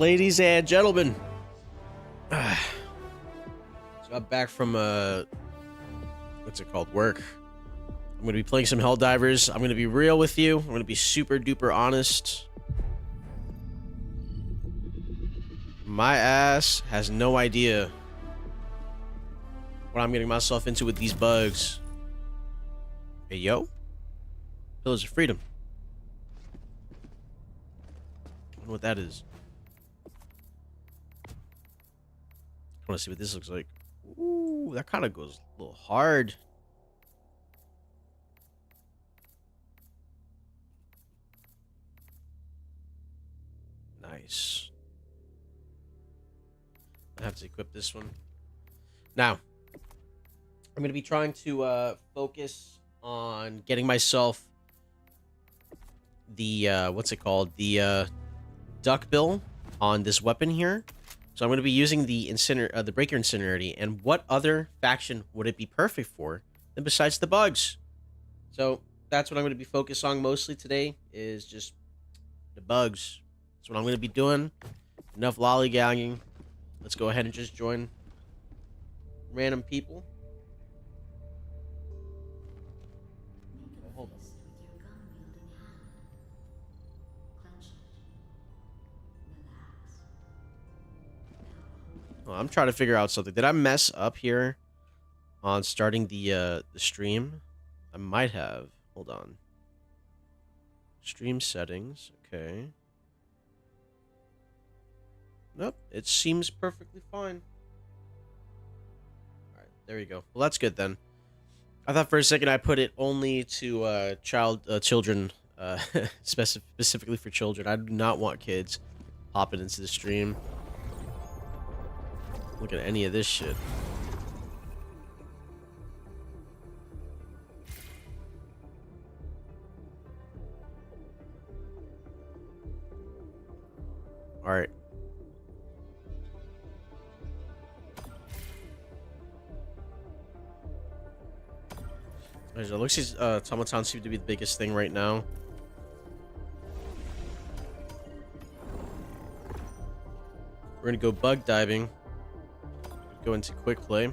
Ladies and gentlemen, so I'm back from what's it called? Work. I'm gonna be playing some Helldivers. I'm gonna be real with you. I'm gonna be super duper honest. My ass has no idea what I'm getting myself into with these bugs. Hey yo, Pillars of Freedom. I don't know what that is. I want to see what this looks like. Ooh, that kind of goes a little hard. Nice. I have to equip this one. Now, I'm going to be trying to focus on getting myself the, what's it called? The duck bill on this weapon here. So I'm going to be using the Breaker Incinerity, and what other faction would it be perfect for than besides the bugs? So that's what I'm going to be focused on mostly today, is just the bugs. That's what I'm going to be doing. Enough lollygagging. Let's go ahead and just join random people. Oh, hold on. Oh, I'm trying to figure out something. Did I mess up here on starting the stream? I might have. Hold on. Stream settings. Okay. Nope. It seems perfectly fine. All right. There you go. Well, that's good then. I thought for a second I put it only to children, specifically for children. I do not want kids hopping into the stream. Look at any of this shit. All right. It looks like automatons seem to be the biggest thing right now. We're gonna go bug diving. Go into quick play.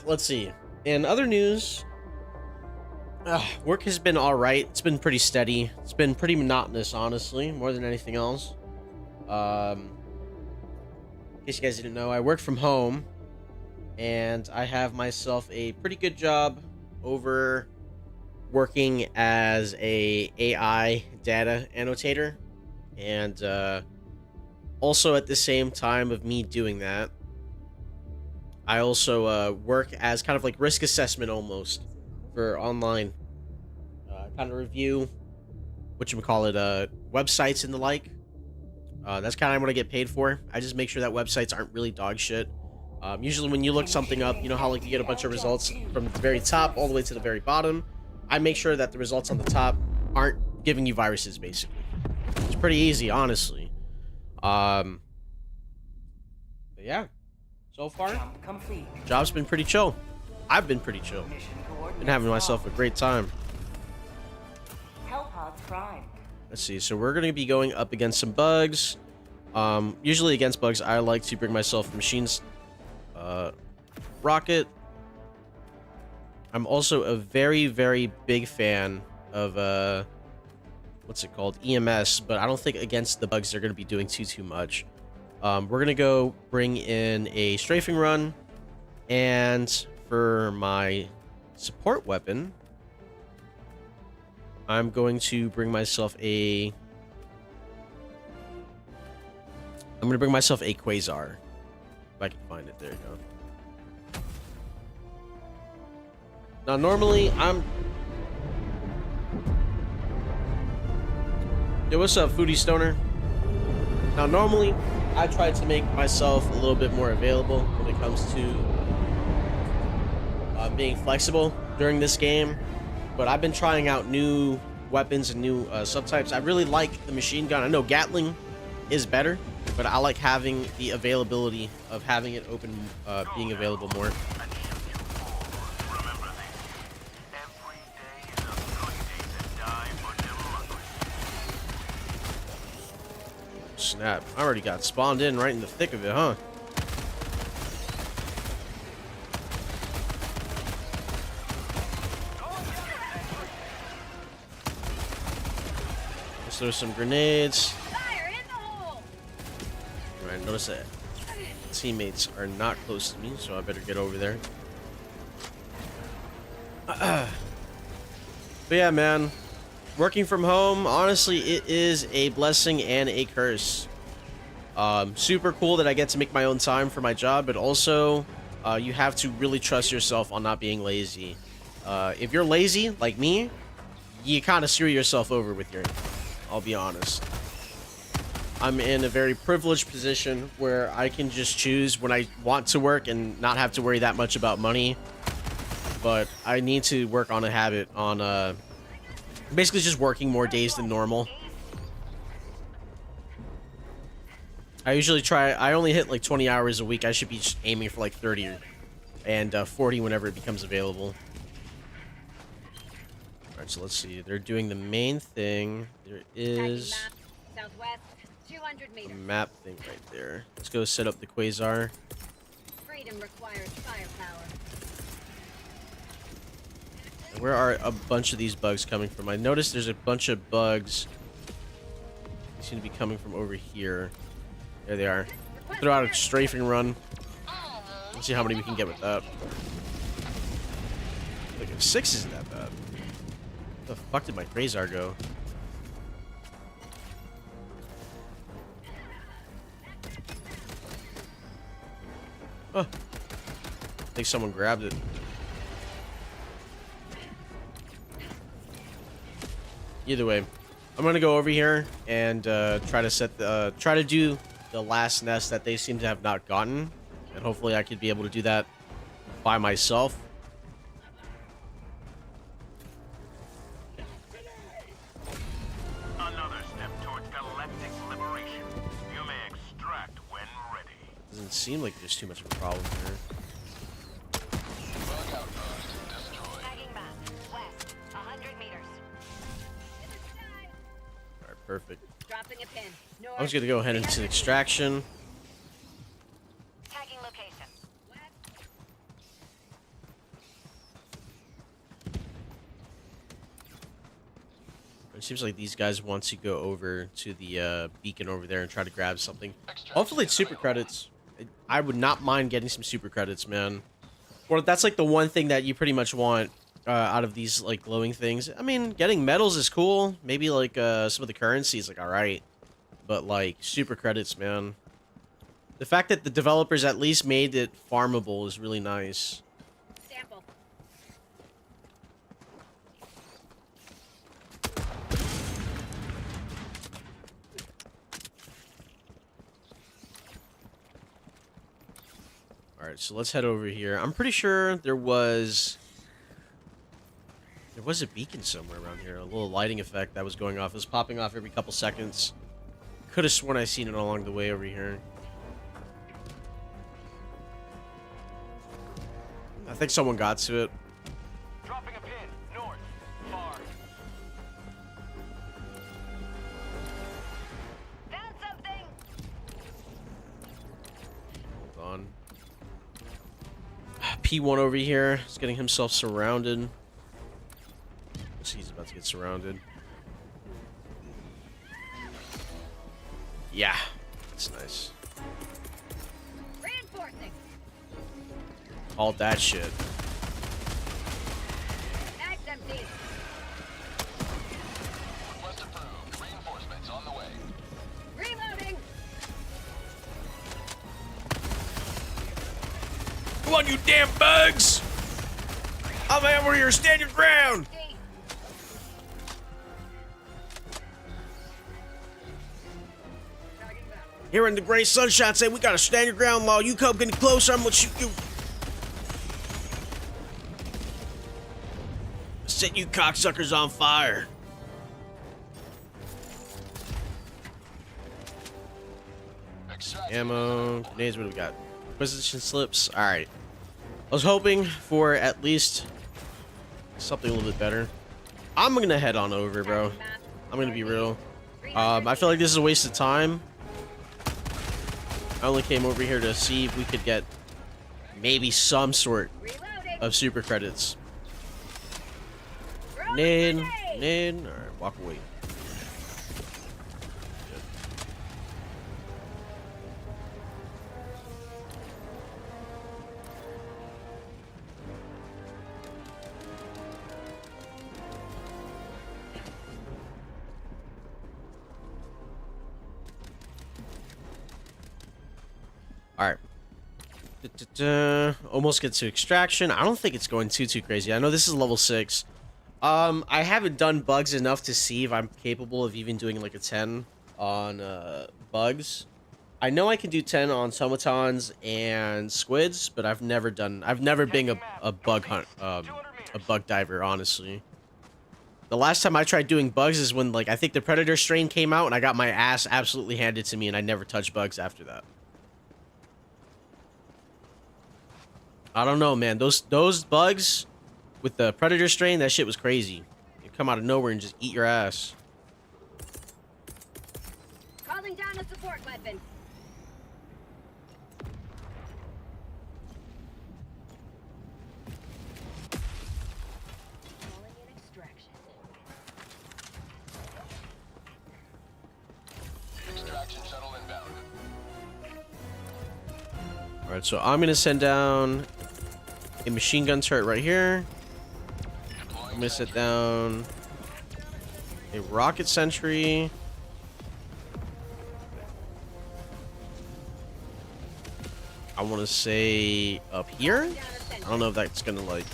Let's see. In other news, work has been all right. It's been pretty steady. It's been pretty monotonous, honestly, more than anything else. In case you guys didn't know, I work from home, and I have myself a pretty good job over working as a AI data annotator, and also at the same time of me doing that, I also work as kind of like risk assessment almost for online kind of review, websites and the like. That's kind of what I get paid for. I just make sure that websites aren't really dog shit. Usually when you look something up, you know how like you get a bunch of results from the very top all the way to the very bottom. I make sure that the results on the top aren't giving you viruses, basically. It's pretty easy, honestly. But yeah. So far, job's been pretty chill. I've been pretty chill. Been having myself a great time. Let's see. So we're going to be going up against some bugs. Usually against bugs, I like to bring myself machines. Rocket. I'm also a very, very big fan of, what's it called? EMS, but I don't think against the bugs they're going to be doing too much. We're going to go bring in a strafing run, and for my support weapon, I'm going to bring myself a Quasar. If I can find it. There you go. Now, normally, Yo, what's up, Foodie Stoner? Now, normally, I try to make myself a little bit more available when it comes to being flexible during this game, but I've been trying out new weapons and new subtypes. I really like the machine gun. I know Gatling is better, but I like having the availability of having it open, being available more. snap. I already got spawned in right in the thick of it, huh? Let's throw some grenades. Alright, notice that teammates are not close to me, so I better get over there. But yeah, man. Working from home, honestly, it is a blessing and a curse. Super cool that I get to make my own time for my job, but also you have to really trust yourself on not being lazy. If you're lazy, like me, you kind of screw yourself over with your... I'll be honest. I'm in a very privileged position where I can just choose when I want to work and not have to worry that much about money. But I need to work on a habit on basically just working more days than normal. I usually try, I only hit like 20 hours a week. I should be aiming for like 30 and 40 whenever it becomes available. Alright, so let's see. They're doing the main thing. There is a map thing right there. Let's go set up the quasar. Freedom requires firepower. Where are a bunch of these bugs coming from? I noticed there's a bunch of bugs. They seem to be coming from over here. There they are. Throw out a strafing run. Let's see how many we can get with that. Like, 6 isn't that bad. Where the fuck did my quasar go? Oh. I think someone grabbed it. Either way, I'm gonna go over here and try to do the last nest that they seem to have not gotten, and hopefully I could be able to do that by myself. Another step towards galactic liberation. You may extract when ready. Doesn't seem like there's too much of a problem here. Perfect. Dropping a pin. North, I was gonna go ahead into extraction. tagging location. It seems like these guys want to go over to the beacon over there and try to grab something. Hopefully it's super credits. I would not mind getting some super credits, man. Well, that's like the one thing that you pretty much want out of these like glowing things. I mean, getting medals is cool. Maybe like some of the currency is like all right, but like super credits, man. The fact that the developers at least made it farmable is really nice. Sample. All right, so let's head over here. I'm pretty sure there was a beacon somewhere around here, a little lighting effect that was going off. It was popping off every couple seconds. Could have sworn I seen it along the way over here. I think someone got to it. Dropping a pin. North. Far. Found something. Hold on. P1 over here is getting himself surrounded. He's about to get surrounded. Yeah, that's nice. Reinforcing. Called that shit. Mag's empty. Request approved. Reinforcements on the way. Reloading. Come on, you damn bugs! I'm over here. Stand your ground. Here in the gray sunshine, say we gotta stand your ground, law. You come getting closer, I'm gonna shoot you. Set you cocksuckers on fire. Ammo, grenades, what do we got? Position slips, alright. I was hoping for at least something a little bit better. I'm gonna head on over, bro. I'm gonna be real. I feel like this is a waste of time. I only came over here to see if we could get maybe some sort Reloading. of super credits. Throwing Nade, grenade. nade. All right, walk away. All right. Almost get to extraction. I don't think it's going too crazy. I know this is level 6. I haven't done bugs enough to see if I'm capable of even doing like a 10 on bugs. I know I can do 10 on automatons and squids, but I've never been a bug hunt, a bug diver, honestly. The last time I tried doing bugs is when, like, I think the Predator strain came out and I got my ass absolutely handed to me and I never touched bugs after that. I don't know, man. Those bugs with the Predator strain, that shit was crazy. You come out of nowhere and just eat your ass. Calling down a support weapon. Calling in extraction. Extraction shuttle inbound. All right, so I'm gonna send down a machine gun turret right here. I'm gonna set down a rocket sentry. I want to say up here. I don't know if that's gonna like.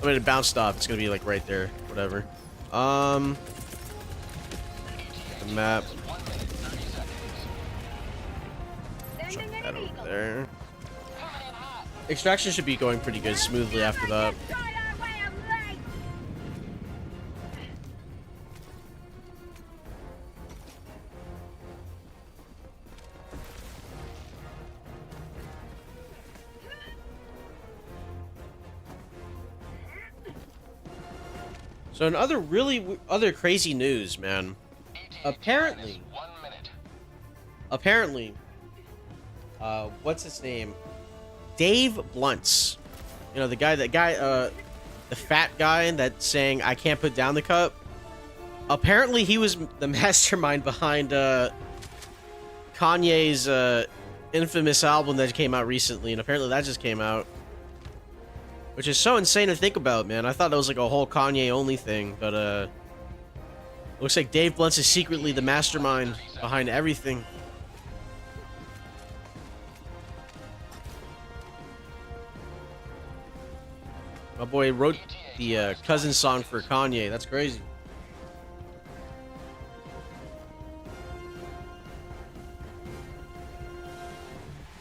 I mean, it bounced off. It's gonna be like right there. Whatever. The map. Chuck that over there. Extraction should be going pretty good, smoothly after that. So in other crazy news, man. Apparently, what's his name? Dave Blunts. You know, the fat guy that's saying I can't put down the cup. Apparently he was the mastermind behind Kanye's infamous album that came out recently, and apparently that just came out. Which is so insane to think about, man. I thought it was like a whole Kanye only thing, but looks like Dave Blunts is secretly the mastermind behind everything. My boy wrote the cousin song for Kanye. That's crazy.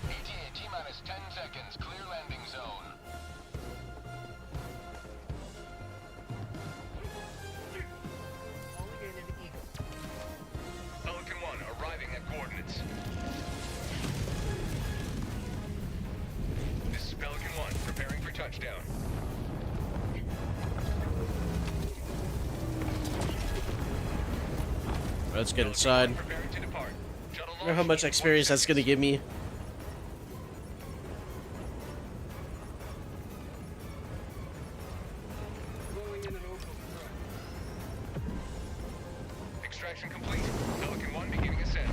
ETA T-minus 10 seconds. Clear landing zone. Pelican 1 arriving at coordinates. This is Pelican 1 preparing for touchdown. Let's get inside. Preparing to depart. Shuttle I wonder how much experience that's gonna give me. Extraction complete. Pelican 1 beginning ascent.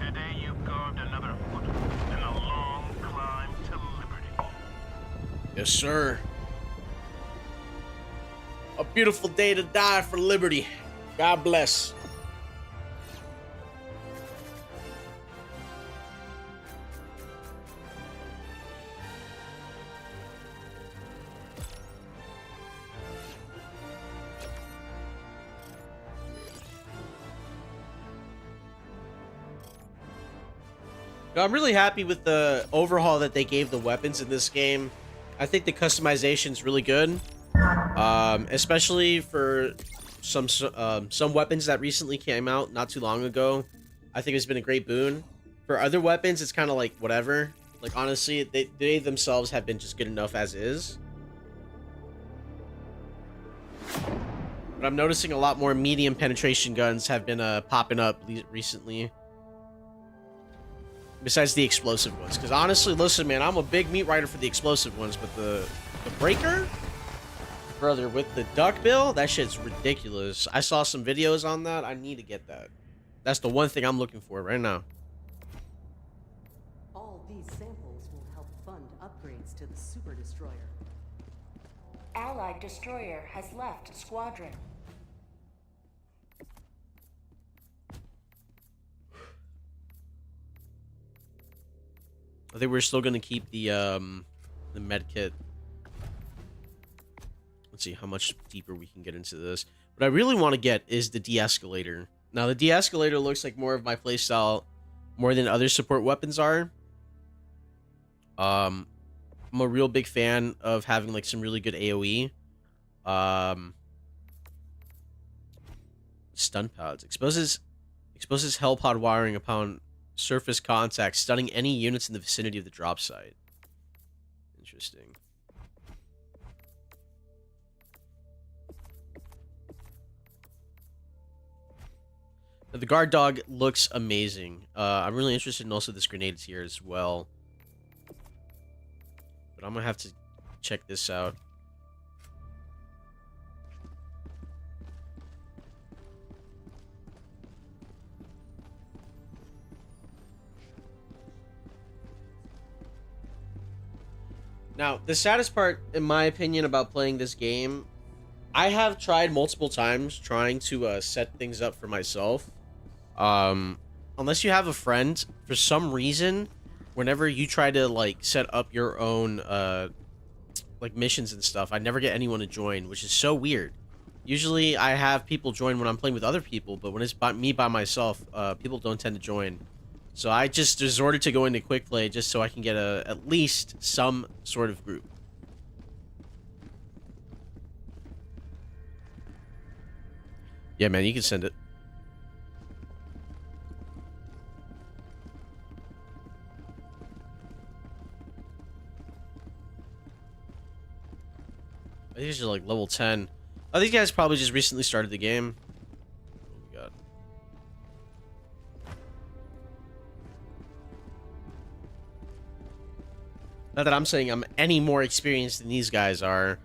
Today you carved another foot in a long climb to liberty. Yes, sir. A beautiful day to die for liberty. God bless. I'm really happy with the overhaul that they gave the weapons in this game. I think the customization is really good, especially for some weapons that recently came out not too long ago. I think it's been a great boon. For other weapons, it's kind of like whatever. Like honestly, they themselves have been just good enough as is. But I'm noticing a lot more medium penetration guns have been popping up recently. Besides the explosive ones. Because honestly, listen, man, I'm a big meat rider for the explosive ones, but the breaker? Brother, with the duck bill, that shit's ridiculous. I saw some videos on that. I need to get that. That's the one thing I'm looking for right now. All these samples will help fund upgrades to the Super Destroyer. Allied destroyer has left squadron. I think we're still gonna keep the med kit. Let's see how much deeper we can get into this. What I really want to get is the de-escalator. Now the de-escalator looks like more of my playstyle more than other support weapons are. I'm a real big fan of having like some really good AoE. Stun pods exposes hell pod wiring upon surface contact, stunning any units in the vicinity of the drop site. Interesting. Now, the guard dog looks amazing. I'm really interested in also this grenades here as well. But I'm gonna have to check this out. Now, the saddest part, in my opinion, about playing this game, I have tried multiple times trying to set things up for myself. Unless you have a friend, for some reason, whenever you try to like set up your own like missions and stuff, I never get anyone to join, which is so weird. Usually, I have people join when I'm playing with other people, but when it's me by myself, people don't tend to join. So I just resorted to going to quick play just so I can get at least some sort of group. Yeah, man, you can send it. I think these are like level 10. Oh, these guys probably just recently started the game. Oh my god. Not that I'm saying I'm any more experienced than these guys are,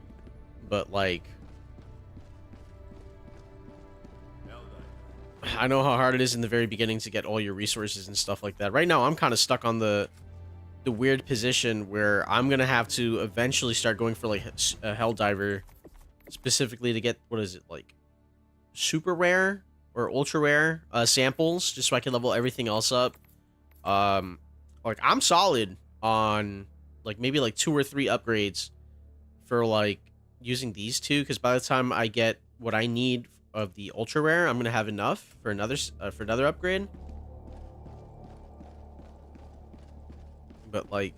but like, I know how hard it is in the very beginning to get all your resources and stuff like that. Right now, I'm kind of stuck on the weird position where I'm gonna have to eventually start going for like a Helldiver, specifically to get, what is it, like super rare or ultra rare samples, just so I can level everything else up. Like I'm solid on like maybe like 2 or 3 upgrades for like using these two, because by the time I get what I need of the ultra rare, I'm gonna have enough for another upgrade. But like,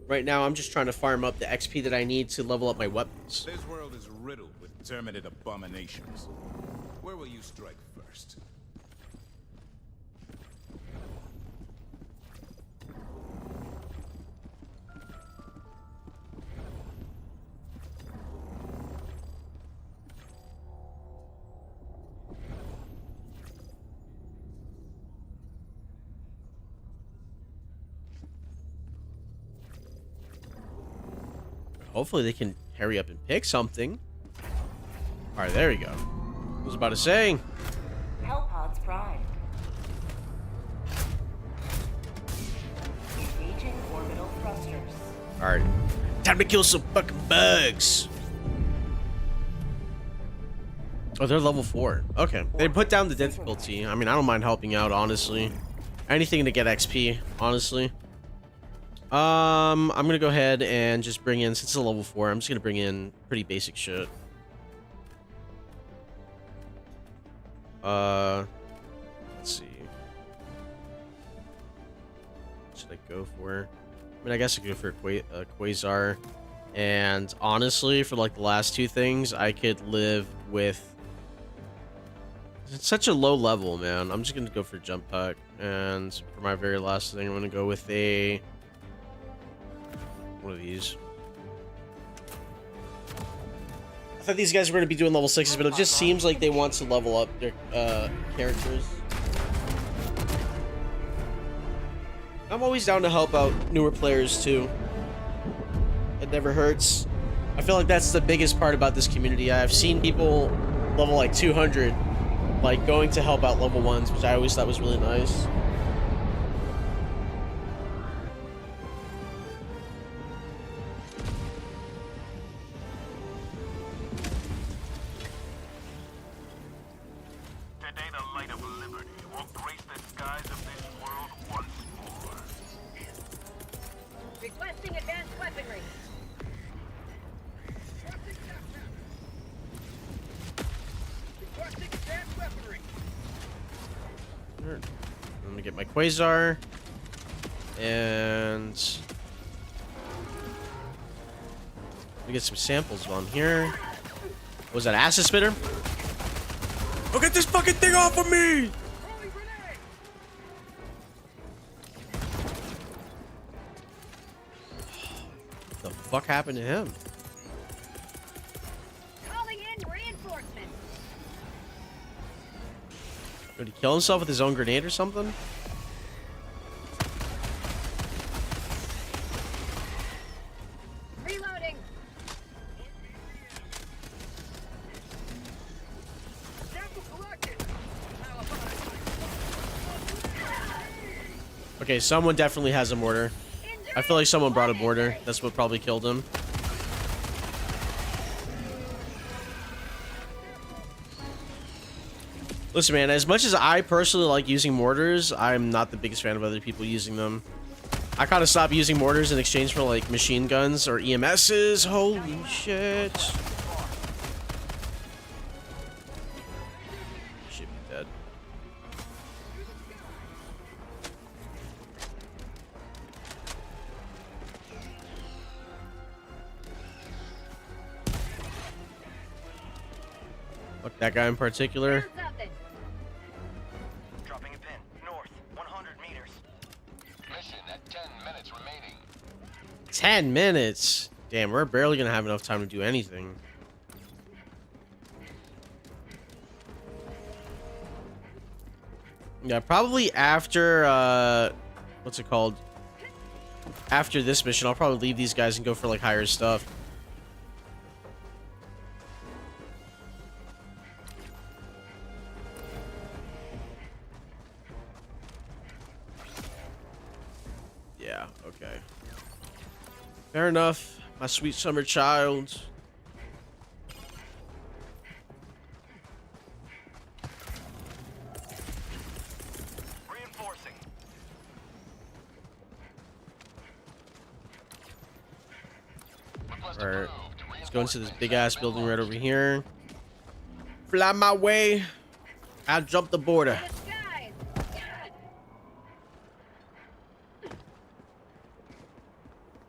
right now I'm just trying to farm up the XP that I need to level up my weapons. This world is riddled with terminate abominations. Where will you strike first? Hopefully they can hurry up and pick something. All right, there we go. I was about to say. Hellpods primed. Engaging orbital thrusters. All right, time to kill some fucking bugs. Oh, they're level 4. Okay, they put down the difficulty. I mean, I don't mind helping out, honestly. Anything to get XP, honestly. I'm gonna go ahead and just bring in, since it's a level 4, I'm just gonna bring in pretty basic shit. Let's see. What should I go for? I mean, I guess I could go for a Quasar. And honestly, for like the last 2 things, I could live with. It's such a low level, man. I'm just gonna go for jump pack. And for my very last thing, I'm gonna go with a. one of these. I thought these guys were going to be doing level 6s, but it just seems like they want to level up their characters. I'm always down to help out newer players too. It never hurts. I feel like that's the biggest part about this community. I've seen people level like 200, like going to help out level 1s, which I always thought was really nice. Today the light of liberty will grace the skies of this world once more. Requesting advanced weaponry. Let me get my Quasar. And let me get some samples while I'm here. Was that acid spitter? Oh, get this fucking thing off of me! What the fuck happened to him? Calling in reinforcements. Did he kill himself with his own grenade or something? Reloading. Okay, someone definitely has a mortar. I feel like someone brought a mortar. That's what probably killed him. Listen, man, as much as I personally like using mortars, I'm not the biggest fan of other people using them. I kind of stopped using mortars in exchange for like machine guns or EMSs. Holy shit. Should be dead. Fuck that guy in particular. Found something. Dropping a pin. North, 100 meters. Mission at 10 minutes remaining. 10 minutes. Damn, we're barely gonna have enough time to do anything. Yeah, probably after what's it called? After this mission, I'll probably leave these guys and go for like higher stuff. Yeah, okay. Fair enough, my sweet summer child. Reinforcing. Request Alright, approved. let's go into this big ass building right over here. Fly my way. I'll jump the border. The skies.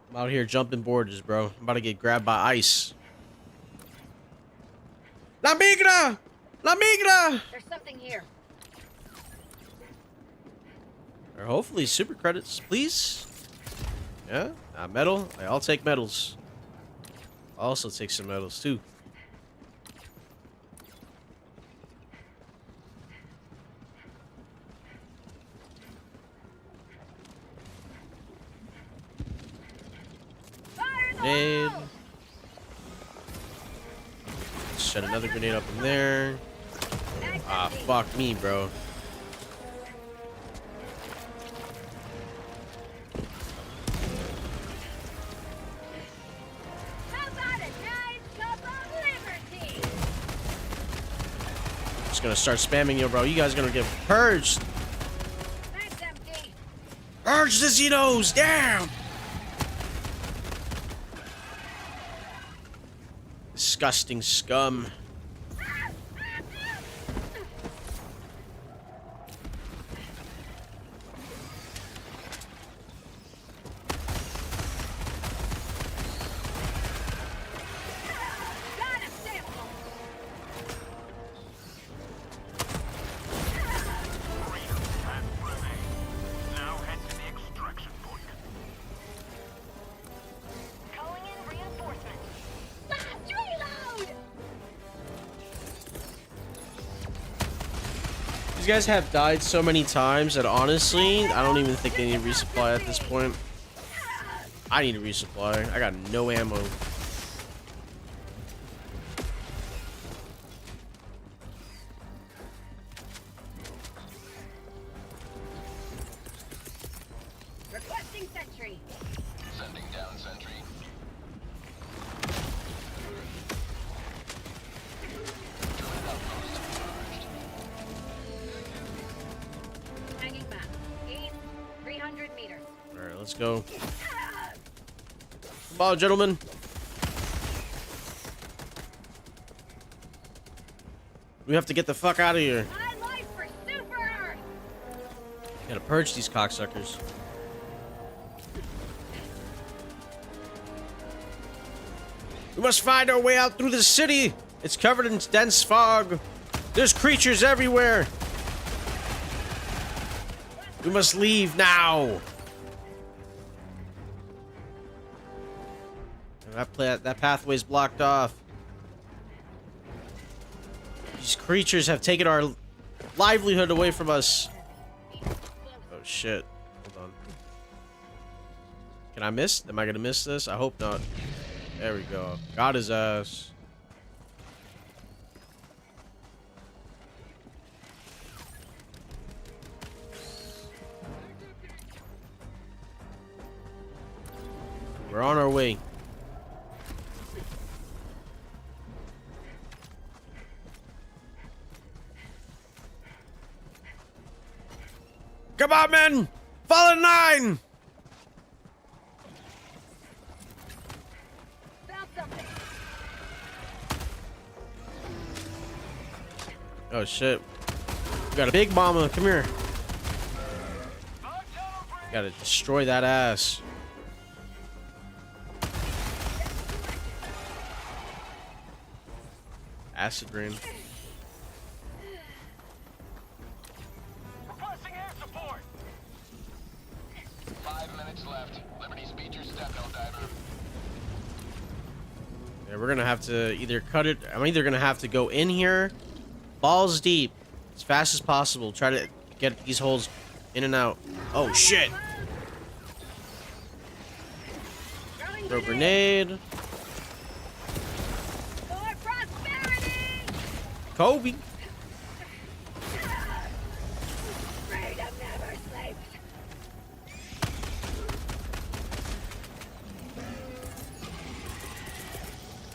I'm out here jumping borders, bro. I'm about to get grabbed by ice. La migra! La migra! There's something here. Or hopefully super credits, please. Yeah, metal. I'll take metals. I'll also take some metals too. Fire in the Grenade. hole! Set another grenade up in there. Mag's Ah, empty. fuck me, bro. How about a nice cup of liberty? Just gonna start spamming you, bro. You guys are gonna get purged. Mag's empty. Purge the Xenos! Damn! Disgusting scum. Got a sample. Freedom has prevailed. Now head to the extraction point. guys have died so many times that honestly, I don't even think they need resupply at this point. I need a resupply. I got no ammo. Requesting sentry. Sending down sentry. German outpost charged. Hanging map. East, 300 meters. All right, let's go. Come on, gentlemen. We have to get the fuck out of here. My life for Super Earth. Gotta purge these cocksuckers. We must find our way out through the city. It's covered in dense fog. There's creatures everywhere. We must leave now. That pathway's blocked off. These creatures have taken our livelihood away from us. Oh shit. Hold on. Can I miss? Am I gonna miss this? I hope not. There we go. Got his ass. We're on our way. Come on, men! Fall in line! Found something. Oh shit. We got a big mama. Come here. Gotta destroy that ass. Acid rain. Requesting air support. 5 minutes left. Liberty speed your step, Helldiver. Yeah, we're gonna have to either cut it. I'm either gonna have to go in here, balls deep, as fast as possible. Try to get these holes in and out. Oh shit! Throw grenade. For prosperity. Kobe. Freedom never sleeps.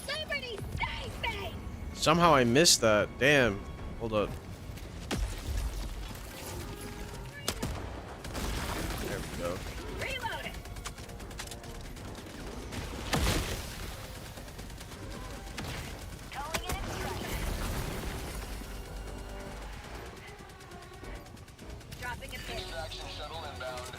Liberty, save me. Somehow I missed that. Damn. Hold up. There we go. Reload it. Calling in extraction. Dropping a pin. Extraction shuttle inbound.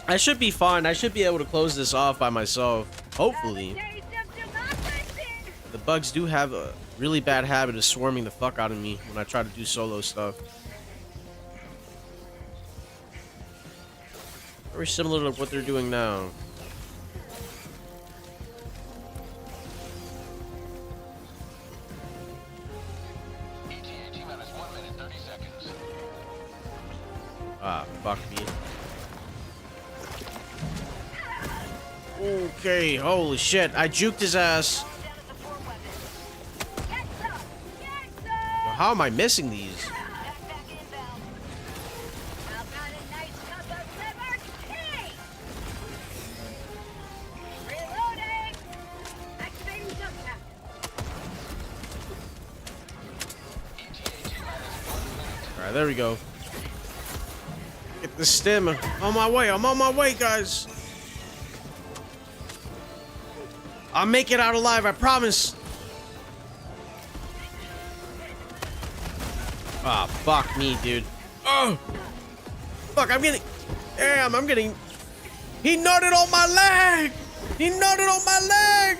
I should be fine. I should be able to close this off by myself. Hopefully. Taste of democracy. The bugs do have a really bad habit of swarming the fuck out of me when I try to do solo stuff. Very similar to what they're doing now. ETA T-minus 1 minute 30 seconds. Ah, fuck me. Okay, holy shit. I juked his ass. Down at the port weapon. Get some. Get some. How am I missing these? Back inbound. How about a nice cup of liver tea? Reloading. Activating jump cap. ETA T-minus 1 minute. Alright, there we go. Get the stem. On my way. I'm on my way, guys. I'll make it out alive, I promise. Ah, fuck me, dude. Oh! Fuck, I'm getting... Damn, I'm getting... He nutted on my leg! He nutted on my leg!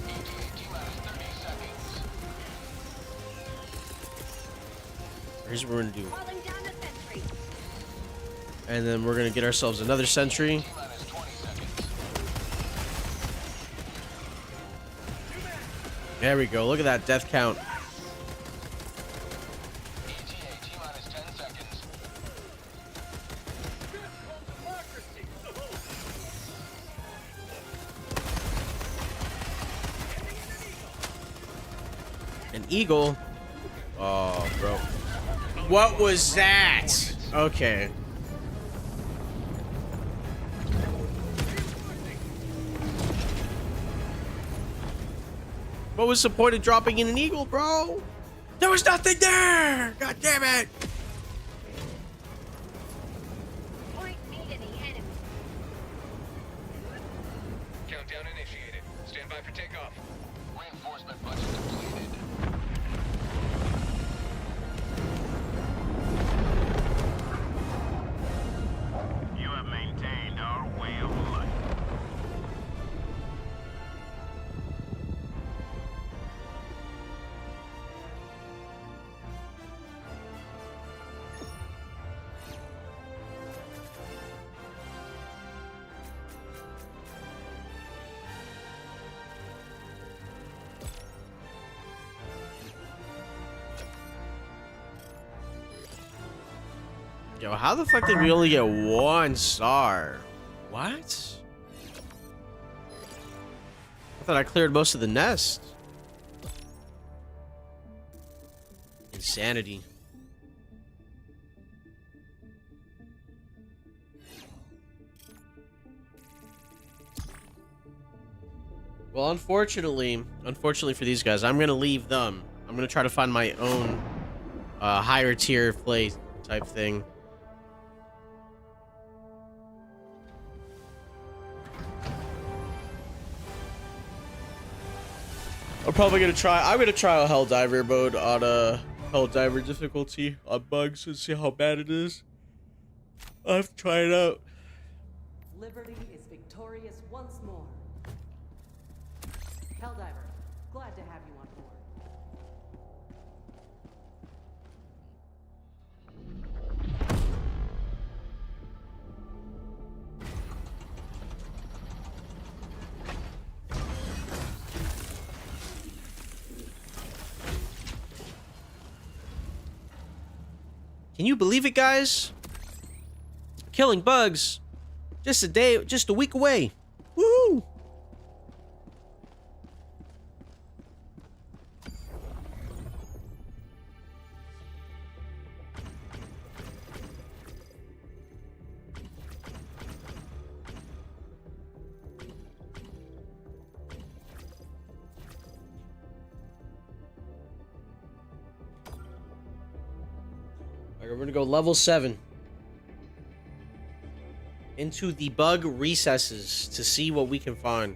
ETA T-minus 30 seconds. Here's what we're gonna do. Calling down a sentry. And then we're gonna get ourselves another sentry. T-minus 20 seconds. There we go. Look at that death count. ETA T-minus 10 seconds. An eagle. Oh, bro. What was that? Okay. What was the point of dropping in an eagle, bro? There was nothing there! God damn it! Point me to the enemy. Countdown initiated. Stand by for takeoff. Reinforcement budget depleted. You have maintained our way of life. Yo, how the fuck did we only get 1 star? What? I thought I cleared most of the nest. Insanity. Well, unfortunately for these guys, I'm gonna leave them. I'm gonna try to find my own higher tier play type thing. I'm gonna try a Helldiver mode on a Helldiver difficulty on bugs and see how bad it is. I'll have to try it out. Liberty is victorious once more. Helldiver, glad to have you on board. Can you believe it, guys? Killing bugs. Just a week away. Woohoo! Alright, we're gonna go level 7. Into the bug recesses to see what we can find.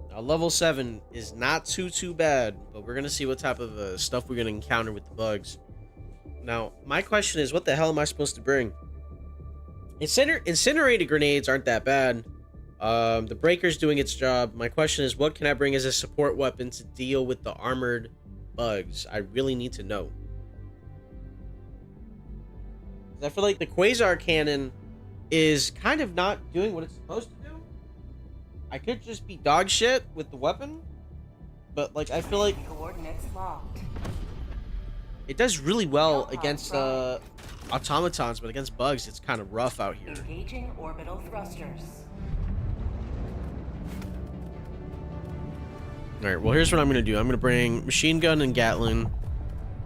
Now, level 7 is not too bad, but we're gonna see what type of stuff we're gonna encounter with the bugs. Now, my question is, what the hell am I supposed to bring? Incinerated grenades aren't that bad. The breaker's doing its job. My question is, what can I bring as a support weapon to deal with the armored bugs? I really need to know. I feel like the quasar cannon is kind of not doing what it's supposed to do. I could just be dog shit with the weapon, but like I feel like Coordinates locked. it does really well against automatons, but against bugs, it's kind of rough out here. Engaging orbital thrusters. All right, well, here's what I'm gonna do. I'm gonna bring machine gun and Gatling.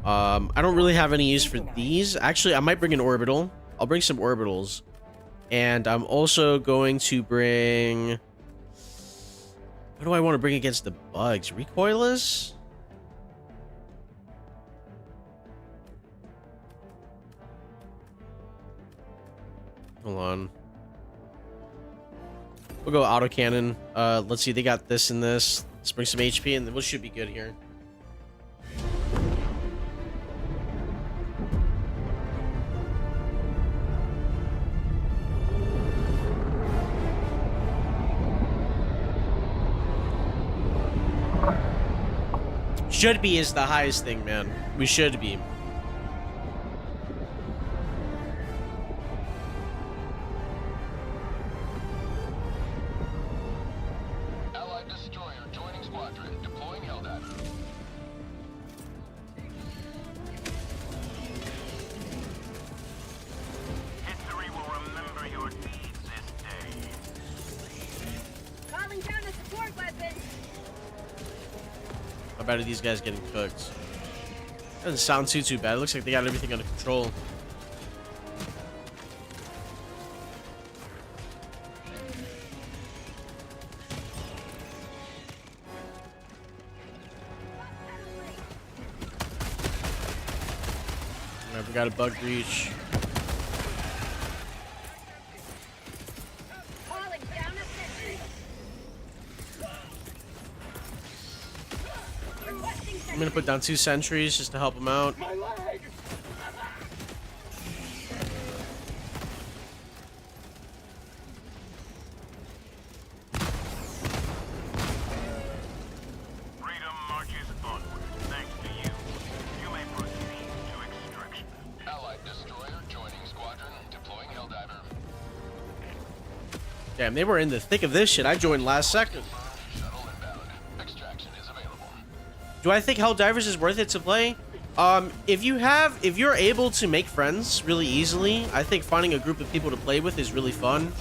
I don't really have any use for these. Actually, I might bring an orbital. I'll bring some orbitals, and I'm also going to bring. What do I want to bring against the bugs? Recoilless? Hold on. We'll go autocannon. Let's see, they got this and this. Let's bring some HP and we should be good here. Should be is the highest thing, man. We should be. Allied destroyer joining squadron. Deploying Helldiver. History will remember your deeds this day. Calling down a support weapon. How bad are these guys getting cooked? Doesn't sound too bad. It looks like they got everything under control. Alright, we got a bug breach. Calling down a sentry. Requesting I'm gonna put down 2 sentries just to help them out. Freedom marches onward. Thanks to you. You may proceed to extraction. Allied destroyer joining squadron. Deploying Helldiver. Damn, they were in the thick of this shit. I joined last second. Shuttle inbound. Extraction is available. Do I think Helldivers is worth it to play? If you're able to make friends really easily, I think finding a group of people to play with is really fun.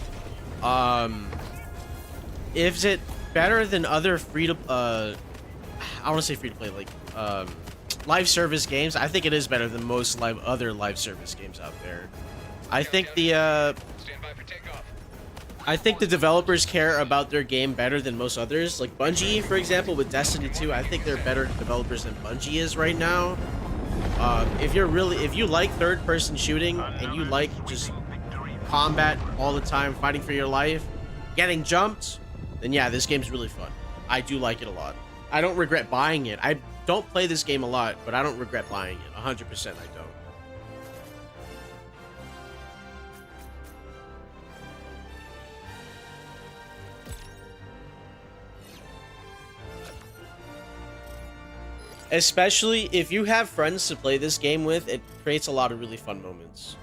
Is it better than other I want to say free to play, like, live service games? I think it is better than most other live service games out there. I think Stand by for takeoff. I think the developers care about their game better than most others. Like Bungie, for example, with Destiny 2, I think they're better developers than Bungie is right now. If you like third-person shooting and you like just combat all the time, fighting for your life, getting jumped, then yeah, this game's really fun. I do like it a lot. I don't regret buying it. I don't play this game a lot, but I don't regret buying it. 100% I don't. Especially if you have friends to play this game with, it creates a lot of really fun moments.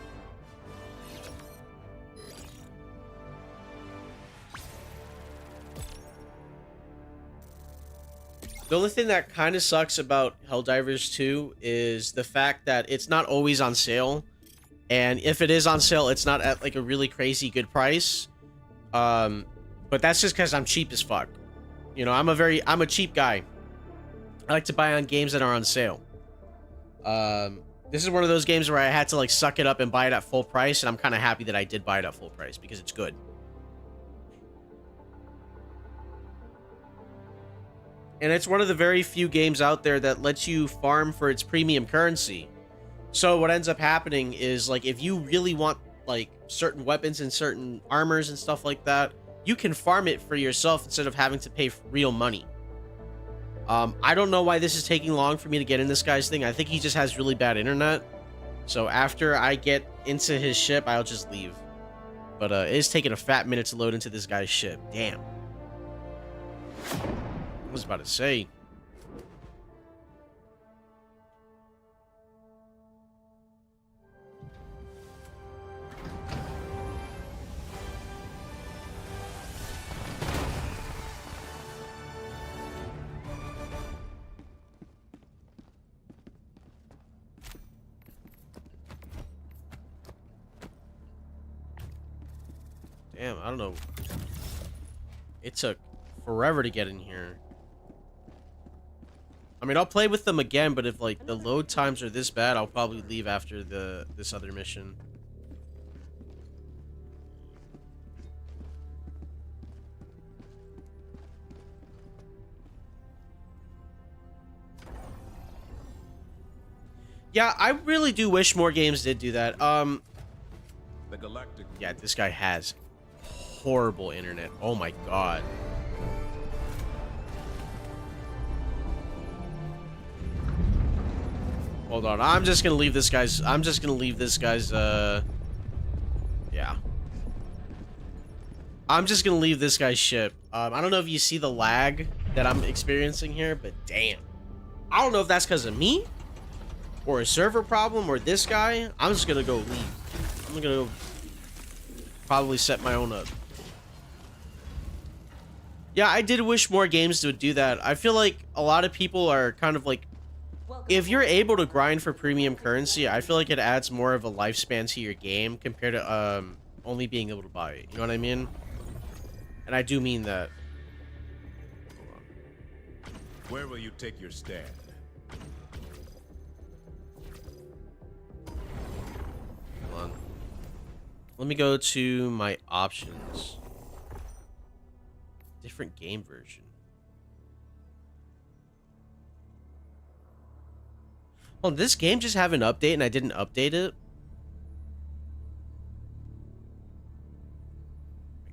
The only thing that kind of sucks about Helldivers 2 is the fact that it's not always on sale. And if it is on sale, it's not at like a really crazy good price. But that's just because I'm cheap as fuck. You know, I'm a cheap guy. I like to buy on games that are on sale. This is one of those games where I had to like suck it up and buy it at full price, and I'm kind of happy that I did buy it at full price because it's good. And it's one of the very few games out there that lets you farm for its premium currency. So what ends up happening is, like, if you really want like certain weapons and certain armors and stuff like that, you can farm it for yourself instead of having to pay real money. I don't know why this is taking long for me to get in this guy's thing. I think he just has really bad internet. So after I get into his ship, I'll just leave. But it is taking a fat minute to load into this guy's ship. Damn. I was about to say. Damn, I don't know. It took forever to get in here. I mean, I'll play with them again, but if like the load times are this bad, I'll probably leave after this other mission. Yeah, I really do wish more games did do that. The Galactic. Yeah, this guy has horrible internet. Oh my god. Hold on. I'm just gonna leave this guy's yeah. I'm just gonna leave this guy's ship. I don't know if you see the lag that I'm experiencing here, but damn. I don't know if that's because of me or a server problem or this guy. I'm just gonna go leave. I'm gonna go probably set my own up. Yeah, I did wish more games would do that. I feel like a lot of people are kind of like, if you're able to grind for premium currency, I feel like it adds more of a lifespan to your game compared to only being able to buy it. You know what I mean? And I do mean that. Where will you take your stand? Hold on. Let me go to my options. Different game version. Oh, did this game just have an update and I didn't update it?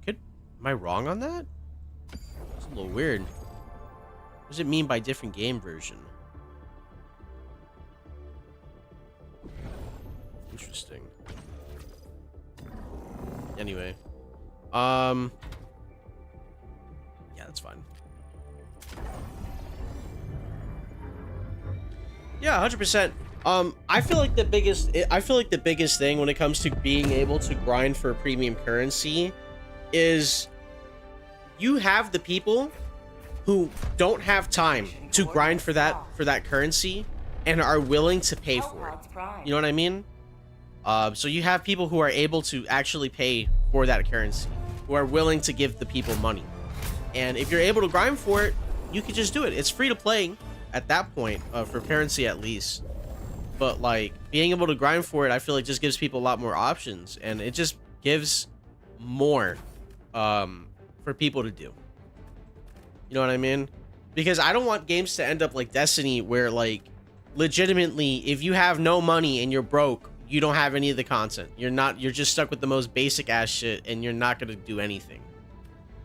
Am I wrong on that? It's a little weird. What does it mean by different game version? Interesting. Anyway. Yeah, that's fine. Yeah, 100%. I feel like the biggest thing when it comes to being able to grind for premium currency is you have the people who don't have time to grind for that currency and are willing to pay for it. You know what I mean? So you have people who are able to actually pay for that currency, who are willing to give the people money. And if you're able to grind for it, you can just do it. It's free to play at that point, for currency at least. But like being able to grind for it, I feel like just gives people a lot more options, and it just gives more for people to do. You know what I mean? Because I don't want games to end up like Destiny, where like legitimately if you have no money and you're broke, you don't have any of the content. You're just stuck with the most basic ass shit and you're not gonna do anything.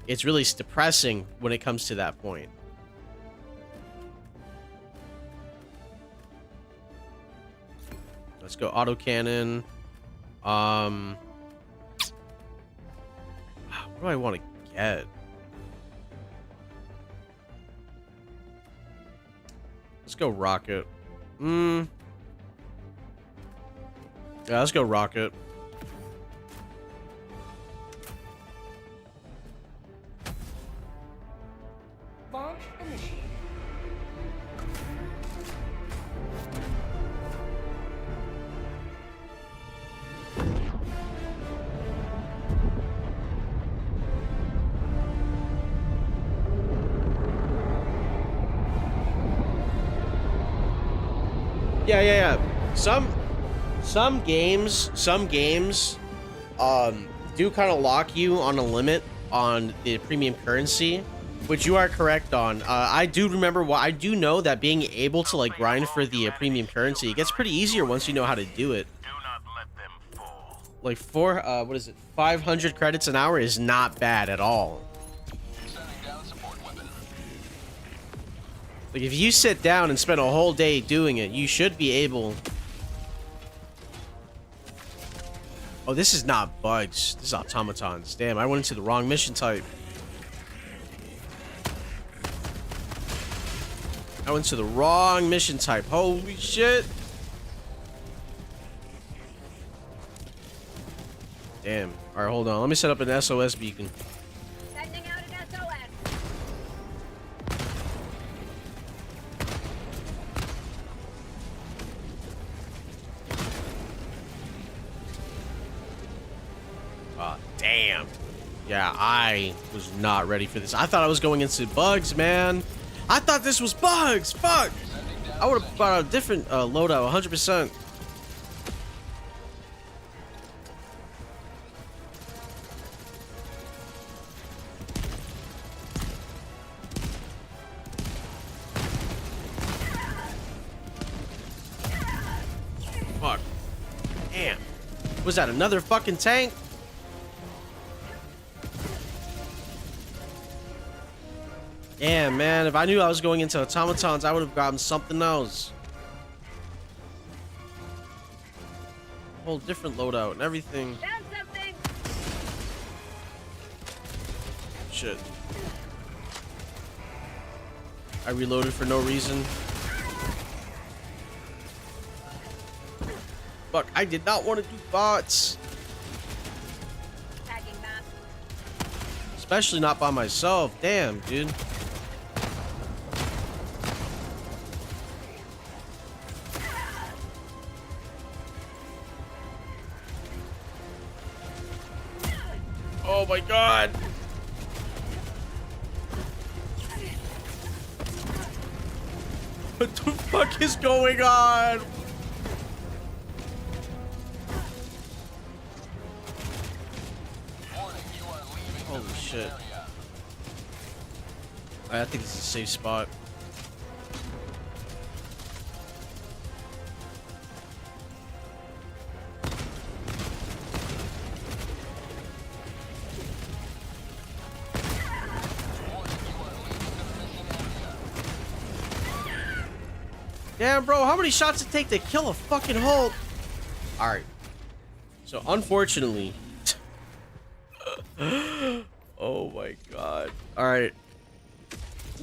It's really depressing when it comes to that point. Let's go autocannon. What do I want to get? Let's go rocket. Yeah, let's go rocket. Launch initiated. Yeah. Some games do kind of lock you on a limit on the premium currency, which you are correct on. I do know that being able to like grind for the premium currency, it gets pretty easier once you know how to do it. Do not let them fall. Like 500 credits an hour is not bad at all. Sending down support weapon. Like if you sit down and spend a whole day doing it, you should be able. Oh, this is not bugs. This is automatons. Damn, I went into the wrong mission type. I went to the wrong mission type. Holy shit. Damn. All right, hold on. Let me set up an SOS beacon. Sending out an SOS. Damn. Yeah, I was not ready for this. I thought I was going into bugs, man. I thought this was bugs. Fuck. I would have bought a different loadout, 100%. Fuck. Damn. Was that another fucking tank? Yeah, man, if I knew I was going into automatons, I would have gotten something else. Whole different loadout and everything. Found something. Shit. I reloaded for no reason. fuck. I did not want to do bots. Tagging map. Especially not by myself. Damn, dude. Oh my god. What the fuck is going on? Holy shit. I think this is a safe spot. Damn, bro, how many shots it take to kill a fucking Hulk? Alright. So, unfortunately... oh my god. Alright.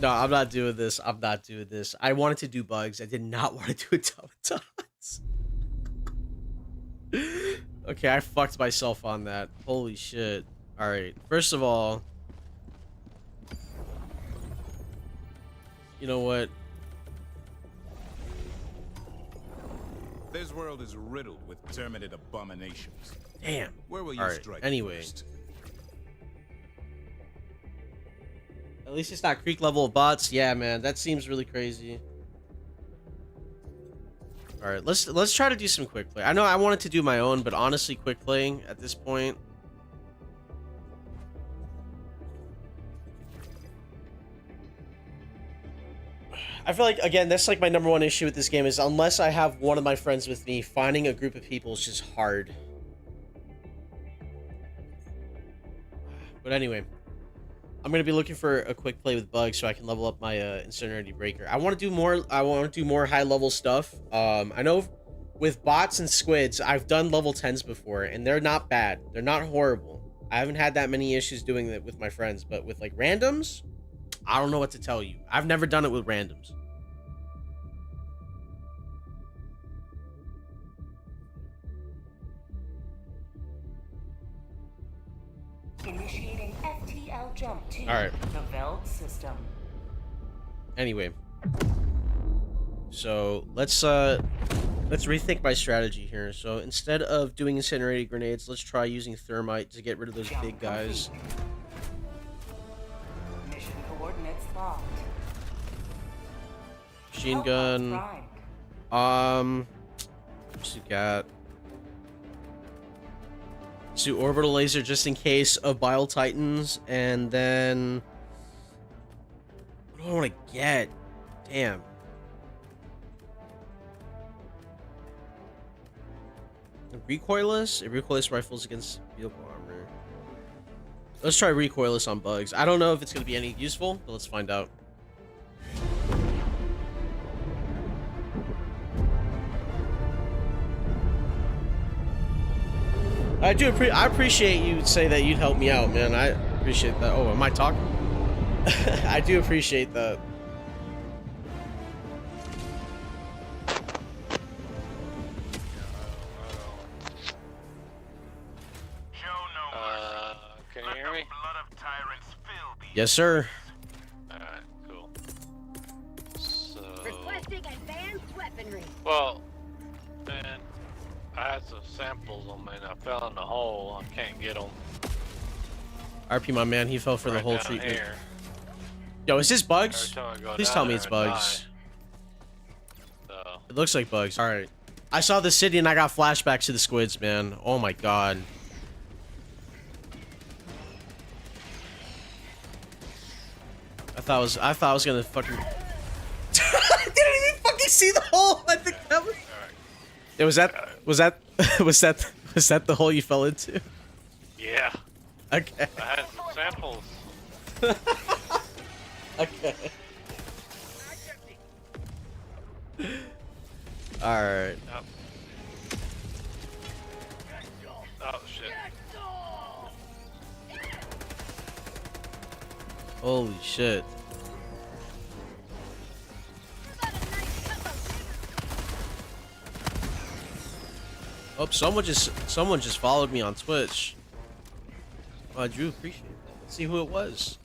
No, I'm not doing this. I'm not doing this. I wanted to do bugs. I did not want to do automatons. Okay, I fucked myself on that. Holy shit. Alright. First of all... You know what? This world is riddled with terminate abominations. Damn. Where will you All right. strike Anyway. first? At least it's not creek level of bots. Yeah, man, that seems really crazy. All right, let's try to do some quick play. I know I wanted to do my own, but honestly, quick playing at this point. I feel like, again, that's like my number one issue with this game is unless I have one of my friends with me, finding a group of people is just hard. But anyway, I'm going to be looking for a quick play with bugs so I can level up my Incinerity Breaker. I want to do more high level stuff. I know with bots and squids, I've done level 10s before and they're not bad. They're not horrible. I haven't had that many issues doing that with my friends, but with like randoms, I don't know what to tell you. I've never done it with randoms. Initiating FTL jump to All right. the Veld system. Anyway, so let's rethink my strategy here. So instead of doing incinerated grenades, let's try using thermite to get rid of those Jump big guys. complete. Mission coordinates locked. Machine Help gun. primed. What's you got? Let's do orbital laser just in case of Bile Titans, and then what do I want to get? Damn. Recoilless? Recoilless rifles against vehicle armor. Let's try recoilless on bugs. I don't know if it's going to be any useful, but let's find out. I appreciate you say that you'd help me out, man. I appreciate that. Oh, am I talking? I do appreciate that. Show no mercy. Can Let you hear me? the blood of tyrants fill these. Yes, sir. Alright, cool. So, Requesting advanced weaponry. well, man, I had some samples on me and I fell in the hole. I can't get them. RP, my man, he fell for the whole down treatment. here. Yo, is this Every bugs? time I go Please down tell me there, it's I bugs. die. So, It looks like bugs. All right. I saw the city and I got flashbacks to the squids, man. Oh my god. I thought I was gonna fucking. I didn't even fucking see the hole. I think that was. It was that the hole you fell into? yeah, Okay. I had some samples. Okay. All right. Yep. Oh shit. Holy shit. Oh, someone just followed me on Twitch. Oh, Drew, appreciate it. Let's see who it was.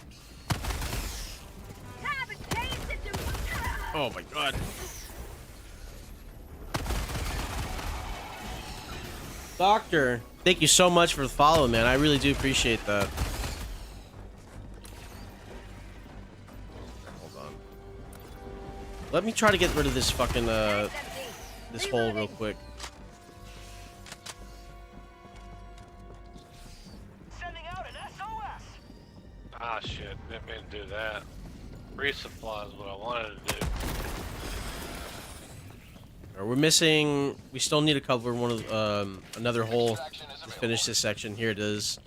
Haven't tasted to- Oh my god. Doctor, thank you so much for the follow, man. I really do appreciate that. Hold on. Let me try to get rid of this fucking this hole real quick. Sending out an SOS. Ah, shit. Didn't mean to do that. Resupply is what I wanted to do. We're missing. We still need to cover one of another hole to finish this section. Here it is.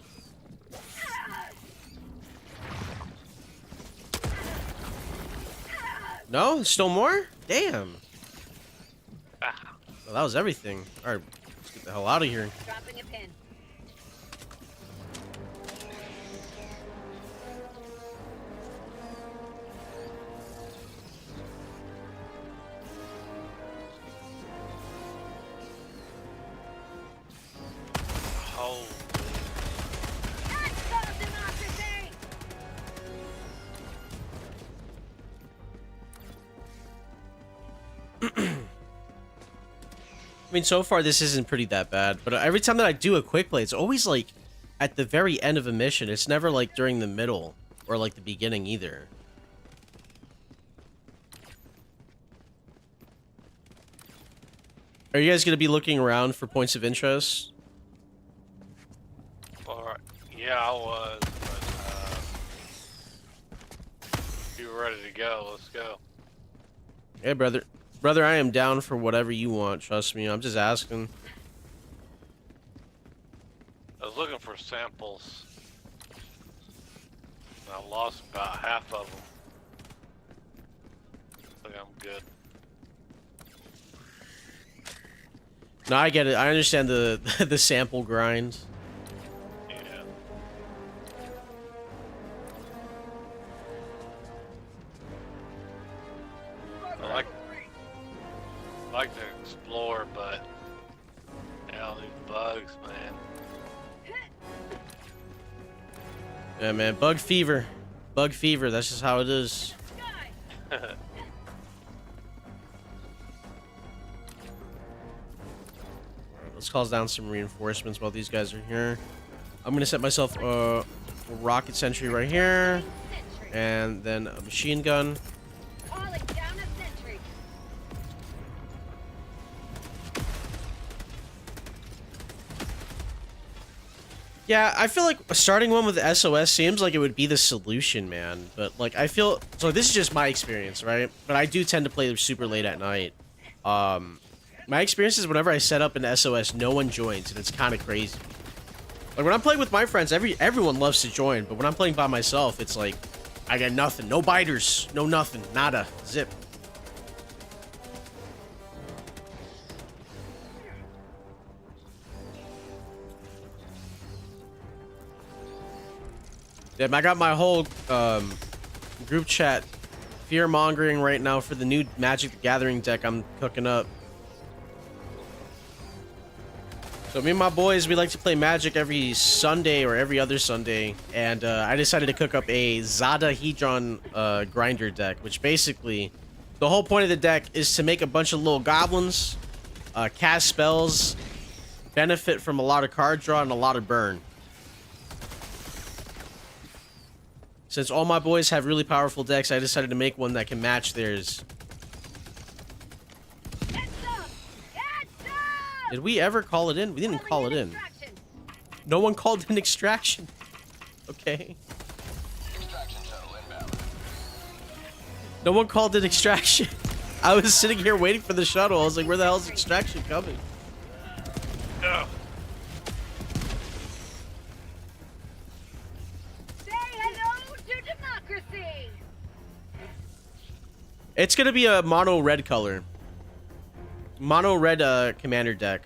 No, there's still more. Damn. Ah, Well, that was everything. All right, let's get the hell out of here. Dropping a pin. holy. Let's go, democracy! I mean, so far this isn't pretty that bad, but every time that I do a quick play, it's always like at the very end of a mission. It's never like during the middle or like the beginning either. Are you guys gonna be looking around for points of interest? Alright. Yeah, I was, but, if you were ready to go, let's go. Hey, brother. Brother, I am down for whatever you want. Trust me. I'm just asking. I was looking for samples. And I lost about half of them. I think I'm good. No, I get it. I understand the the sample grind. Yeah. I like to explore, but yeah, these bugs, man. Yeah, man. Bug fever. Bug fever. That's just how it is. Let's call down some reinforcements while these guys are here. I'm gonna set myself a rocket sentry right here, Sentry. and then a machine gun. Calling down a sentry. Yeah, I feel like starting one with SOS seems like it would be the solution, man. But like, I feel so. This is just my experience, right? But I do tend to play super late at night. My experience is whenever I set up an SOS, no one joins, and it's kind of crazy. Like when I'm playing with my friends, everyone loves to join, but when I'm playing by myself, it's like I got nothing, no biters, no nothing, nada, zip. Damn, I got my whole group chat fear mongering right now for the new Magic the Gathering deck I'm cooking up. So me and my boys, we like to play Magic every Sunday or every other Sunday, and I decided to cook up a Zada Hedron grinder deck, which basically, the whole point of the deck is to make a bunch of little goblins, cast spells, benefit from a lot of card draw and a lot of burn. Since all my boys have really powerful decks, I decided to make one that can match theirs. Heads up! Heads up! Did we ever call it in? We didn't call it in. Extraction. No one called in extraction. Okay. Extraction shuttle inbound. No one called in extraction. I was sitting here waiting for the shuttle. I was like, where the hell is extraction coming? No. Say hello to democracy! It's gonna be a mono red color. Mono red commander deck.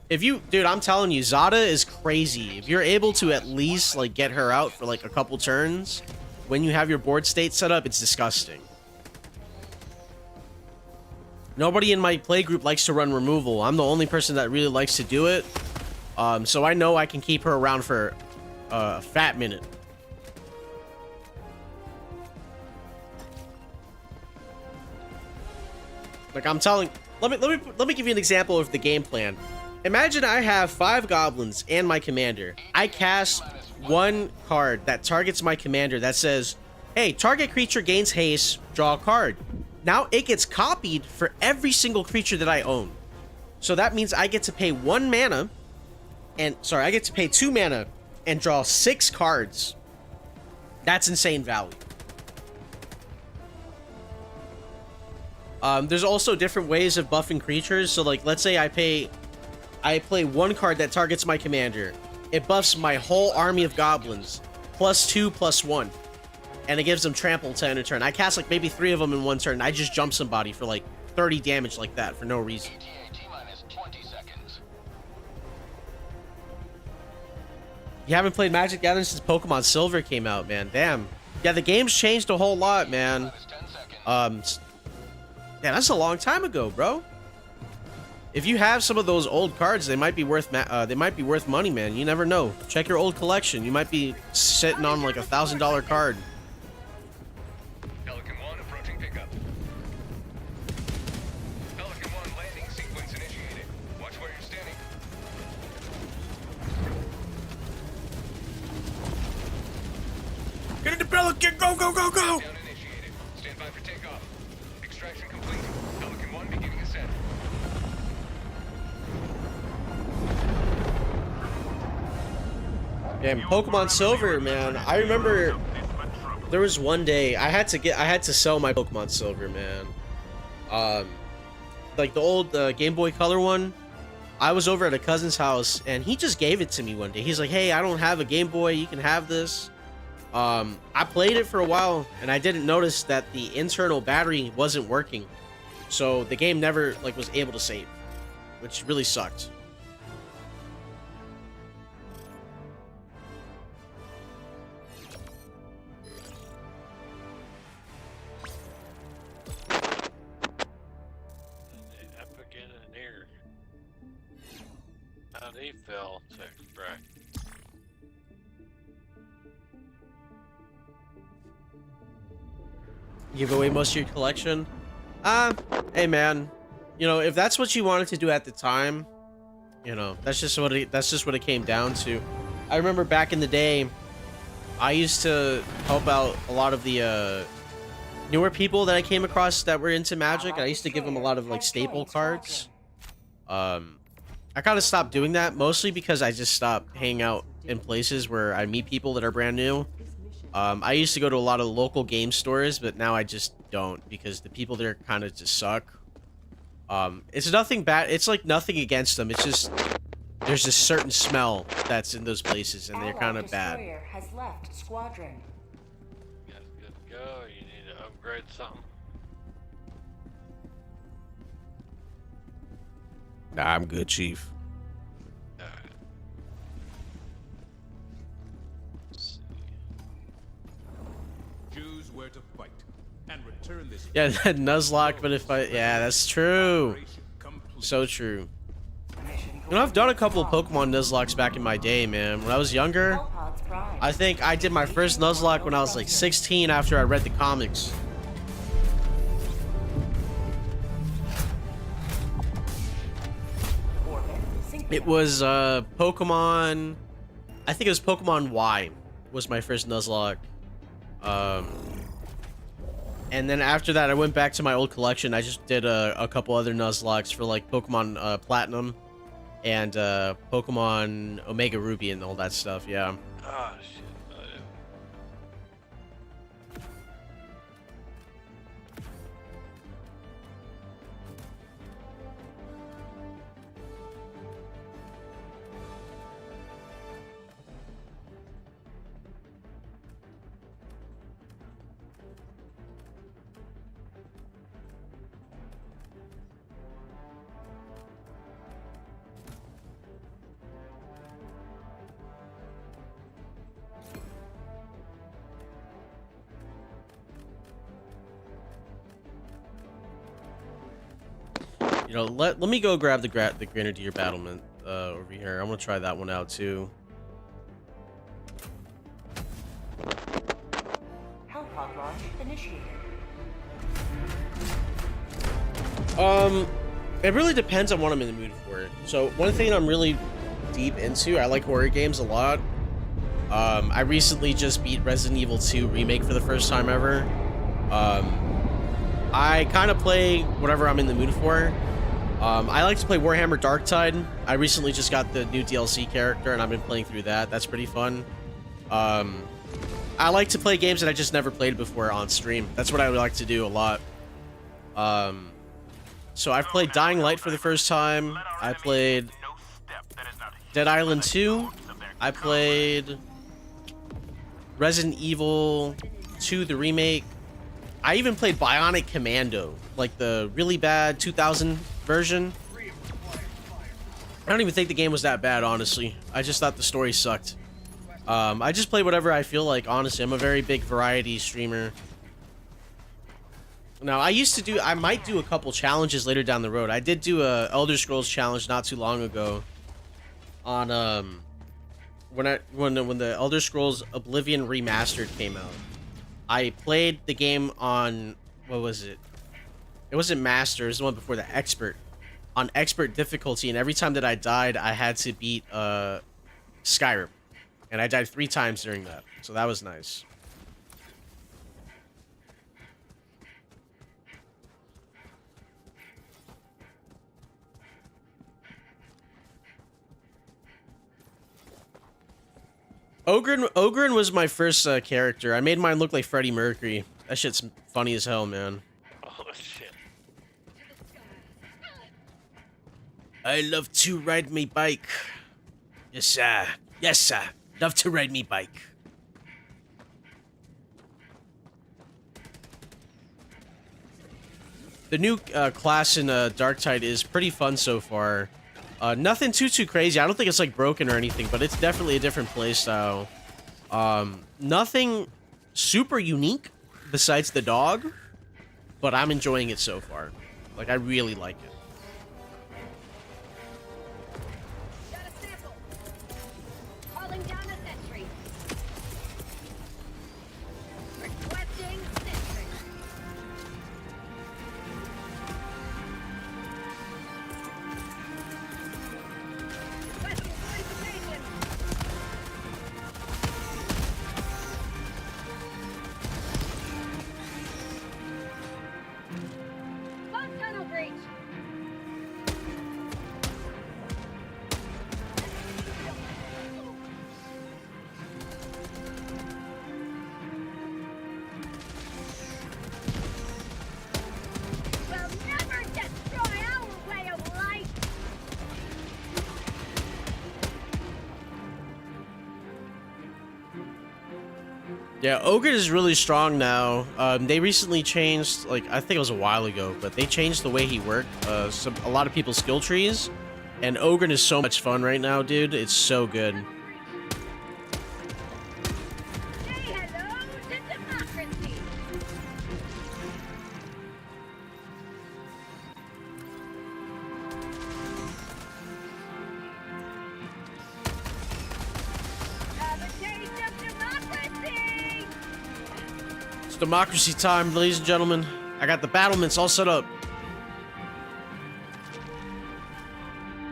If you, dude, I'm telling you, Zada is crazy. If you're able to at least like get her out for like a couple turns when you have your board state set up, it's disgusting. Nobody in my play group likes to run removal. I'm the only person that really likes to do it. So I know I can keep her around for a fat minute. Like I'm telling, let me give you an example of the game plan. Imagine I have 5 goblins and my commander. I cast one card that targets my commander that says, hey, target creature gains haste, draw a card. Now it gets copied for every single creature that I own. So that means I get to pay 1 mana, and sorry, I get to pay 2 mana and draw 6 cards. That's insane value. There's also different ways of buffing creatures. So like, let's say I play 1 card that targets my commander. It buffs my whole army of goblins, +2/+1. And it gives them trample to end a turn. I cast like maybe 3 of them in 1 turn. I just jump somebody for like 30 damage like that for no reason. T-minus 20 seconds. You haven't played Magic the Gathering since Pokemon Silver came out, man. Damn. Yeah, the game's changed a whole lot, man. 10 seconds. Yeah, that's a long time ago, bro. If you have some of those old cards, they might be worth money, man. You never know. Check your old collection. You might be sitting on like $1,000 card. Pelican 1 approaching pickup. Pelican 1 landing sequence initiated. Watch where you're standing. Get into Pelican! Go, go, go, go! Down initiated. Stand by for takeoff. Extraction complete. Pelican 1 beginning ascent. Damn, Pokemon Silver, man. I remember there was one day I had to sell my Pokemon Silver, man. Like the old Game Boy Color one. I was over at a cousin's house and he just gave it to me one day. He's like, "Hey, I don't have a Game Boy. You can have this." I played it for a while and I didn't notice that the internal battery wasn't working, so the game never like was able to save, which really sucked. Epic Engineer. How they fell to extract. Give away most of your collection? Hey man, you know, if that's what you wanted to do at the time, you know, that's just what it came down to. I remember back in the day, I used to help out a lot of the newer people that I came across that were into Magic. I used to give them a lot of like staple cards. I kind of stopped doing that, mostly because I just stopped hanging out in places where I meet people that are brand new. I used to go to a lot of local game stores, but now I just don't because the people there kind of just suck. It's nothing bad. It's like nothing against them. It's just there's a certain smell that's in those places, and they're kind of bad. Destroyer has left squadron. You guys good to go? You need to upgrade something? Nah, I'm good, Chief. Alright. Let's see. Choose where to fight and return this. Yeah, that Nuzlocke, but if I... Yeah, that's true. So true. You know, I've done a couple of Pokemon Nuzlocks back in my day, man. When I was younger, Hellpods Prime. I think I did my first Nuzlocke when I was like 16 after I read the comics. Orbit synchronized. It was Pokemon... I think it was Pokemon Y was my first Nuzlocke. And then after that, I went back to my old collection. I just did a couple other Nuzlocks for like Pokemon Platinum and Pokemon Omega Ruby and all that stuff, yeah. Ah, shit. Oh, yeah. You know, let me go grab the Grenadier battlement over here. I'm gonna try that one out too. Health pod launch initiated. It really depends on what I'm in the mood for. So one thing I'm really deep into, I like horror games a lot. I recently just beat Resident Evil 2 Remake for the first time ever. I kind of play whatever I'm in the mood for. I like to play Warhammer Darktide. I recently just got the new DLC character, and I've been playing through that. That's pretty fun. I like to play games that I just never played before on stream. That's what I would like to do a lot. So I've played Dying Light for the first time. I played Dead Island 2. I played Resident Evil 2, the remake. I even played Bionic Commando, like the really bad 2000 version. I don't even think the game was that bad, honestly. I just thought the story sucked. I just play whatever I feel like, honestly. I'm a very big variety streamer. Now, I might do a couple challenges later down the road. I did do a Elder Scrolls challenge not too long ago on, when the Elder Scrolls Oblivion Remastered came out. I played the game on, what was it? It wasn't Master, it was the one before the Expert. On Expert difficulty, and every time that I died, I had to beat Skyrim. And I died 3 times during that, so that was nice. Ogren was my first character. I made mine look like Freddie Mercury. That shit's funny as hell, man. Oh shit. I love to ride me bike. Yes, sir. Yes, sir. Love to ride me bike. The new class in Darktide is pretty fun so far. Nothing too crazy. I don't think it's like broken or anything, but it's definitely a different playstyle. Nothing super unique besides the dog, but I'm enjoying it so far. Like, I really like it. Got a sample. Calling down a sentry. Requesting sentry. Requesting fortification. Bomb tunnel breach. Will never destroy our way of life. Yeah, Ogre is really strong now. They recently changed, like, I think it was a while ago, but they changed the way he worked. A lot of people's skill trees, and Ogre is so much fun right now, dude. It's so good. Say hello to democracy. Have a taste of democracy. It's democracy time, ladies and gentlemen. I got the battlements all set up.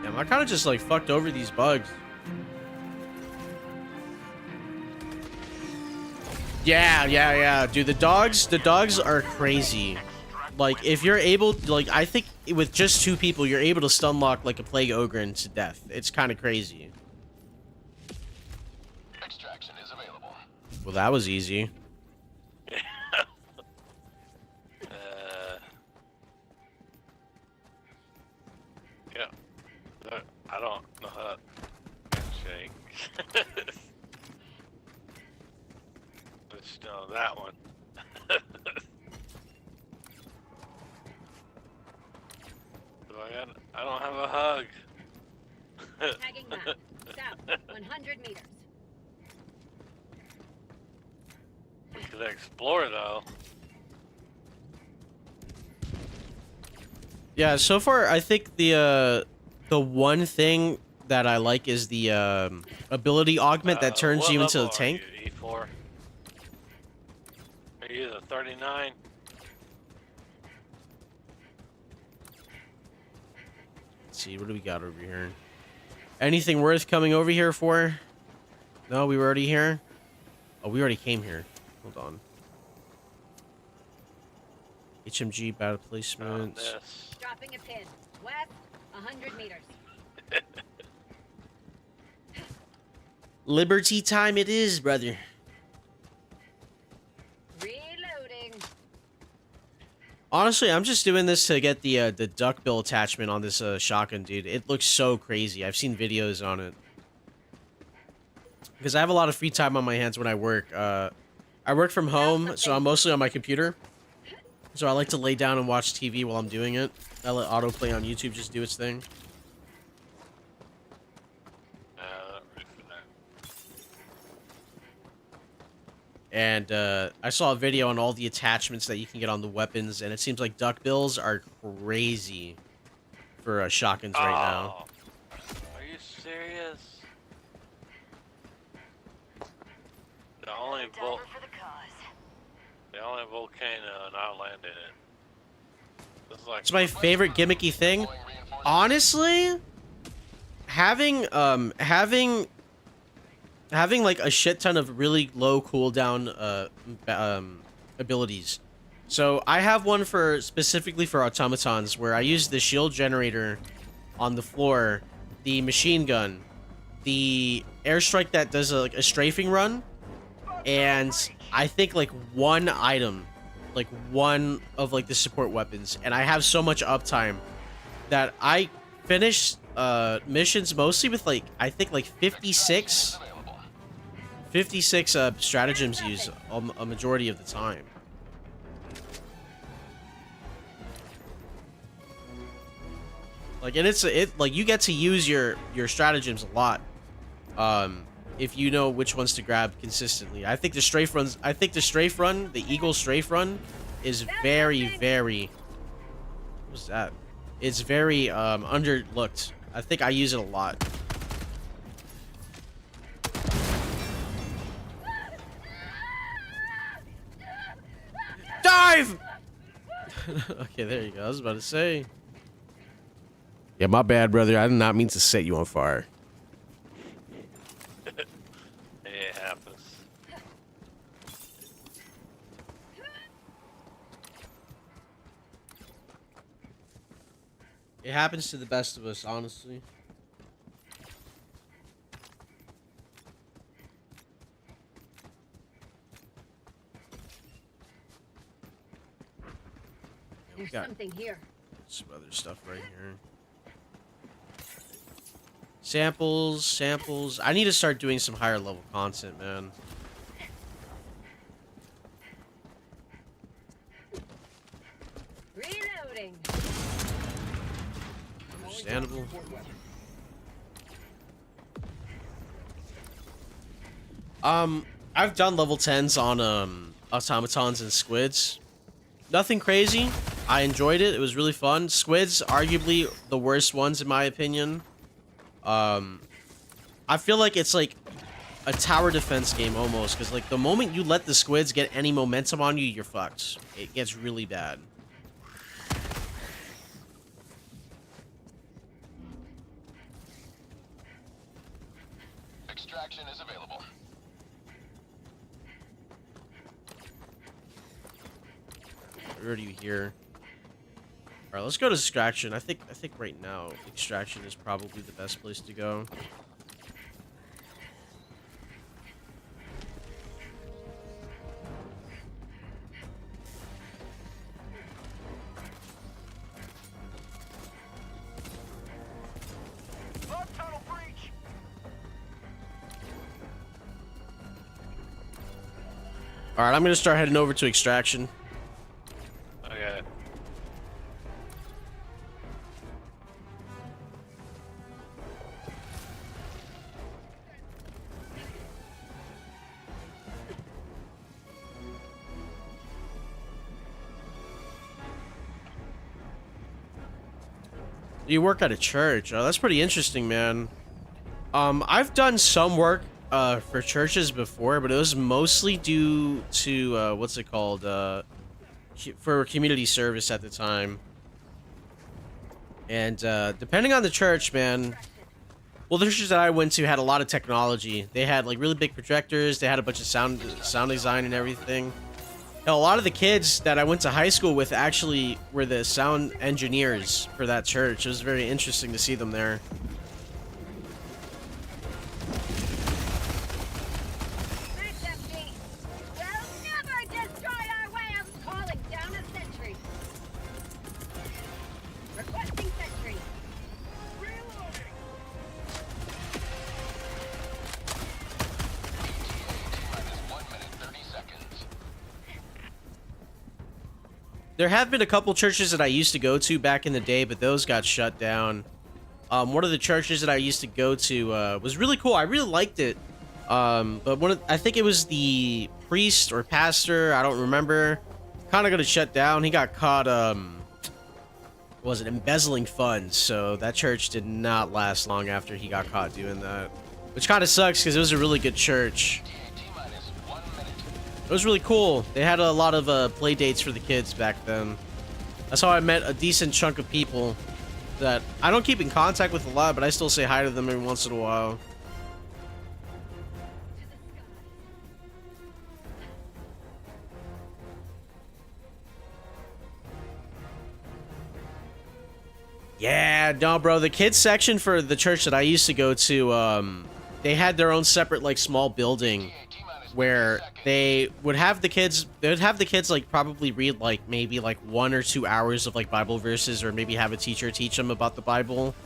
Damn, I kind of just like fucked over these bugs. Yeah, dude. The dogs are crazy. Like, if you're able, like, I think with just 2 people, you're able to stun lock like a plague ogre to death. It's kind of crazy. Extraction is available. Well, that was easy. Yeah. I don't know how to shake. Just know that one. I don't have a hug. Tagging map. South, 100 meters. We could explore though. Yeah, so far I think the one thing that I like is the ability augment that turns what you into a level are tank. you, E4? Are you the 39? Let's see, what do we got over here? Anything worth coming over here for? No, we were already here. Oh, we already came here. Hold on. HMG battle placement. This. Dropping a pin. West, 100 meters. Liberty time it is, brother. Reloading. Honestly, I'm just doing this to get the duckbill attachment on this shotgun, dude. It looks so crazy. I've seen videos on it. Because I have a lot of free time on my hands when I work. I work from home, so I'm mostly on my computer. So I like to lay down and watch TV while I'm doing it. I let autoplay on YouTube just do its thing. Not ready for that. And I saw a video on all the attachments that you can get on the weapons, and it seems like duckbills are crazy for shotguns right now. Are you serious? The only volcano in Outland in it. This is like It's my favorite gimmicky thing. Honestly, having like a shit ton of really low cooldown abilities. So I have one for specifically for automatons where I use the shield generator on the floor, the machine gun, the airstrike that does like a strafing run, and I think like one item, like one of like the support weapons, and I have so much uptime that I finish missions mostly with like I think like 56 stratagems used a majority of the time. Like, and it's like you get to use your stratagems a lot. If you know which ones to grab consistently. I think the strafe runs, the Eagle strafe run is very, very, what was that? It's very underlooked. I think I use it a lot. Dive! Okay, there you go. I was about to say. Yeah, my bad, brother. I did not mean to set you on fire. it happens. It happens to the best of us, honestly. Yeah, we There's got something here. some other stuff right here. Samples. I need to start doing some higher level content, man. Reloading. Understandable. I've done level 10s on automatons and squids. Nothing crazy. I enjoyed it. It was really fun. Squids, arguably the worst ones in my opinion. I feel like it's like a tower defense game almost, because like the moment you let the squids get any momentum on you, you're fucked. It gets really bad. Extraction is available. Where are you here? All right, let's go to extraction. I think right now extraction is probably the best place to go. Tunnel breach! All right, I'm gonna start heading over to extraction. Okay. You work at a church. Oh, that's pretty interesting, man. I've done some work for churches before, but it was mostly due to what's it called? For community service at the time. And depending on the church, man. Well, the churches that I went to had a lot of technology. They had like really big projectors. They had a bunch of sound design and everything. Hell, a lot of the kids that I went to high school with actually were the sound engineers for that church. It was very interesting to see them there. That's empty. We'll never destroy our way of calling down a sentry. Requesting sentry. Reloading. Minus 1 minute 30 seconds. There have been a couple churches that I used to go to back in the day, but those got shut down. One of the churches that I used to go to was really cool. I really liked it. But I think it was the priest or pastor, I don't remember, kind of got shut down. He got caught, was it embezzling funds? So that church did not last long after he got caught doing that, which kind of sucks because it was a really good church. Minus 1 minute. It was really cool. They had a lot of play dates for the kids back then. That's how I met a decent chunk of people that I don't keep in contact with a lot, but I still say hi to them every once in a while. Yeah, no, bro. The kids section for the church that I used to go to, they had their own separate, like, small building where they would have the kids, like, probably read, like, maybe, like, 1 or 2 hours of, like, Bible verses, or maybe have a teacher teach them about the Bible.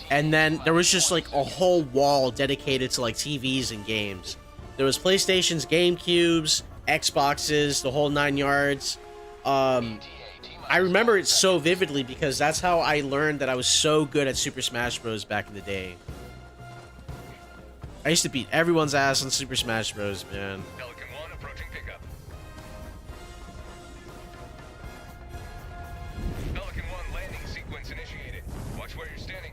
And then there was just, like, a whole wall dedicated to, like, TVs and games. There was PlayStations, GameCubes, Xboxes, the whole 9 yards. I remember it so vividly because that's how I learned that I was so good at Super Smash Bros. Back in the day. I used to beat everyone's ass on Super Smash Bros, man. Pelican 1 approaching pickup. Pelican 1 landing sequence initiated. Watch where you're standing.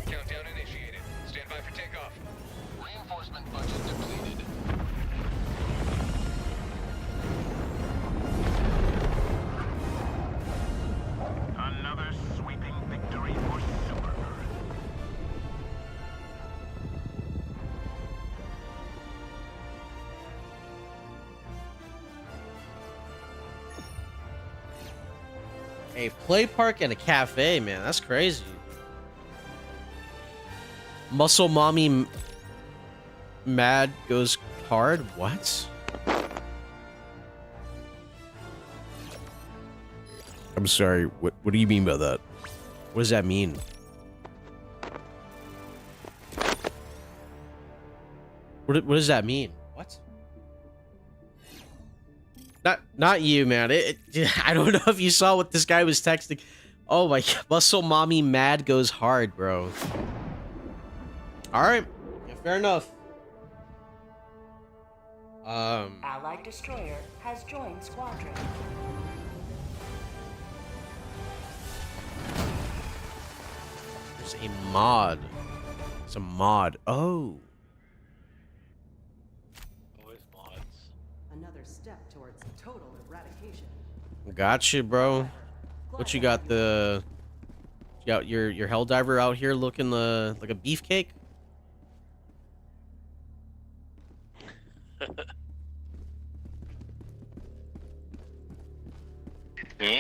Countdown initiated. Stand by for takeoff. Reinforcement budget depleted. Another sweeping victory for Super Earth. A play park and a cafe, man. That's crazy. Muscle Mommy Mad goes hard? What? I'm sorry. What do you mean by that? What does that mean? What does that mean? What? Not you, man. I don't know if you saw what this guy was texting. Oh my God. Muscle Mommy Mad goes hard, bro. Alright. Yeah, fair enough. Allied destroyer has joined squadron. There's a mod. It's a mod. Oh. Always mods. Another step towards total eradication. Gotcha, bro. What you got? You got your Helldiver out here looking like a beefcake?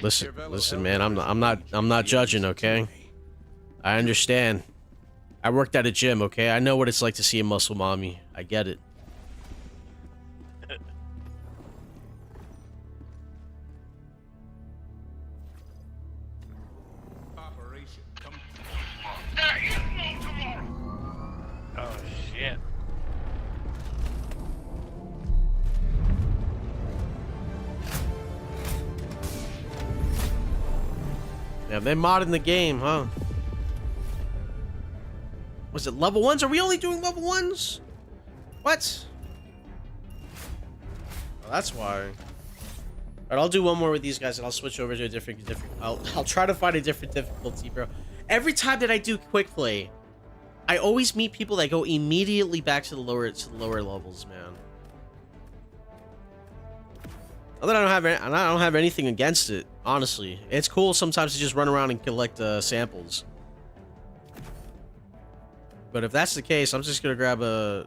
Listen, man. I'm not judging, okay? I understand. I worked at a gym, okay? I know what it's like to see a muscle mommy. I get it. Operation complete. There is no tomorrow. Oh shit. Yeah, they modding the game, huh? Was it level 1s? Are we only doing level 1s? What? Oh, that's why. Alright, I'll do one more with these guys and I'll switch over to a different I'll try to find a different difficulty, bro. Every time that I do quick play, I always meet people that go immediately back to the lower levels, man. Not that I don't have anything against it, honestly. It's cool sometimes to just run around and collect samples. But if that's the case, I'm just gonna grab a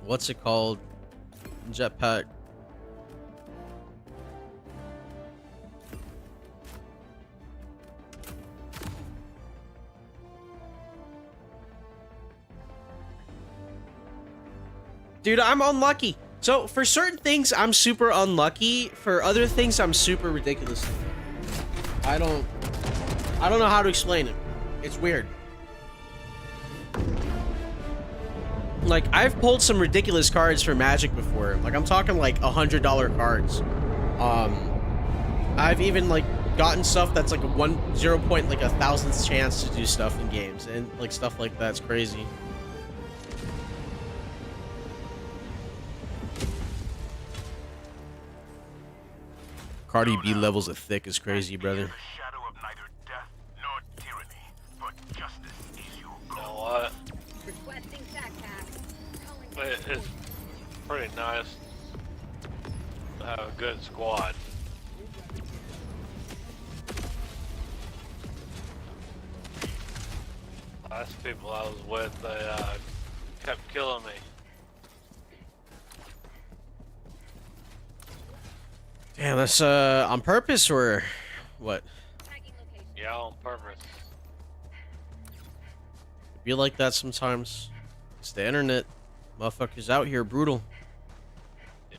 what's it called? Jetpack. Dude, I'm unlucky. So, for certain things, I'm super unlucky. For other things, I'm super ridiculous. I don't know how to explain it. It's weird. Like, I've pulled some ridiculous cards for Magic before. Like, I'm talking like $100 cards. I've even like gotten stuff that's like a 0.1000th chance to do stuff in games, and like stuff like that's crazy. Cardi B levels of thick is crazy, brother. You know what? Requesting backpack. It's pretty nice to have a good squad. Last people I was with, they kept killing me. Damn, that's on purpose or what? Yeah, on purpose. Be like that sometimes. It's the internet. Motherfuckers out here brutal. Yeah.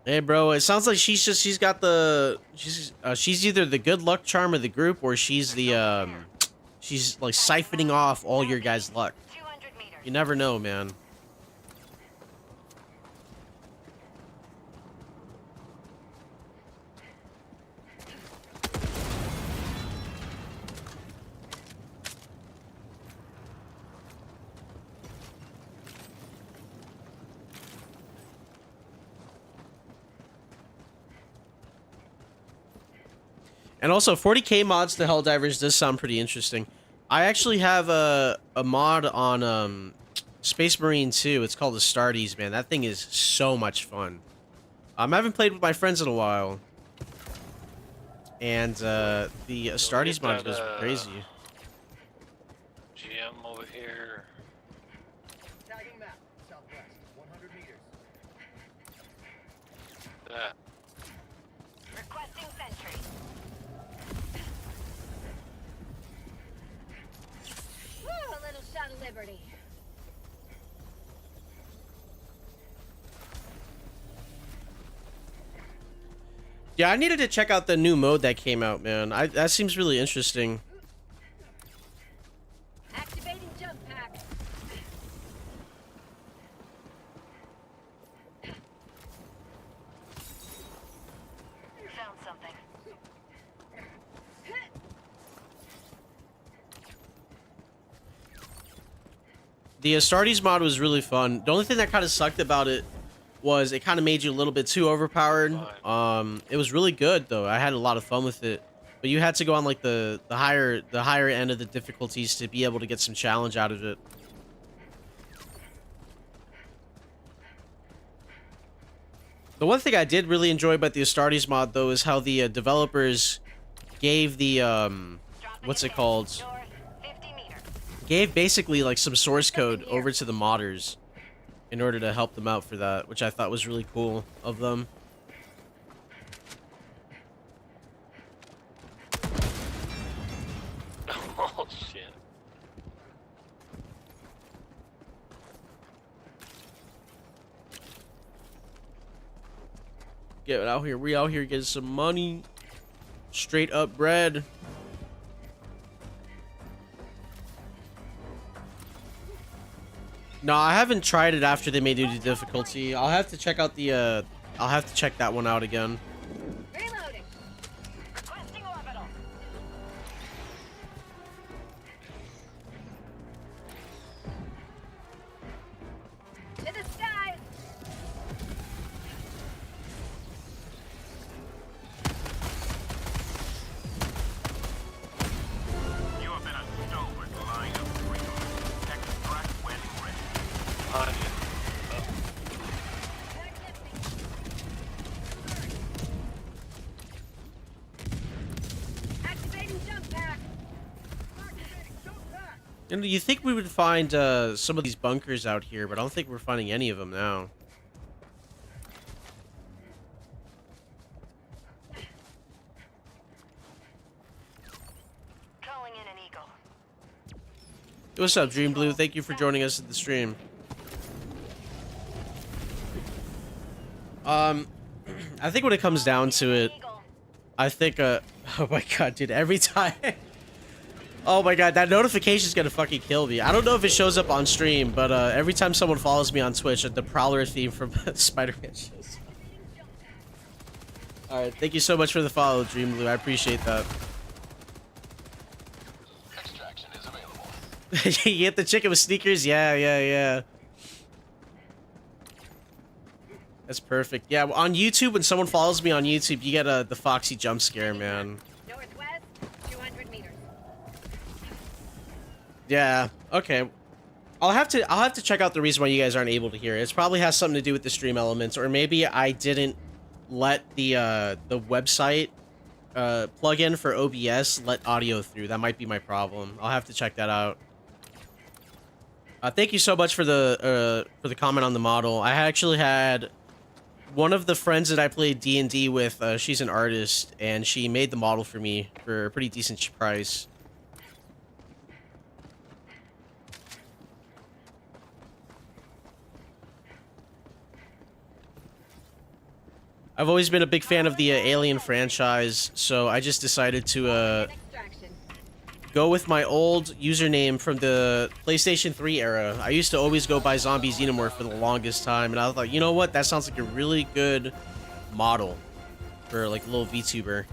Hey, bro, it sounds like she's either the good luck charm of the group or she's the she's like siphoning off all your guys' luck. You never know, man. And also, 40k mods to Helldivers does sound pretty interesting. I actually have a mod on Space Marine 2. It's called the Astartes, man. That thing is so much fun. I haven't played with my friends in a while. And the Astartes mod goes crazy. GM over here. Tagging map, southwest, 100 meters. That. Requesting sentry. Woo, a little shot of liberty. Yeah, I needed to check out the new mode that came out, man. That seems really interesting. Activating jump pack. Found something. The Astartes mod was really fun. The only thing that kind of sucked about it was it kind of made you a little bit too overpowered. It was really good though. I had a lot of fun with it, but you had to go on like the higher end of the difficulties to be able to get some challenge out of it. The one thing I did really enjoy about the Astartes mod though is how the developers gave the what's it called? Gave basically like some source code over to the modders in order to help them out for that, which I thought was really cool of them. Oh shit. Get out here. We out here getting some money. Straight up bread. No, I haven't tried it after they made it the difficulty. I'll have to check out the I'll have to check that one out again. Reloading. Requesting And you think we would find some of these bunkers out here, but I don't think we're finding any of them now. Calling in an eagle. Hey, what's up, Dream Blue? Thank you for joining us at the stream. I think when it comes down to it, I think, oh my god, dude, every time... Oh my god, that notification's gonna fucking kill me. I don't know if it shows up on stream, but every time someone follows me on Twitch, the Prowler theme from Spider-Man shows up. Alright, thank you so much for the follow, Dream Blue. I appreciate that. Extraction is available. You get the chicken with sneakers? Yeah. That's perfect. Yeah, on YouTube, when someone follows me on YouTube, you get the Foxy jump scare, man. Northwest, 200 meters. Yeah. Okay. I'll have to check out the reason why you guys aren't able to hear it. It probably has something to do with the stream elements, or maybe I didn't let the website plugin for OBS let audio through. That might be my problem. I'll have to check that out. Thank you so much for the comment on the model. I actually had one of the friends that I played D&D with. She's an artist, and she made the model for me for a pretty decent price. I've always been a big fan of the Alien franchise, so I just decided to Extraction. go with my old username from the PlayStation 3 era. I used to always go by Zombie Xenomorph for the longest time, and I thought, you know what? That sounds like a really good model for like a little VTuber.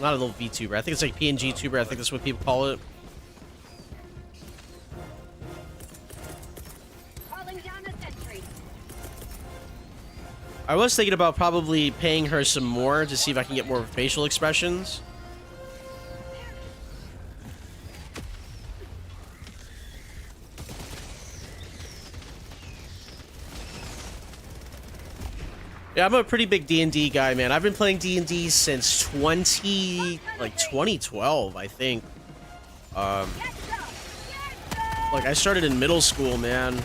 Not a little VTuber. I think it's like PNG tuber. I think that's what people call it. Calling down a sentry. I was thinking about probably paying her some more to see if I can get more facial expressions. Yeah, I'm a pretty big D&D guy, man. I've been playing D&D since 2012, I think. Like, I started in middle school, man.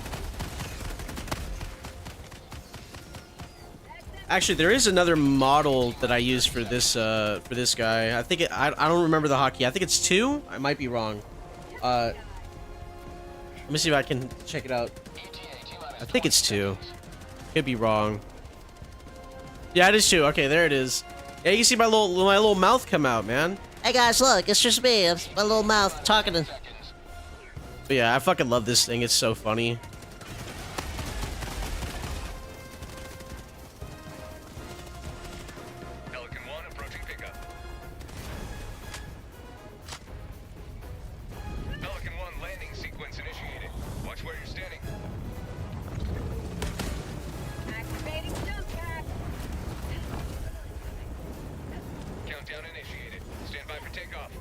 Actually, there is another model that I use for this guy. I think I don't remember the hotkey. I think it's 2. I might be wrong. Let me see if I can check it out. I think it's 2. Could be wrong. Yeah, it is 2. Okay, there it is. Yeah, you can see my little mouth come out, man. Hey guys, look, it's just me. It's my little mouth talking to... But yeah, I fucking love this thing. It's so funny. Pelican 1 approaching pickup. Pelican 1 landing sequence initiated. Watch where you're standing. Activating jump pad. Countdown initiated. Stand by for takeoff.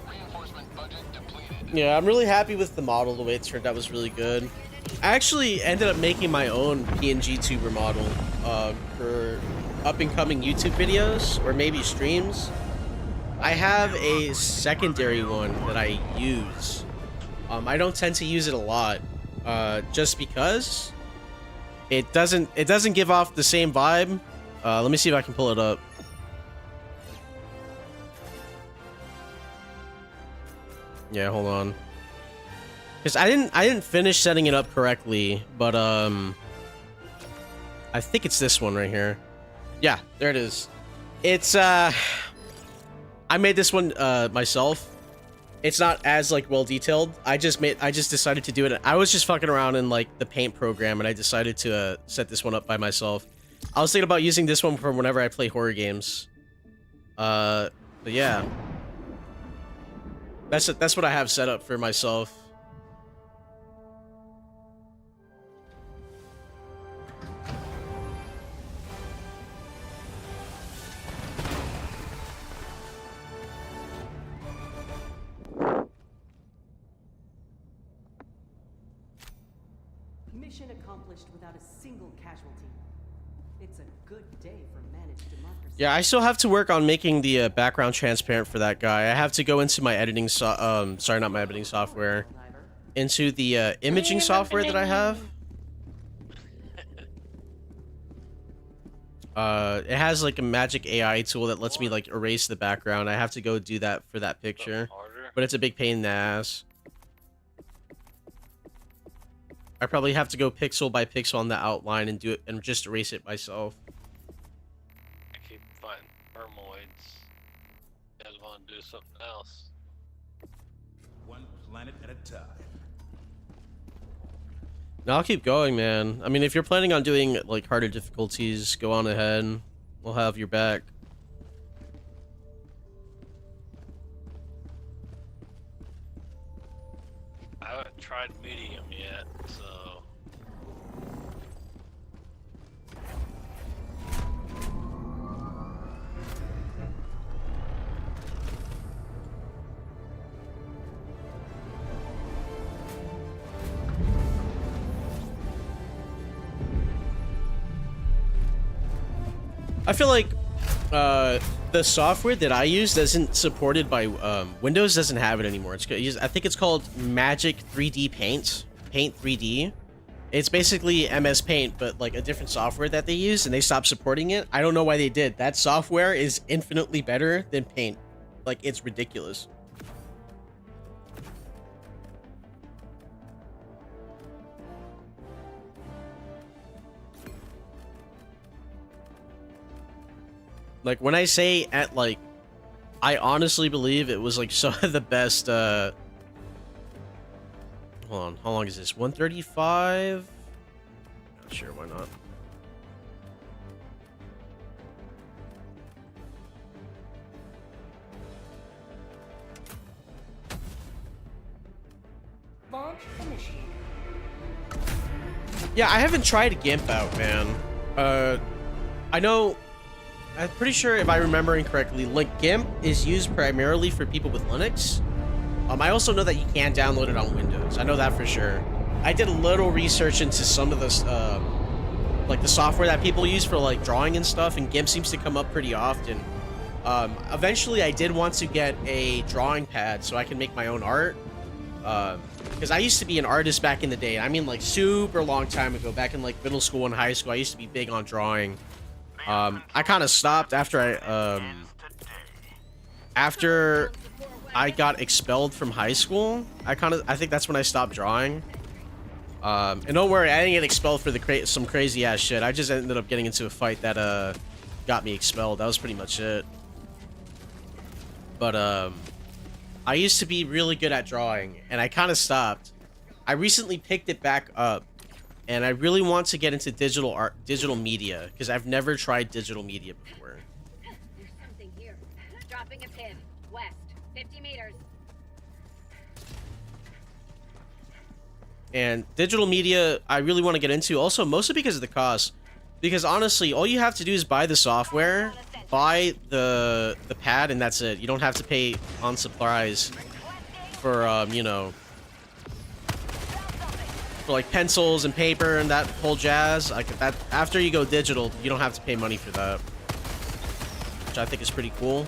Reinforcement budget depleted. Yeah, I'm really happy with the model. The way it turned out was really good. I actually ended up making my own PNG tuber model for up-and-coming YouTube videos or maybe streams. I have a secondary one that I use. I don't tend to use it a lot, just because it doesn't give off the same vibe. Let me see if I can pull it up. Yeah, hold on. Because I didn't finish setting it up correctly, but I think it's this one right here. Yeah, there it is. It's I made this one myself. It's not as like well detailed. I just decided to do it. I was just fucking around in like the paint program, and I decided to set this one up by myself. I was thinking about using this one for whenever I play horror games. But yeah. That's what I have set up for myself. Mission accomplished without a single casualty. It's a good day for managed democracy. Yeah, I still have to work on making the background transparent for that guy. I have to go into my editing sorry, not my editing software. Into the imaging software that I have. It has like a magic AI tool that lets me like erase the background. I have to go do that for that picture, but it's a big pain in the ass. I probably have to go pixel by pixel on the outline and do it and just erase it myself. I keep finding thermoids. You guys want to do something else? One planet at a time. No, I'll keep going, man. I mean, if you're planning on doing like harder difficulties, go on ahead. We'll have your back. I haven't tried medium yet, so. I feel like the software that I use isn't supported by Windows. Doesn't have it anymore. I think it's called Magic 3D Paint 3D. It's basically MS Paint, but like a different software that they use, and they stopped supporting it. I don't know why they did. That software is infinitely better than Paint. Like, it's ridiculous. Like, when I say I honestly believe it was like some of the best, hold on, how long is this? 135? Not sure, why not? Launch initiated. Yeah, I haven't tried GIMP out, man. I know, I'm pretty sure if I remember incorrectly, like GIMP is used primarily for people with Linux. I also know that you can download it on Windows. I know that for sure. I did a little research into some of this, like the software that people use for like drawing and stuff, and GIMP seems to come up pretty often. Eventually, I did want to get a drawing pad so I can make my own art. Because I used to be an artist back in the day. I mean, like super long time ago, back in like middle school and high school. I used to be big on drawing. I kind of stopped after I got expelled from high school. I think that's when I stopped drawing. And don't worry, I didn't get expelled for some crazy ass shit. I just ended up getting into a fight that got me expelled. That was pretty much it. But I used to be really good at drawing, and I kind of stopped. I recently picked it back up. And I really want to get into digital art, digital media, because I've never tried digital media before. There's something here. Dropping a pin. West. 50 meters. And digital media, I really want to get into, also mostly because of the cost. Because honestly, all you have to do is buy the software, buy the pad, and that's it. You don't have to pay on supplies for, you know, for like pencils and paper and that whole jazz. Like that, after you go digital, you don't have to pay money for that, which I think is pretty cool.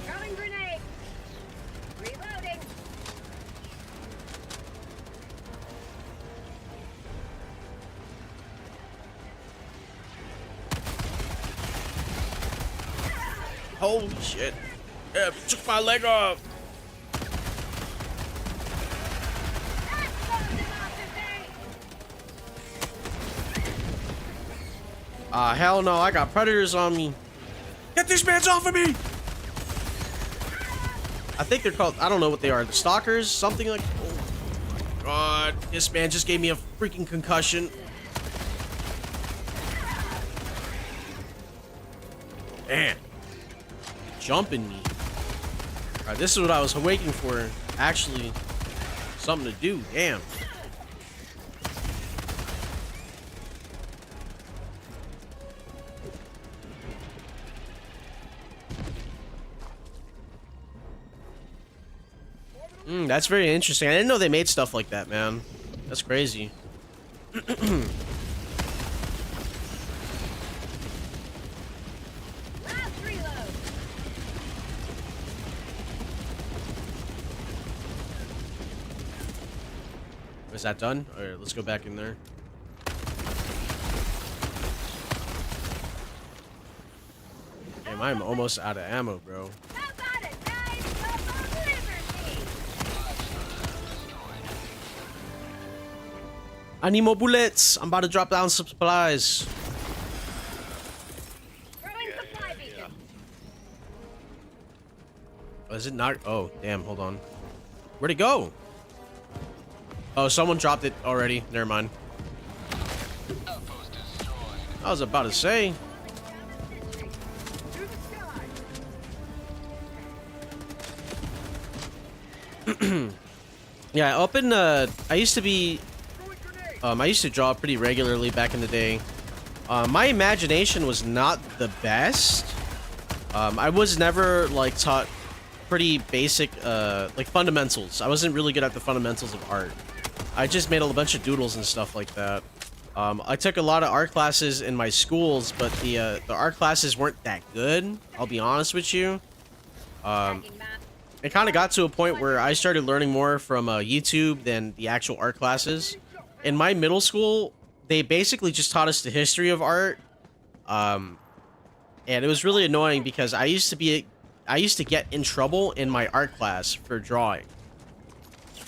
Throwing grenade. Reloading. Holy shit. Yeah, took my leg off. Hell no, I got predators on me. Get these mans off of me! I think they're called, I don't know what they are, the stalkers? Something like, oh my god. This man just gave me a freaking concussion. Man. Jumping me. Alright, this is what I was waiting for. Actually, something to do. Damn. That's very interesting. I didn't know they made stuff like that, man. That's crazy. Last reload. Is that done? All right, let's go back in there. Damn, I'm almost out of ammo, bro. How about it, guys? Come on, liberty. I need more bullets. I'm about to drop down some supplies. Throwing supply beacon. Oh, is it not? Oh, damn. Hold on. Where'd it go? Oh, someone dropped it already. Never mind. Outpost destroyed. I was about to say. Yeah, up in I used to be I used to draw pretty regularly back in the day. My imagination was not the best. I was never like taught pretty basic like fundamentals. I wasn't really good at the fundamentals of art. I just made a bunch of doodles and stuff like that. I took a lot of art classes in my schools, but the art classes weren't that good. I'll be honest with you. It kind of got to a point where I started learning more from YouTube than the actual art classes. In my middle school, they basically just taught us the history of art. And it was really annoying because I used to get in trouble in my art class for drawing.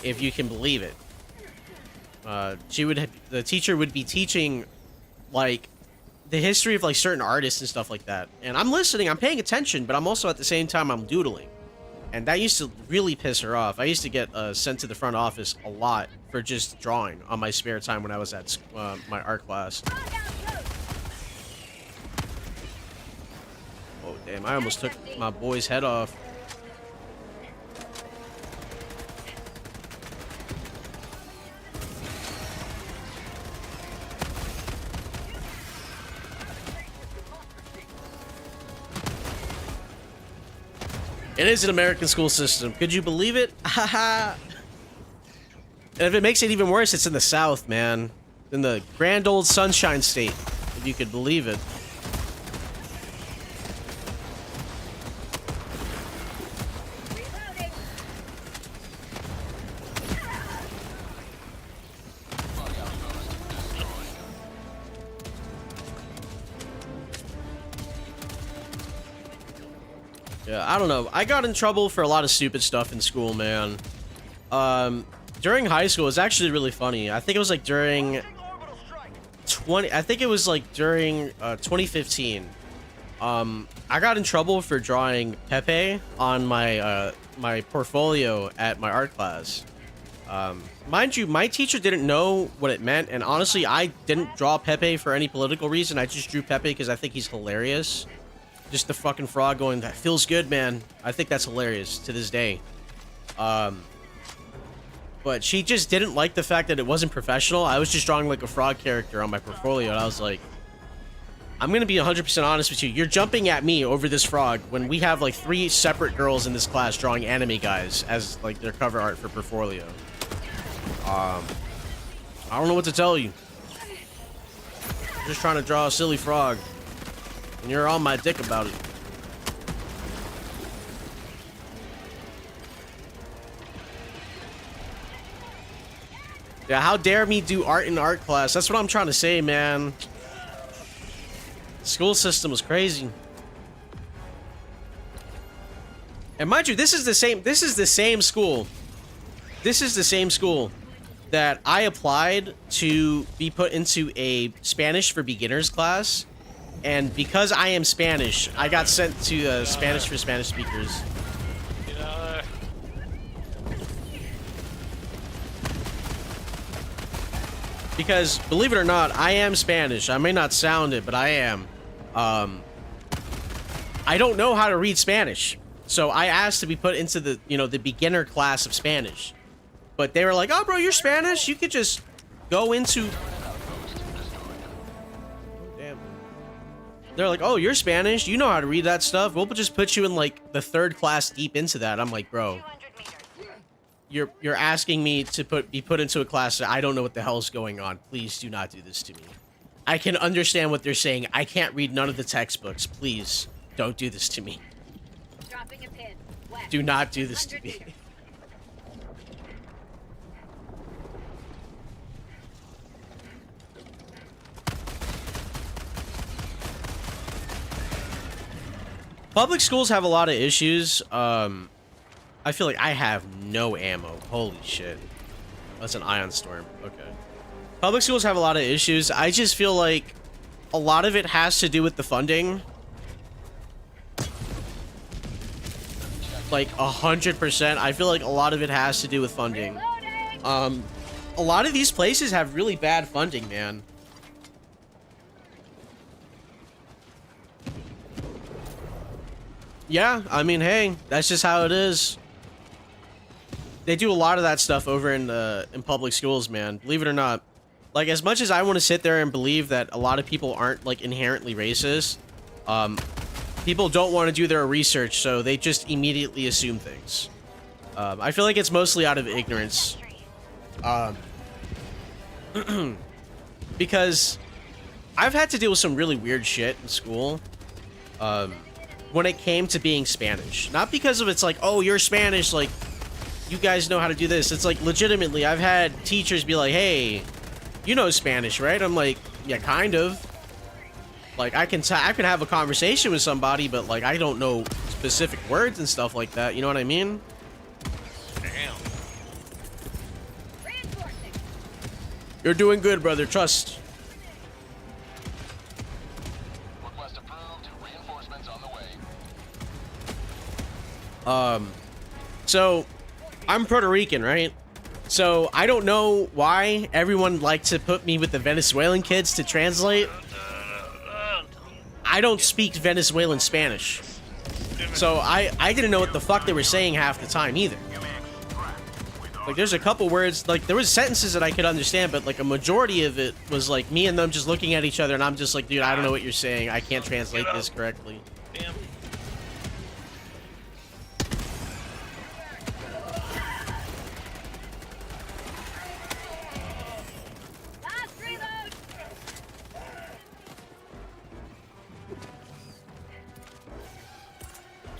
If you can believe it. The teacher would be teaching like the history of like certain artists and stuff like that. And I'm listening, I'm paying attention, but I'm also at the same time I'm doodling. And that used to really piss her off. I used to get sent to the front office a lot for just drawing on my spare time when I was at my art class. Oh, damn. I almost took my boy's head off. It is an American school system. Could you believe it? Haha. And if it makes it even worse, it's in the South, man. In the grand old Sunshine State, if you could believe it. Reloading. Yeah, I don't know. I got in trouble for a lot of stupid stuff in school, man. During high school, it was actually really funny. I think it was like during 2015. I got in trouble for drawing Pepe on my my portfolio at my art class. Mind you, my teacher didn't know what it meant, and honestly, I didn't draw Pepe for any political reason. I just drew Pepe because I think he's hilarious. Just the fucking frog going, that feels good, man. I think that's hilarious to this day. But she just didn't like the fact that it wasn't professional. I was just drawing like a frog character on my portfolio, and I was like, I'm gonna be 100% honest with you. You're jumping at me over this frog when we have like 3 separate girls in this class drawing anime guys as like their cover art for portfolio. I don't know what to tell you. I'm just trying to draw a silly frog. And you're on my dick about it. Yeah, how dare me do art in art class? That's what I'm trying to say, man. The school system was crazy. And mind you, this is the same school. This is the same school that I applied to be put into a Spanish for beginners class. And because I am Spanish, I got sent to Spanish for Spanish speakers. Because, believe it or not, I am Spanish. I may not sound it, but I am. I don't know how to read Spanish. So I asked to be put into the, the beginner class of Spanish. But they were like, oh, bro, you're Spanish? You could just go into... They're like, oh, you're Spanish. You know how to read that stuff. We'll just put you in, like, the 3rd class deep into that. I'm like, bro, you're asking me to be put into a class that I don't know what the hell's going on. Please do not do this to me. I can understand what they're saying. I can't read none of the textbooks. Please don't do this to me. Dropping a pin. West. Do not do this to 100 me. meters. Public schools have a lot of issues. I feel like I have no ammo. Holy shit. That's an ion storm. Okay. Public schools have a lot of issues. I just feel like a lot of it has to do with the funding. Like 100%. I feel like a lot of it has to do with funding. A lot of these places have really bad funding, man. Yeah, I mean, hey, that's just how it is. They do a lot of that stuff over in public schools, man. Believe it or not. Like, as much as I want to sit there and believe that a lot of people aren't, like, inherently racist, people don't want to do their research, so they just immediately assume things. I feel like it's mostly out of ignorance. Because I've had to deal with some really weird shit in school. When it came to being Spanish. Not because of it's like, oh, you're Spanish, like, you guys know how to do this. It's like, legitimately, I've had teachers be like, hey, you know Spanish, right? I'm like, yeah, kind of. Like, I can have a conversation with somebody, but, like, I don't know specific words and stuff like that. You know what I mean? Damn. Reinforcing. You're doing good, brother. Trust. Request approved. Reinforcements on the way. So I'm Puerto Rican, right? So I don't know why everyone liked to put me with the Venezuelan kids to translate. I don't speak Venezuelan Spanish. So I didn't know what the fuck they were saying half the time either. Like, there's a couple words, like, there was sentences that I could understand, but, like, a majority of it was, like, me and them just looking at each other, and I'm just like, dude, I don't know what you're saying. I can't translate this correctly. Damn. Last reload.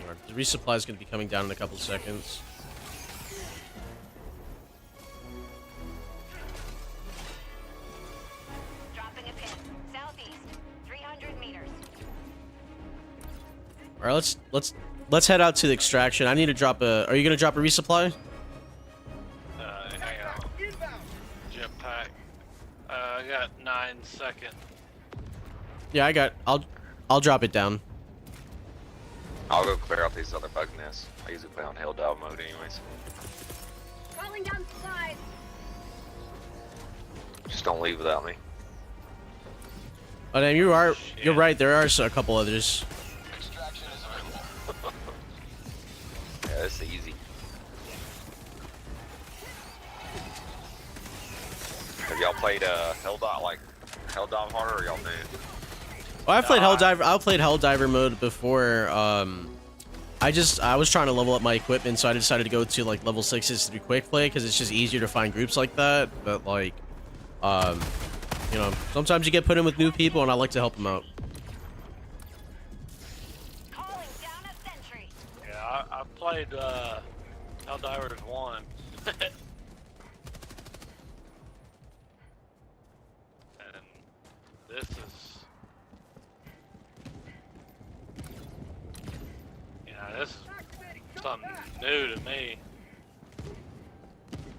Alright, the resupply is going to be coming down in a couple seconds. Dropping a pin. Southeast. 300 meters. All right, let's head out to the extraction. I need to drop a. Are you gonna drop a resupply? Hang on. Jetpack. I got 9 seconds. Yeah, I got. I'll drop it down. I'll go clear out these other bug nests. I usually play on Helldive mode anyways. Calling down supplies. Just don't leave without me. Oh damn, you're right. There are a couple others. Extraction is available. Yeah, it's easy. Have y'all played Helldive, like Helldive harder, or y'all new? Well, I played Helldiver. I played Helldiver mode before. I was trying to level up my equipment, so I decided to go to like level 6s to do quick play because it's just easier to find groups like that. But like, you know, sometimes you get put in with new people, and I like to help them out. Calling down a sentry. Yeah, I played Helldivers 1. And this is... Yeah, this is something new to me.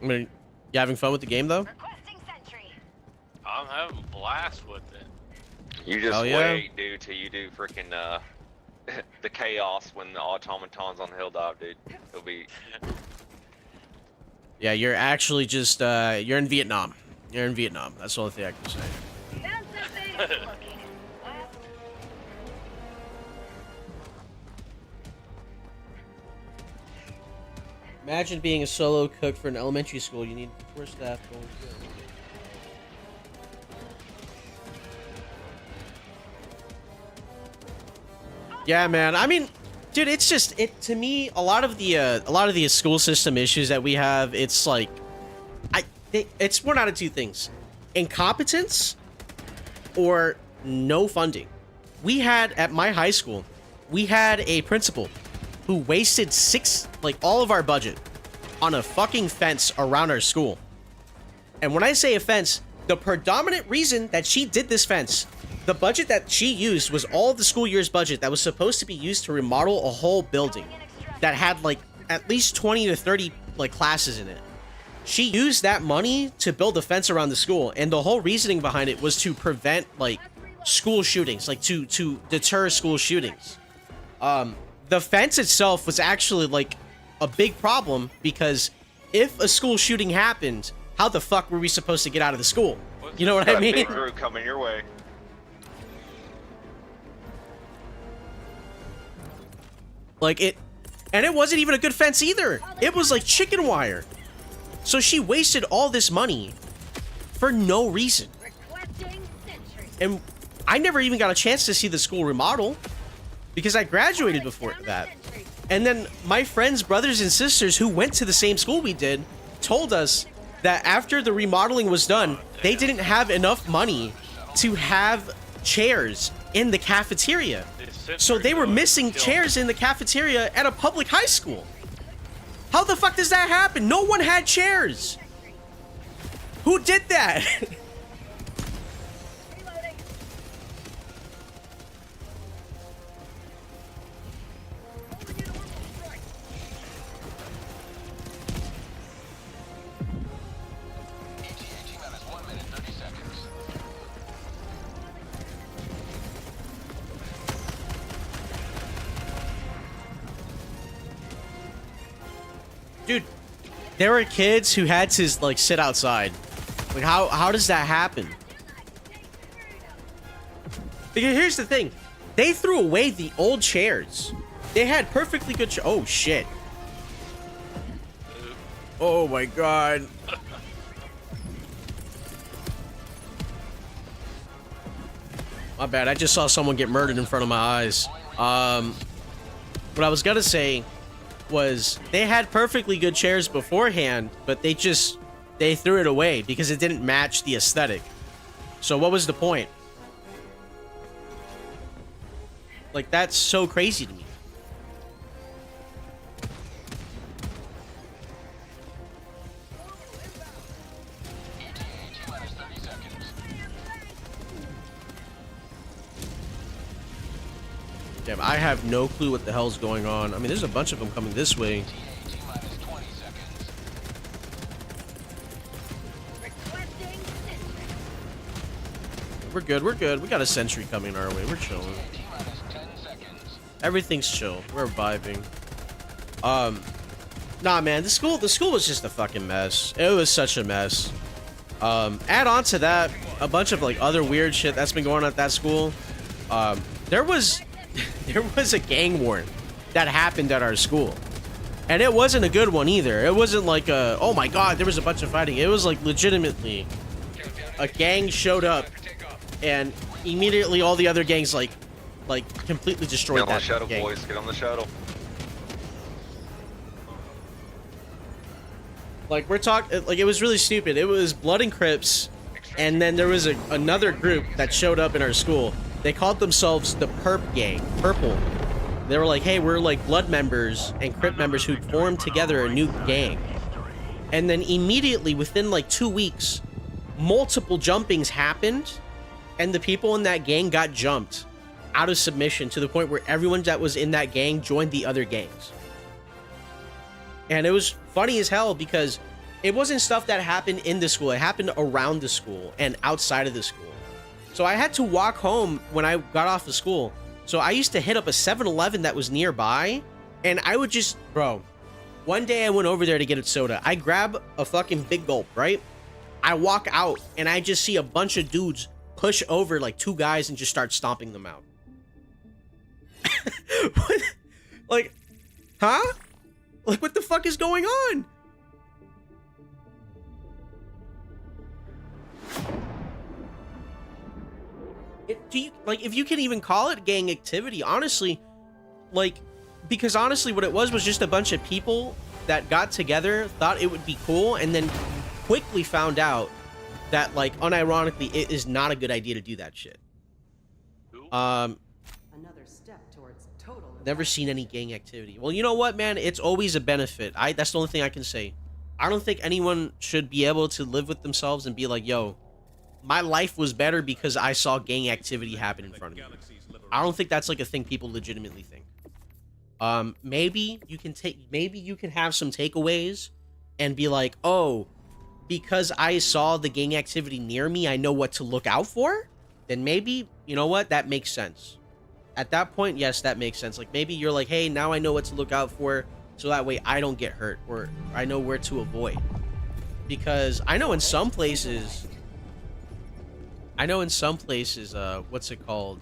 I mean, you having fun with the game though? Requesting sentry. I'm having a blast with it. You just Hell yeah. wait, dude, till you do freaking the chaos when the automatons on Helldive, dude. It'll be. Yeah, you're actually just you're in Vietnam. You're in Vietnam. That's the only thing I can say. Found something. Located. Last. Imagine being a solo cook for an elementary school. You need 4 staff. Yeah, man. I mean, Dude, it's just to me a lot of the school system issues that we have, it's like it's one out of two things: incompetence or no funding. We had at my high school, we had a principal who wasted all of our budget on a fucking fence around our school. And when I say a fence, the predominant reason that she did this fence, the budget that she used was all of the school year's budget that was supposed to be used to remodel a whole building that had like at least 20 to 30 like classes in it. She used that money to build a fence around the school, and the whole reasoning behind it was to prevent like school shootings, like to deter school shootings. The fence itself was actually like a big problem, because if a school shooting happened, how the fuck were we supposed to get out of the school? You know what I mean? Big group coming your way. Like it wasn't even a good fence either. It was like chicken wire. So she wasted all this money for no reason. And I never even got a chance to see the school remodel because I graduated before that. And then my friends' brothers and sisters who went to the same school we did told us that after the remodeling was done, they didn't have enough money to have chairs in the cafeteria. So they were missing chairs in the cafeteria at a public high school. How the fuck does that happen? No one had chairs. Who did that? Dude, there were kids who had to like sit outside. Like how does that happen? Because here's the thing. They threw away the old chairs. They had perfectly good oh shit. Oh my god. My bad. I just saw someone get murdered in front of my eyes. What I was gonna say was they had perfectly good chairs beforehand, but they threw it away because it didn't match the aesthetic. So what was the point? Like, that's so crazy to me. Damn, I have no clue what the hell's going on. I mean, there's a bunch of them coming this way. We're good, we're good. We got a sentry coming our way. We're chilling. Everything's chill. We're vibing. Nah, man, the school was just a fucking mess. It was such a mess. Add on to that a bunch of like other weird shit that's been going on at that school. There was a gang war that happened at our school, and it wasn't a good one either. It wasn't like a, oh my god, there was a bunch of fighting. It was like legitimately a gang showed up and immediately all the other gangs like completely destroyed that gang. Get on the shuttle, boys. Get on the shuttle. Like, we're talking, like, it was really stupid. It was Blood and Crips, and then there was another group that showed up in our school. They called themselves the Perp Gang, Purple. They were like, hey, we're like Blood members and Crip members who formed together a new gang. And then immediately, within like 2 weeks, multiple jumpings happened, and the people in that gang got jumped out of submission to the point where everyone that was in that gang joined the other gangs. And it was funny as hell because it wasn't stuff that happened in the school. It happened around the school and outside of the school. So I had to walk home when I got off of school. So I used to hit up a 7-Eleven that was nearby, and I would just, bro, one day I went over there to get a soda. I grab a fucking big gulp, right? I walk out, and I just see a bunch of dudes push over like 2 guys and just start stomping them out. What? Like, huh? Like, what the fuck is going on? Do you, like, if you can even call it gang activity, honestly, like, because honestly, what it was just a bunch of people that got together, thought it would be cool, and then quickly found out that, like, unironically, it is not a good idea to do that shit. Another step towards total. Never seen any gang activity. Well, you know what, man? It's always a benefit. That's the only thing I can say. I don't think anyone should be able to live with themselves and be like, yo, my life was better because I saw gang activity happen in front of me. I don't think that's like a thing people legitimately think. Maybe you can have some takeaways and be like, oh, because I saw the gang activity near me, I know what to look out for. Then maybe, you know what, that makes sense. At that point, yes, that makes sense. Like, maybe you're like, hey, now I know what to look out for, so that way I don't get hurt, or I know where to avoid. Because I know in some places, what's it called?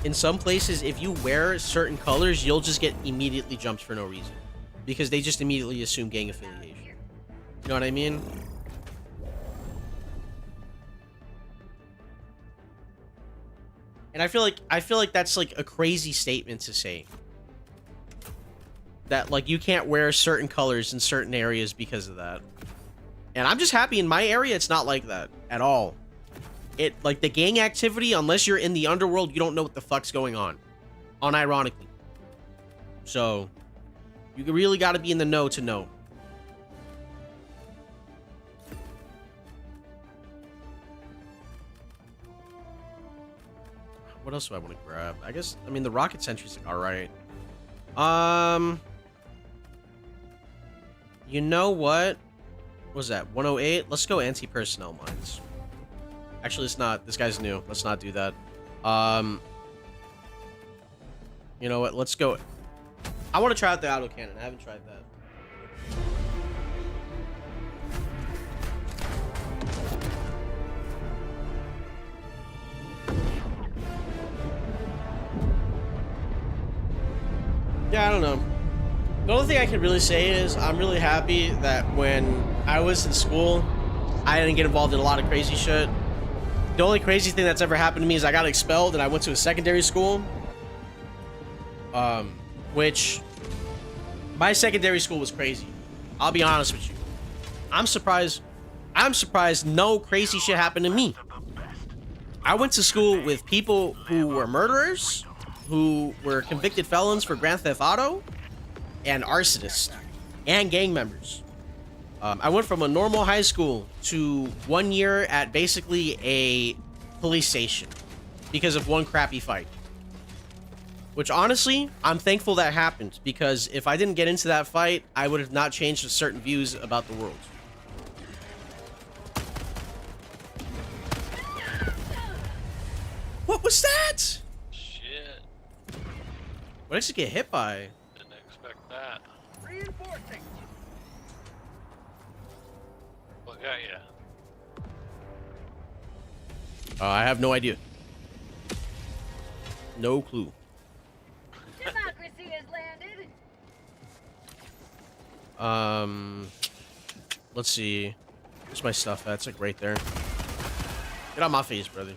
In some places, if you wear certain colors, you'll just get immediately jumped for no reason. Because they just immediately assume gang affiliation. You know what I mean? And I feel like that's like a crazy statement to say. That like you can't wear certain colors in certain areas because of that. And I'm just happy in my area it's not like that at all. It like the gang activity, unless you're in the underworld, you don't know what the fuck's going on. Unironically. So you really got to be in the know to know. What else do I want to grab? I guess, I mean, the rocket sentry's like, all right. You know what? What was that? 108? Let's go anti-personnel mines. Actually, let's not. This guy's new. Let's not do that. You know what? Let's go. I want to try out the autocannon. I haven't tried that. Yeah, I don't know. The only thing I can really say is I'm really happy that when I was in school, I didn't get involved in a lot of crazy shit. The only crazy thing that's ever happened to me is I got expelled and I went to a secondary school. Which my secondary school was crazy. I'll be honest with you. I'm surprised no crazy shit happened to me. I went to school with people who were murderers, who were convicted felons for Grand Theft Auto, and arsonists, and gang members. I went from a normal high school to 1 year at basically a police station because of one crappy fight. Which honestly, I'm thankful that happened, because if I didn't get into that fight, I would have not changed certain views about the world. What was that? Shit. What did I just get hit by? Didn't expect that. Reinforcing. What got ya? I have no idea. No clue. Democracy has landed. Let's see. Where's my stuff at? It's like right there. Get out my face, brother.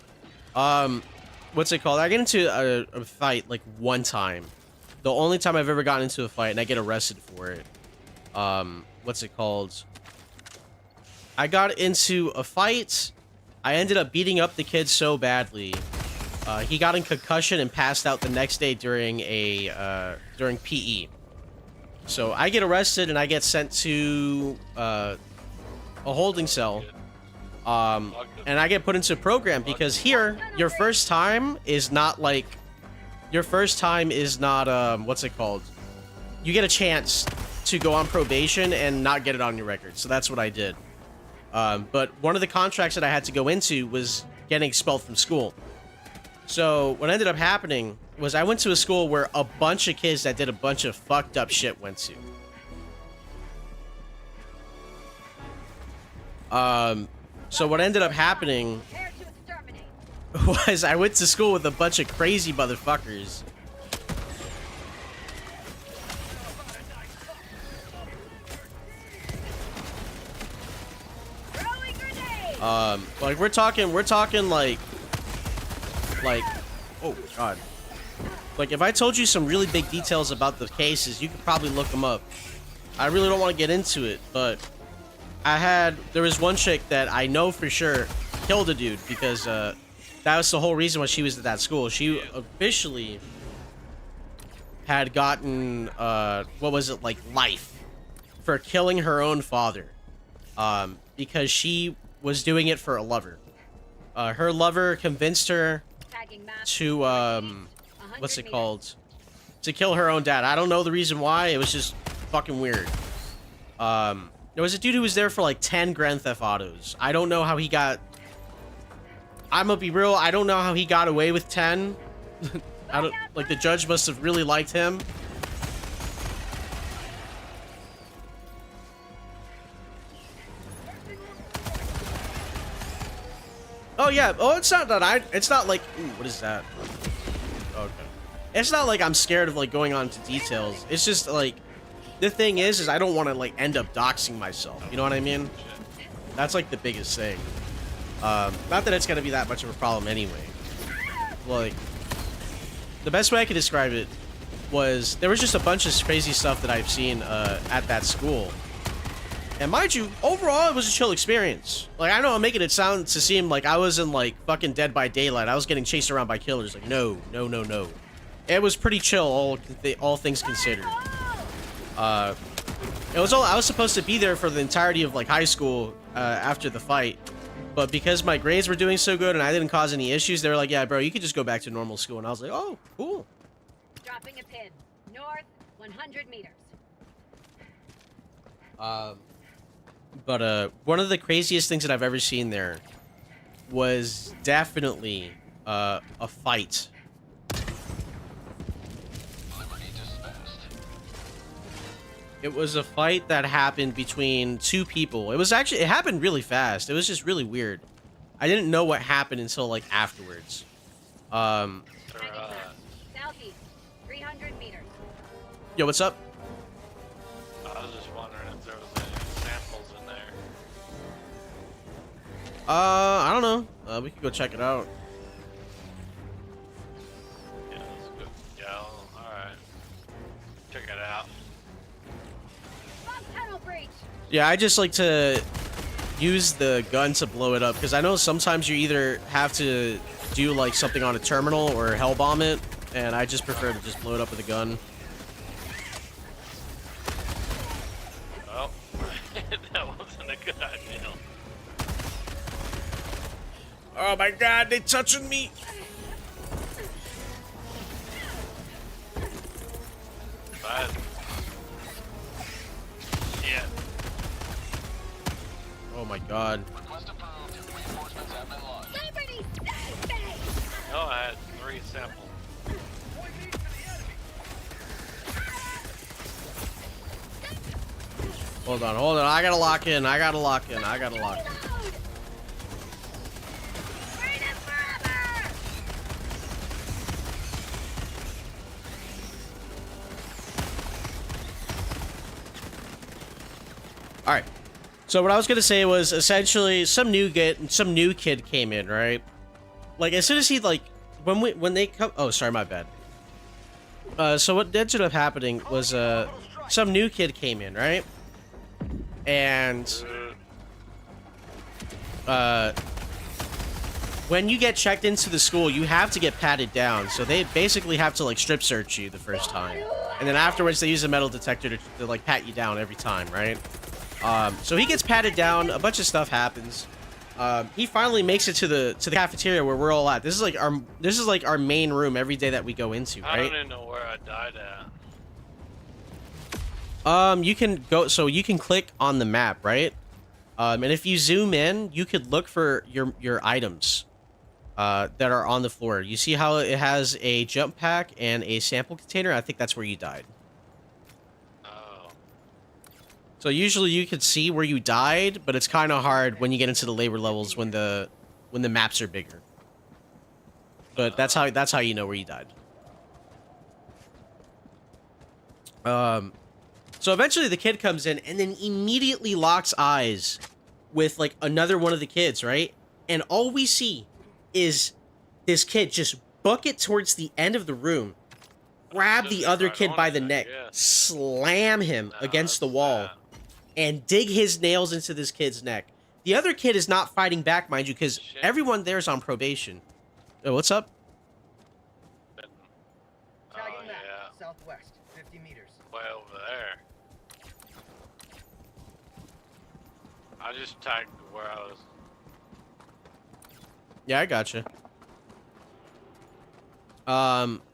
What's it called? I get into a fight like one time. The only time I've ever gotten into a fight, and I get arrested for it. What's it called? I got into a fight. I ended up beating up the kid so badly. He got in concussion and passed out the next day during during PE. So I get arrested and I get sent to a holding cell. And I get put into a program because here, your first time is not what's it called? You get a chance to go on probation and not get it on your record. So that's what I did. But one of the contracts that I had to go into was getting expelled from school. So what ended up happening was I went to a school where a bunch of kids that did a bunch of fucked up shit went to. So what ended up happening was I went to school with a bunch of crazy motherfuckers. Like we're talking like, oh god. Like, if I told you some really big details about the cases, you could probably look them up. I really don't want to get into it, but there was one chick that I know for sure killed a dude because that was the whole reason why she was at that school. She officially had gotten, what was it, like life for killing her own father because she was doing it for a lover. Her lover convinced her to, what's it called? To kill her own dad. I don't know the reason why. It was just fucking weird. There was a dude who was there for like 10 Grand Theft Autos. I don't know how he got... I'm gonna be real, I don't know how he got away with 10. I don't... Like, the judge must have really liked him. Oh, yeah. Oh, it's not that it's not like... Ooh, what is that? Okay. It's not like I'm scared of, like, going on to details. It's just, like... The thing is I don't want to, like, end up doxing myself. You know what I mean? That's, like, the biggest thing. Not that it's gonna be that much of a problem anyway. Like... The best way I could describe it was... There was just a bunch of crazy stuff that I've seen, at that school. And mind you, overall, it was a chill experience. Like, I know I'm making it sound to seem like I was in, like, fucking Dead by Daylight. I was getting chased around by killers. Like, no. It was pretty chill, all things considered. I was supposed to be there for the entirety of, like, high school, after the fight. But because my grades were doing so good and I didn't cause any issues, they were like, yeah, bro, you could just go back to normal school. And I was like, oh, cool. Dropping a pin. North, 100 meters. But one of the craziest things that I've ever seen there was definitely a fight. It was a fight that happened between two people. It happened really fast. It was just really weird. I didn't know what happened until, like, afterwards. Southeast, 300 meters. Yo, what's up? I was just wondering if there was any samples in there. I don't know. We could go check it out. Yeah, that's good. Yeah, alright. Check it out. Tunnel breach. Yeah, I just like to use the gun to blow it up because I know sometimes you either have to do like something on a terminal or hell bomb it, and I just prefer to just blow it up with a gun. Well, that wasn't a good idea. Oh my god, they touching me! Bad. Yeah. Oh my god. Liberty, save me! No, I had 3 samples. Hold on. I gotta lock in. Reload! Freedom forever! All right. So what I was gonna say was essentially some new kid came in, right? Like as soon as he when they come. Oh, sorry, my bad. So what ended up happening was some new kid came in, right? And when you get checked into the school, you have to get patted down. So they basically have to like strip search you the first time, and then afterwards they use a metal detector to like pat you down every time, right? So he gets patted down. A bunch of stuff happens. He finally makes it to the cafeteria where we're all at. This is like our main room every day that we go into, right? I don't even know where I died at. You can go. So you can click on the map, right? And if you zoom in, you could look for your items that are on the floor. You see how it has a jump pack and a sample container? I think that's where you died. So usually you could see where you died, but it's kind of hard when you get into the labor levels when the maps are bigger. But that's how you know where you died. So eventually the kid comes in and then immediately locks eyes with like another one of the kids, right? And all we see is this kid just book it towards the end of the room grab Should the be other right kid on by it, the I neck, guess. slam him No, against the that's wall, bad. and dig his nails into this kid's neck. The other kid is not fighting back, mind you, because Shit. everyone there is on probation. Oh, what's up? Been- Tagging Oh, map, yeah. southwest, 50 meters. Way over there. I just tagged where I was. Yeah, I gotcha.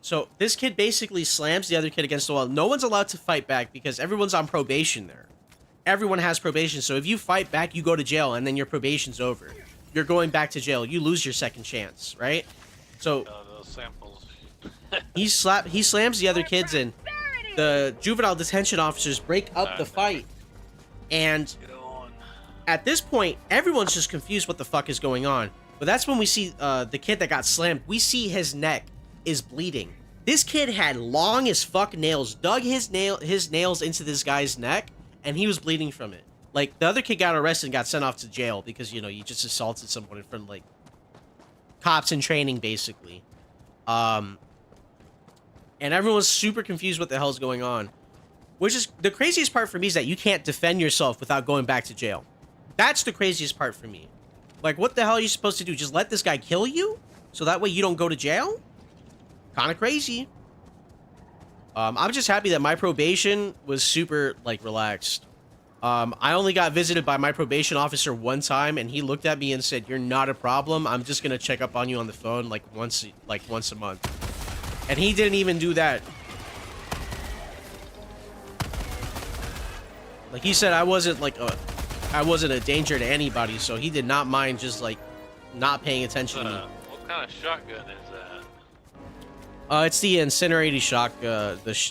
So this kid basically slams the other kid against the wall. No one's allowed to fight back because everyone's on probation there. Everyone has probation, so if you fight back, you go to jail, and then your probation's over. You're going back to jail. You lose your second chance, right? So Those samples. he slams the other kids, and the juvenile detention officers break up the fight. And Going. at this point, everyone's just confused what the fuck is going on. But that's when we see the kid that got slammed. We see his neck is bleeding. This kid had long as fuck nails, dug his nails into this guy's neck, and he was bleeding from it. Like, the other kid got arrested and got sent off to jail because, you know, you just assaulted someone in front of, like, cops in training, basically. And everyone's super confused what the hell's going on. Which is, the craziest part for me is that you can't defend yourself without going back to jail. That's the craziest part for me. Like, what the hell are you supposed to do? Just let this guy kill you? So that way you don't go to jail? Kind of crazy. I'm just happy that my probation was super, like, relaxed. I only got visited by my probation officer one time, and he looked at me and said, "You're not a problem. I'm just gonna check up on you on the phone, like, once a month." And he didn't even do that. Like, he said I wasn't a danger to anybody, so he did not mind just, like, not paying attention to me. What kind of shotgun is that? It's the incinerating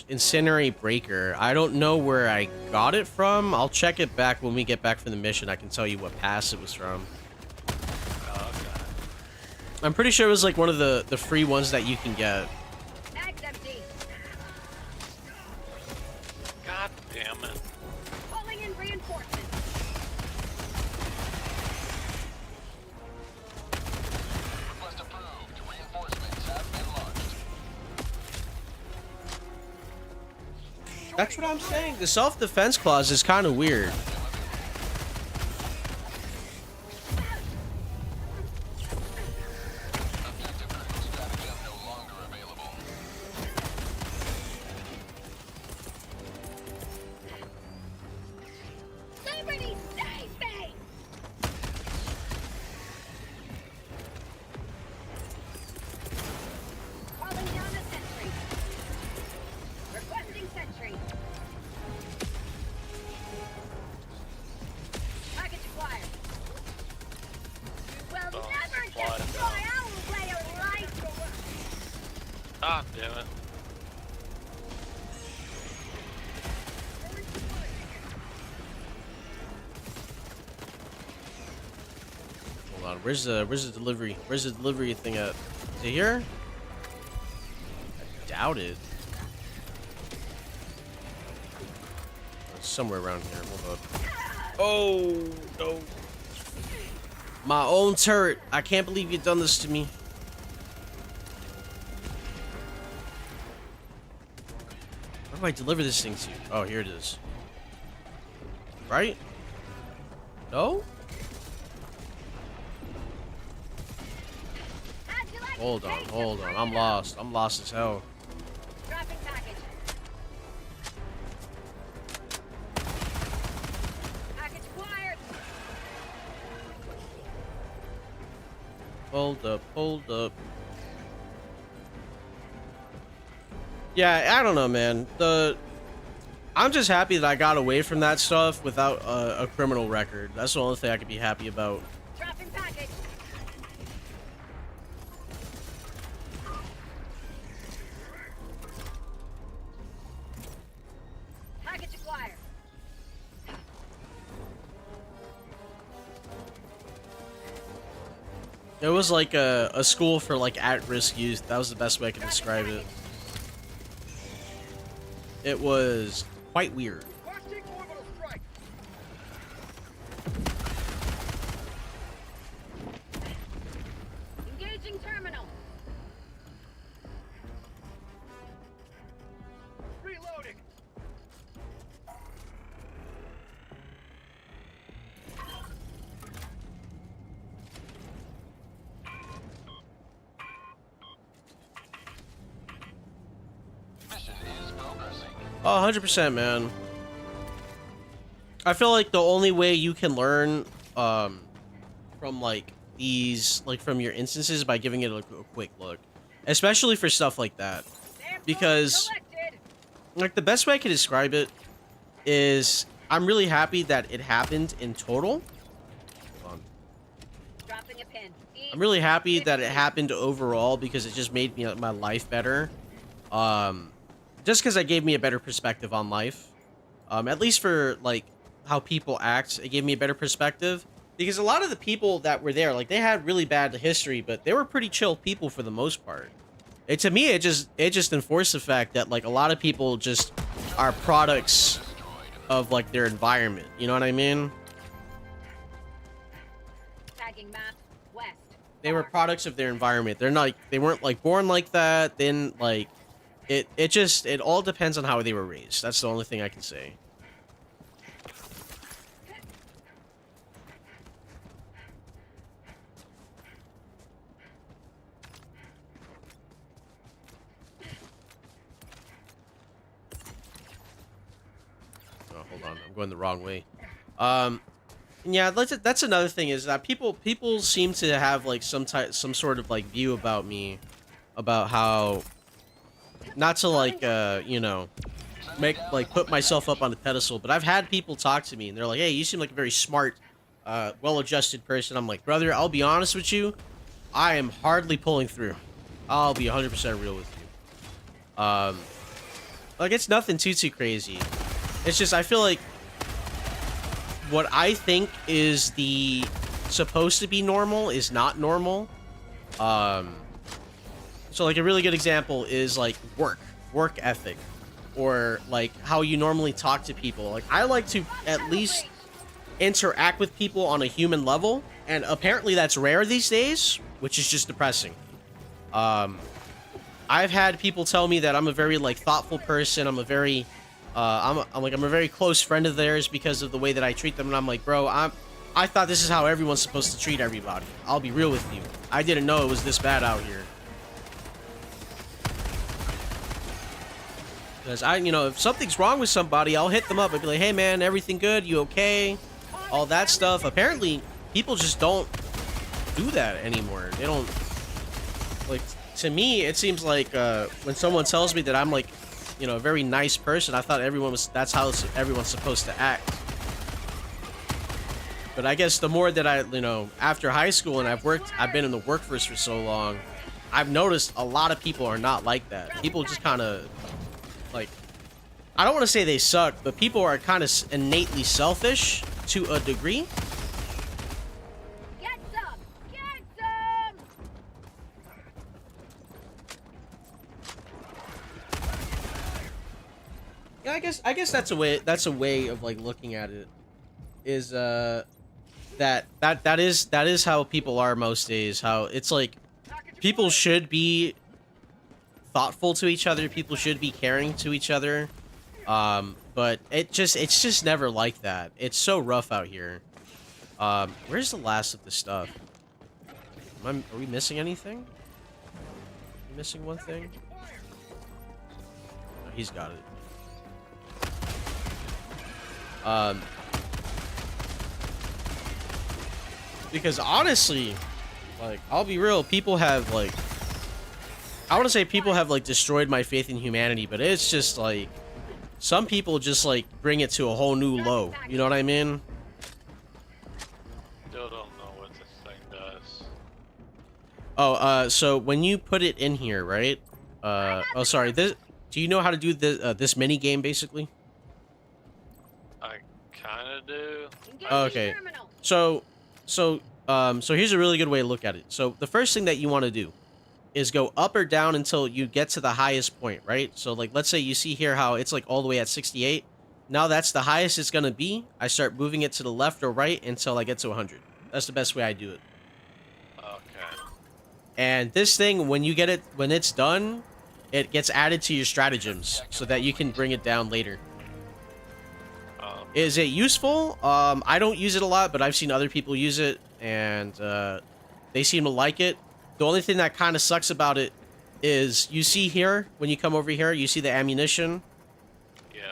incinerate breaker. I don't know where I got it from. I'll check it back when we get back from the mission. I can tell you what pass it was from. Oh, okay. I'm pretty sure it was like one of the free ones that you can get. Mag's empty. God damn it. Calling in reinforcements. Request approved. Reinforcements have been launched. That's what I'm saying. The self-defense clause is kind of weird. Objective critical stratagem no longer available. Liberty, save me! Calling down a sentry. Requesting sentry. Package acquired. You will Oh, never supply destroy our way of life! Ah, damn it. Hold on. Where's the delivery? Where's the delivery thing at? Is it here? I doubt it. It's somewhere around here. Hold up. Oh no. My own turret. I can't believe you've done this to me. Where do I deliver this thing to? Oh, here it is. Right? No? How'd you like Hold to on, taste hold the on. I'm freedom? lost. I'm lost as hell. Dropping package. Package acquired. Hold up, hold up. Yeah, I don't know, man. I'm just happy that I got away from that stuff without a criminal record. That's the only thing I could be happy about. Dropping package. Package acquired. It was like a school for like at-risk youth. That was the best way I could describe it. It was quite weird. Requesting orbital strike. Engaging terminal. Oh, 100%, man. I feel like the only way you can learn from like these, like from your instances, by giving it a quick look, especially for stuff like that, because like the best way I can describe it is I'm really happy that it happened in total. Hold on. Dropping a pin. I'm really happy that it happened overall because it just made me my life better. Just because it gave me a better perspective on life. At least for like how people act, it gave me a better perspective. Because a lot of the people that were there, like they had really bad history, but they were pretty chill people for the most part. To me, it just enforced the fact that like a lot of people just are products of like their environment. You know what I mean? Tagging map west. They were products of their environment. They weren't like born like that. Then like it all depends on how they were raised. That's the only thing I can say. Oh, hold on. I'm going the wrong way. Yeah, that's another thing is that people seem to have like some sort of like view about me, about how not to like you know, put myself up on the pedestal, but I've had people talk to me and they're like, hey, you seem like a very smart, well-adjusted person. I'm like, brother, I'll be honest with you, I am hardly pulling through. I'll be 100% real with you. Like it's nothing too crazy. It's just I feel like what I think is the supposed to be normal is not normal. So like a really good example is like work ethic, or like how you normally talk to people. Like I like to at least interact with people on a human level, and apparently that's rare these days, which is just depressing. I've had people tell me that I'm a very like thoughtful person. I'm a very I'm a very close friend of theirs because of the way that I treat them, and I'm like, bro, I thought this is how everyone's supposed to treat everybody. I'll be real with you. I didn't know it was this bad out here. Because you know, if something's wrong with somebody, I'll hit them up and be like, hey man, everything good? You okay? All that stuff. Apparently, people just don't do that anymore. They don't, like, to me, it seems like when someone tells me that I'm like, you know, a very nice person, I thought that's how everyone's supposed to act. But I guess the more that you know, after high school and I've been in the workforce for so long, I've noticed a lot of people are not like that. People just kind of, like, I don't want to say they suck, but people are kind of innately selfish to a degree. Get some! Get some! Yeah, I guess that's a way of like looking at it. Is that is how people are most days. How it's like people should be thoughtful to each other. People should be caring to each other. But it's just never like that. It's so rough out here. Where's the last of the stuff? Are we missing anything? Are we missing one thing? No, he's got it. Because honestly, like, I'll be real, people have like, I want to say people have like destroyed my faith in humanity, but it's just like, some people just like bring it to a whole new low. You know what I mean? Still don't know what this thing does. Oh, so when you put it in here, right? Oh, sorry. Do you know how to do this mini game basically? I kind of do. Okay. So here's a really good way to look at it. So the first thing that you want to do is go up or down until you get to the highest point, right? So like, let's say you see here how it's like all the way at 68. Now that's the highest it's gonna be. I start moving it to the left or right until I get to 100. That's the best way I do it. Okay. And this thing, when it's done, it gets added to your stratagems so that you can bring it down later. Is it useful? I don't use it a lot, but I've seen other people use it, and they seem to like it. The only thing that kind of sucks about it is you see here, when you come over here, you see the ammunition. Yeah.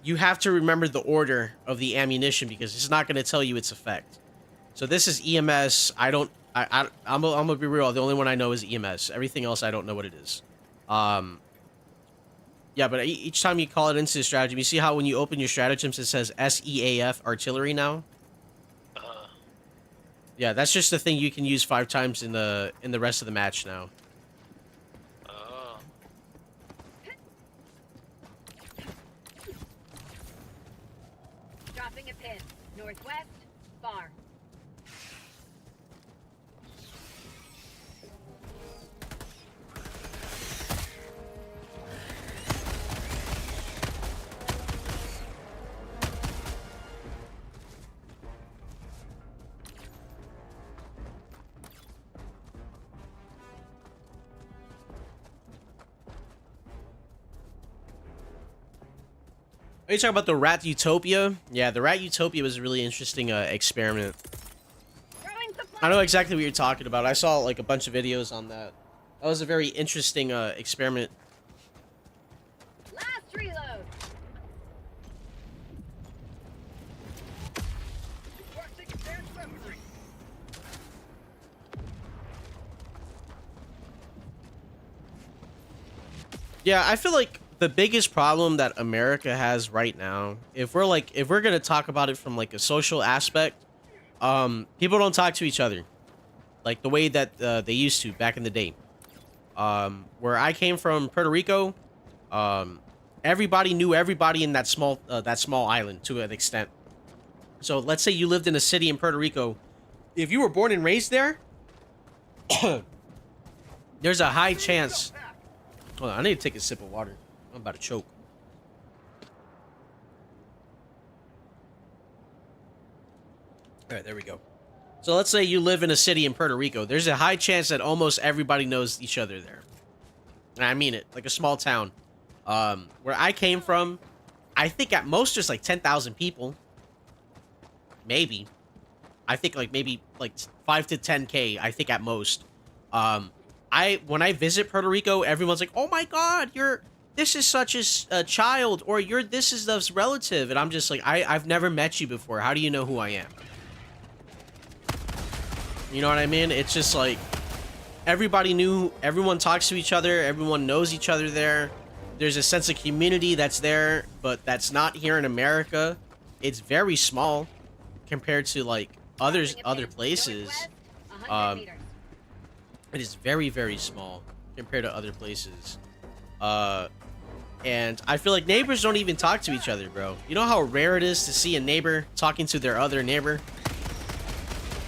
you have to remember the order of the ammunition because it's not going to tell you its effect. So this is EMS. I'm gonna be real. The only one I know is EMS. Everything else I don't know what it is. Yeah, but each time you call it into the stratagem, you see how when you open your stratagems it says SEAF artillery now. Yeah, that's just the thing you can use 5 times in the rest of the match now. Dropping a pin. Northwest, farm. Are you talking about the Rat Utopia? Yeah, the Rat Utopia was a really interesting experiment. I know exactly what you're talking about. I saw like a bunch of videos on that. That was a very interesting experiment. Last reload. Yeah, I feel like the biggest problem that America has right now, if we're gonna talk about it from like a social aspect, people don't talk to each other like the way that they used to back in the day. Where I came from, Puerto Rico, everybody knew everybody in that small island to an extent. So let's say you lived in a city in Puerto Rico, if you were born and raised there, there's a high chance. Hold on, I need to take a sip of water. I'm about to choke. All right, there we go. So let's say you live in a city in Puerto Rico. There's a high chance that almost everybody knows each other there. And I mean it, like a small town. Where I came from, I think at most there's like 10,000 people. Maybe. I think like maybe like 5 to 10K, I think at most. When I visit Puerto Rico, everyone's like, "Oh my God, this is such a child," or this is this relative, and I'm just like, I've never met you before. How do you know who I am? You know what I mean? It's just like everyone talks to each other, everyone knows each other there. There's a sense of community that's there, but that's not here in America. It's very small compared to like other places. It is very, very small compared to other places. And I feel like neighbors don't even talk to each other, bro. You know how rare it is to see a neighbor talking to their other neighbor?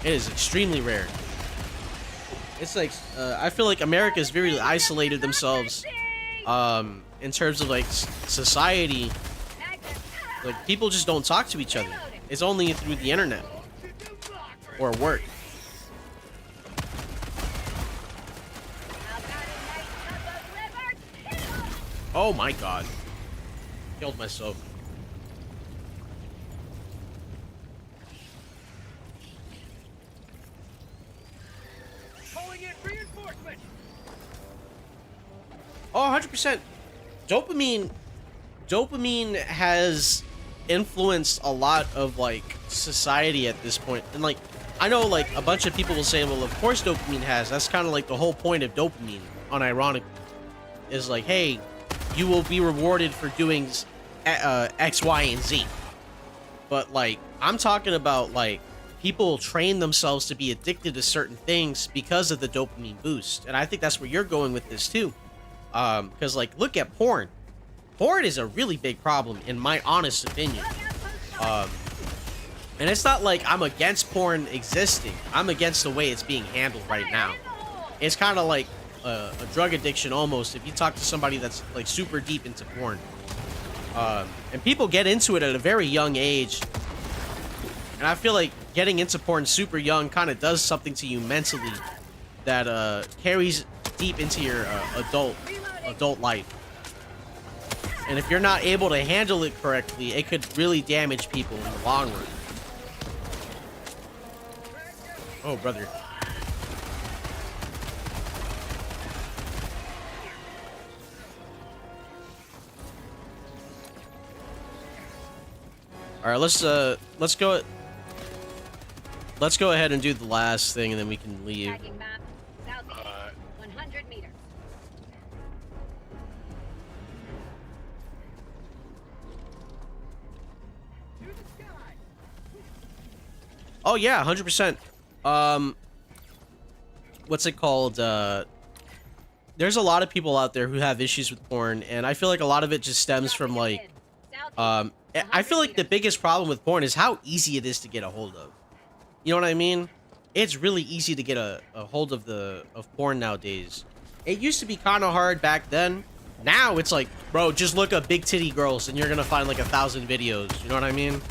It is extremely rare. It's like, I feel like America's very isolated themselves, in terms of like society. Like people just don't talk to each other. It's only through the internet or work. Oh my God. Killed myself. Calling in reinforcement. Oh, 100%. Dopamine has influenced a lot of like society at this point. And like I know like a bunch of people will say, well, of course dopamine has. That's kind of like the whole point of dopamine, unironically. Is like, hey, you will be rewarded for doing X, Y, and Z. But like, I'm talking about like people train themselves to be addicted to certain things because of the dopamine boost. And I think that's where you're going with this too. Because like, look at porn. Porn is a really big problem in my honest opinion. And it's not like I'm against porn existing. I'm against the way it's being handled right now. It's kind of like a drug addiction almost if you talk to somebody that's like super deep into porn. And people get into it at a very young age. And I feel like getting into porn super young kind of does something to you mentally that carries deep into your adult life. And if you're not able to handle it correctly, it could really damage people in the long run. Oh, brother. All right, let's go. Let's go ahead and do the last thing, and then we can leave. Tagging map. Southeast. 100 meters. Oh yeah, 100%. What's it called? There's a lot of people out there who have issues with porn, and I feel like a lot of it just stems from like, I feel like the biggest problem with porn is how easy it is to get a hold of. You know what I mean? It's really easy to get a hold of porn nowadays. It used to be kind of hard back then. Now it's like, bro, just look up big titty girls and you're gonna find like 1,000 videos. You know what I mean?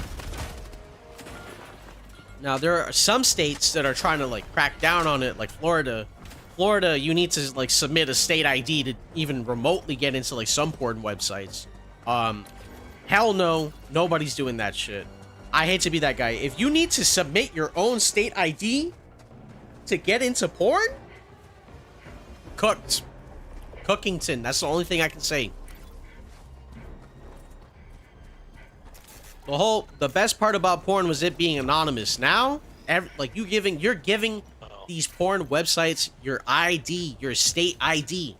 Now there are some states that are trying to like crack down on it, like Florida. Florida, you need to like submit a state ID to even remotely get into like some porn websites. Hell no, nobody's doing that shit. I hate to be that guy. If you need to submit your own state ID to get into porn, cooked. Cookington, that's the only thing I can say. The best part about porn was it being anonymous. Now, you're giving these porn websites your ID, your state ID.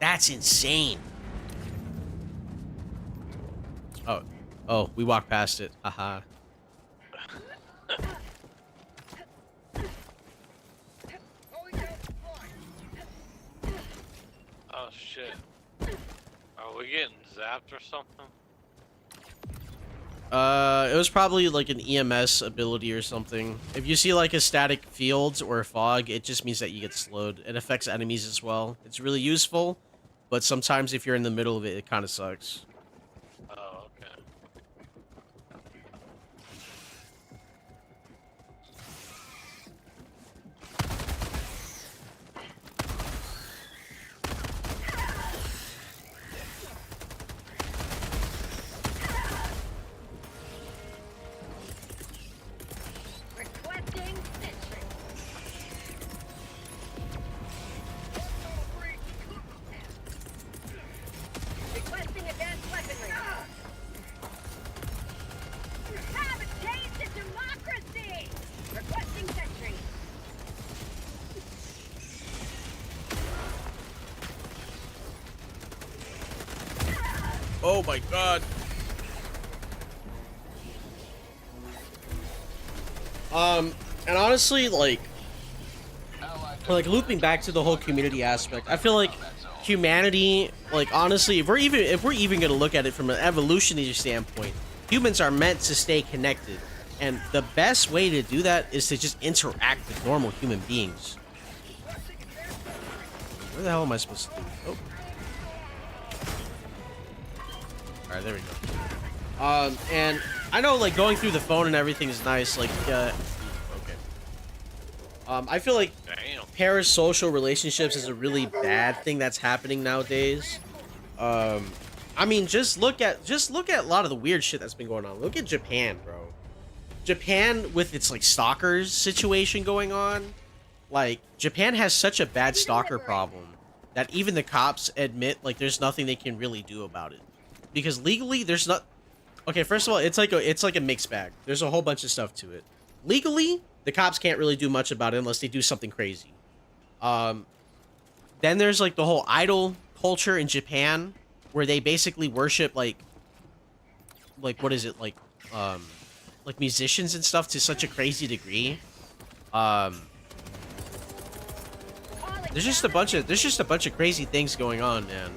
That's insane. Oh, we walked past it. Haha. Oh shit. Are we getting zapped or something? It was probably like an EMS ability or something. If you see like a static field or a fog, it just means that you get slowed. It affects enemies as well. It's really useful, but sometimes if you're in the middle of it, it kind of sucks. Oh, okay. Requesting sentry. Requesting advanced weaponry. Have a taste of democracy. Requesting sentry. Oh my god. And honestly, like looping back to the whole community aspect, I feel like humanity, like honestly, if we're even gonna look at it from an evolutionary standpoint, humans are meant to stay connected, and the best way to do that is to just interact with normal human beings. Where the hell am I supposed to do? Oh. All right, there we go. And I know like going through the phone and everything is nice, like okay. I feel like parasocial relationships is a really bad thing that's happening nowadays. I mean, just look at a lot of the weird shit that's been going on. Look at Japan, bro. Japan with its like stalkers situation going on. Like Japan has such a bad stalker problem that even the cops admit like there's nothing they can really do about it. Because legally there's not. Okay, first of all, it's like a mixed bag. There's a whole bunch of stuff to it. Legally, the cops can't really do much about it unless they do something crazy. Then there's like the whole idol culture in Japan, where they basically worship like what is it, like musicians and stuff to such a crazy degree. There's just a bunch of crazy things going on, man.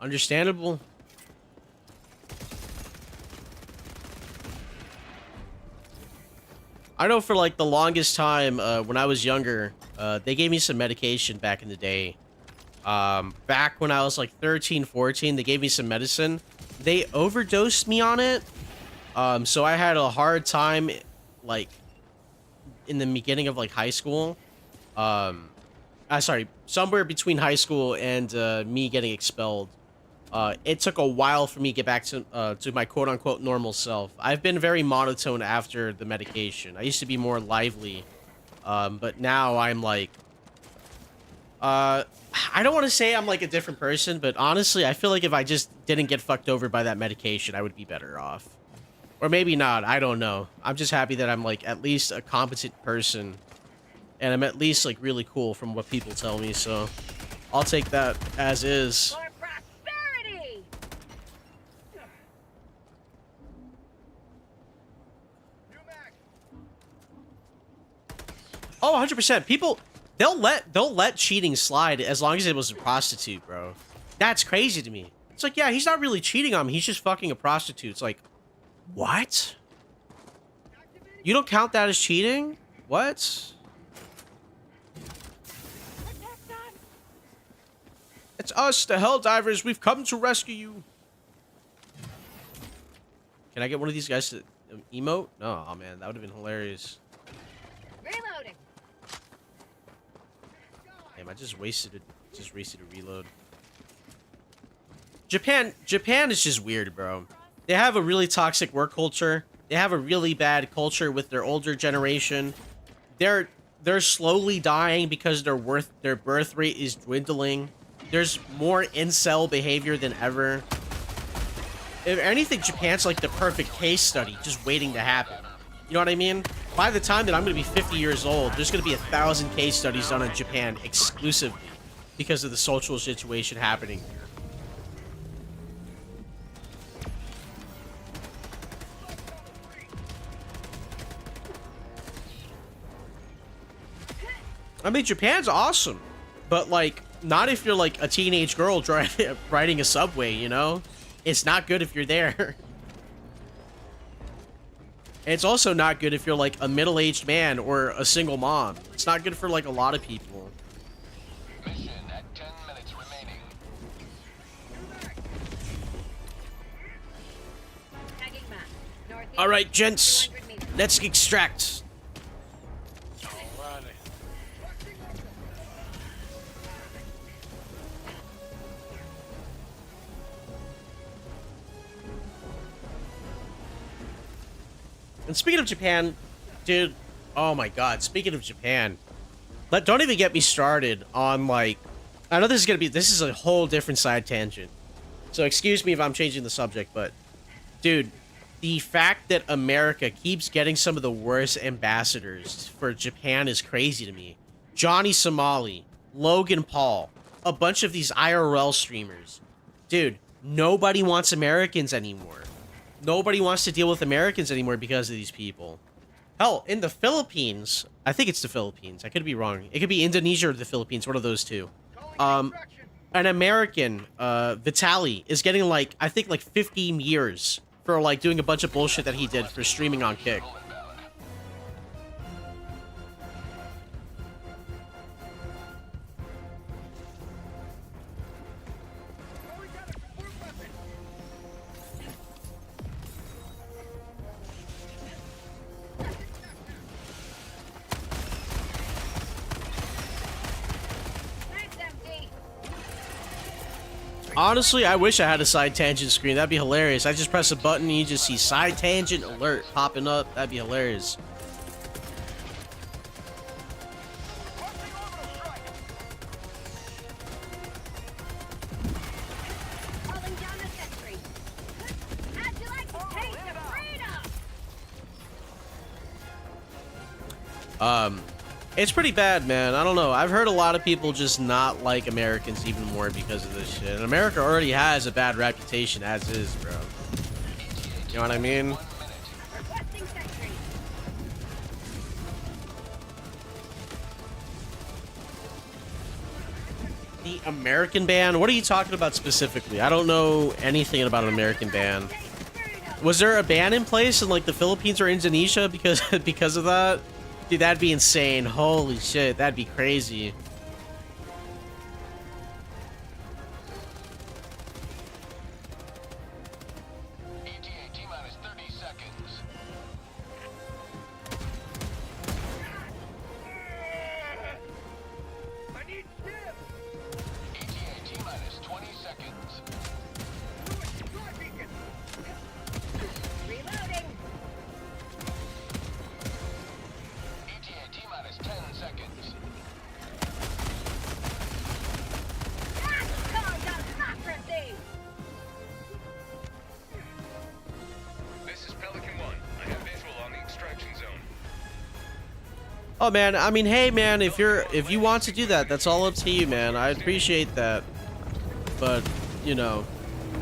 Understandable. I know for like the longest time when I was younger, they gave me some medication back in the day. Back when I was like 13, 14, they gave me some medicine. They overdosed me on it. So I had a hard time like in the beginning of like high school. sorry, somewhere between high school and me getting expelled. It took a while for me to get back to my quote-unquote normal self. I've been very monotone after the medication. I used to be more lively, but now I'm like, I don't want to say I'm like a different person, but honestly, I feel like if I just didn't get fucked over by that medication, I would be better off. Or maybe not, I don't know. I'm just happy that I'm like at least a competent person, and I'm at least like really cool from what people tell me, so I'll take that as is. For prosperity! Oh, 100%. People, they'll let cheating slide as long as it was a prostitute, bro. That's crazy to me. It's like, yeah, he's not really cheating on me. He's just fucking a prostitute. It's like, what? You don't count that as cheating? What? It's us, the Helldivers. We've come to rescue you. Can I get one of these guys to emote? No, oh man, that would have been hilarious. Reloading. Damn, I just wasted a reload. Japan is just weird, bro. They have a really toxic work culture. They have a really bad culture with their older generation. They're slowly dying because their birth rate is dwindling. There's more incel behavior than ever. If anything, Japan's like the perfect case study, just waiting to happen. You know what I mean? By the time that I'm going to be 50 years old, there's going to be 1,000 case studies done on Japan exclusively because of the social situation happening here. I mean, Japan's awesome, but like, not if you're like a teenage girl riding a subway, you know? It's not good if you're there. It's also not good if you're like a middle-aged man or a single mom. It's not good for like a lot of people. Mission at 10 minutes remaining. Tagging map. Northeast, All right, gents, 200 meters. let's extract. Alrighty. And speaking of Japan, dude, oh my god, speaking of Japan, don't even get me started on like, I know this is a whole different side tangent. So excuse me if I'm changing the subject, but dude, the fact that America keeps getting some of the worst ambassadors for Japan is crazy to me. Johnny Somali, Logan Paul, a bunch of these IRL streamers. Dude, nobody wants Americans anymore. Nobody wants to deal with Americans anymore because of these people. Hell, in the Philippines, I think it's the Philippines. I could be wrong. It could be Indonesia or the Philippines, one of those two. An American, Vitaly, is getting like, I think like 15 years for like doing a bunch of bullshit that he did for streaming on Kick. Honestly, I wish I had a side tangent screen. That'd be hilarious. I just press a button and you just see side tangent alert popping up. That'd be hilarious. Calling down a sentry. How'd you like to taste of freedom? It's pretty bad, man. I don't know. I've heard a lot of people just not like Americans even more because of this shit. And America already has a bad reputation as is, bro. You know what I mean? Requesting sentry. The American ban? What are you talking about specifically? I don't know anything about an American ban. Was there a ban in place in like the Philippines or Indonesia because of that? Dude, that'd be insane. Holy shit, that'd be crazy. ETA T-minus 30 seconds. I need Oh man, I mean, hey man, if you want to do that, that's all up to you, man. I appreciate that, but you know,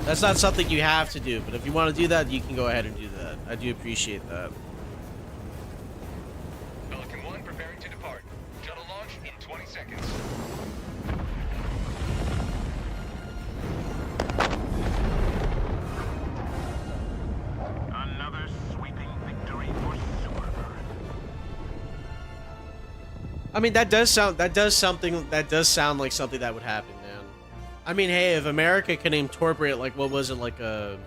that's not something you have to do. But if you want to do that, you can go ahead and do that. I do appreciate that. Pelican 1 preparing to depart. Shuttle launch in 20 seconds. Another sweeping victory for Superbird. I mean, that does sound like something that would happen, man. I mean, hey, if America can name Torbrit, like, what was it, like a...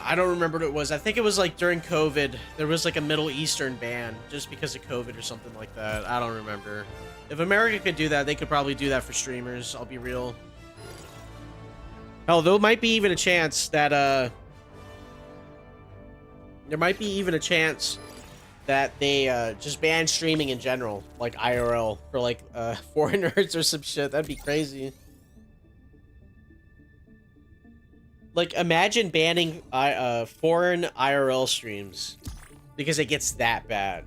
I don't remember what it was. I think it was like during COVID, there was like a Middle Eastern ban just because of COVID or something like that. I don't remember. If America could do that, they could probably do that for streamers. I'll be real. Hell, there might be even a chance that, they, just ban streaming in general, like IRL, for like, foreigners or some shit. That'd be crazy. Like, imagine banning foreign IRL streams because it gets that bad.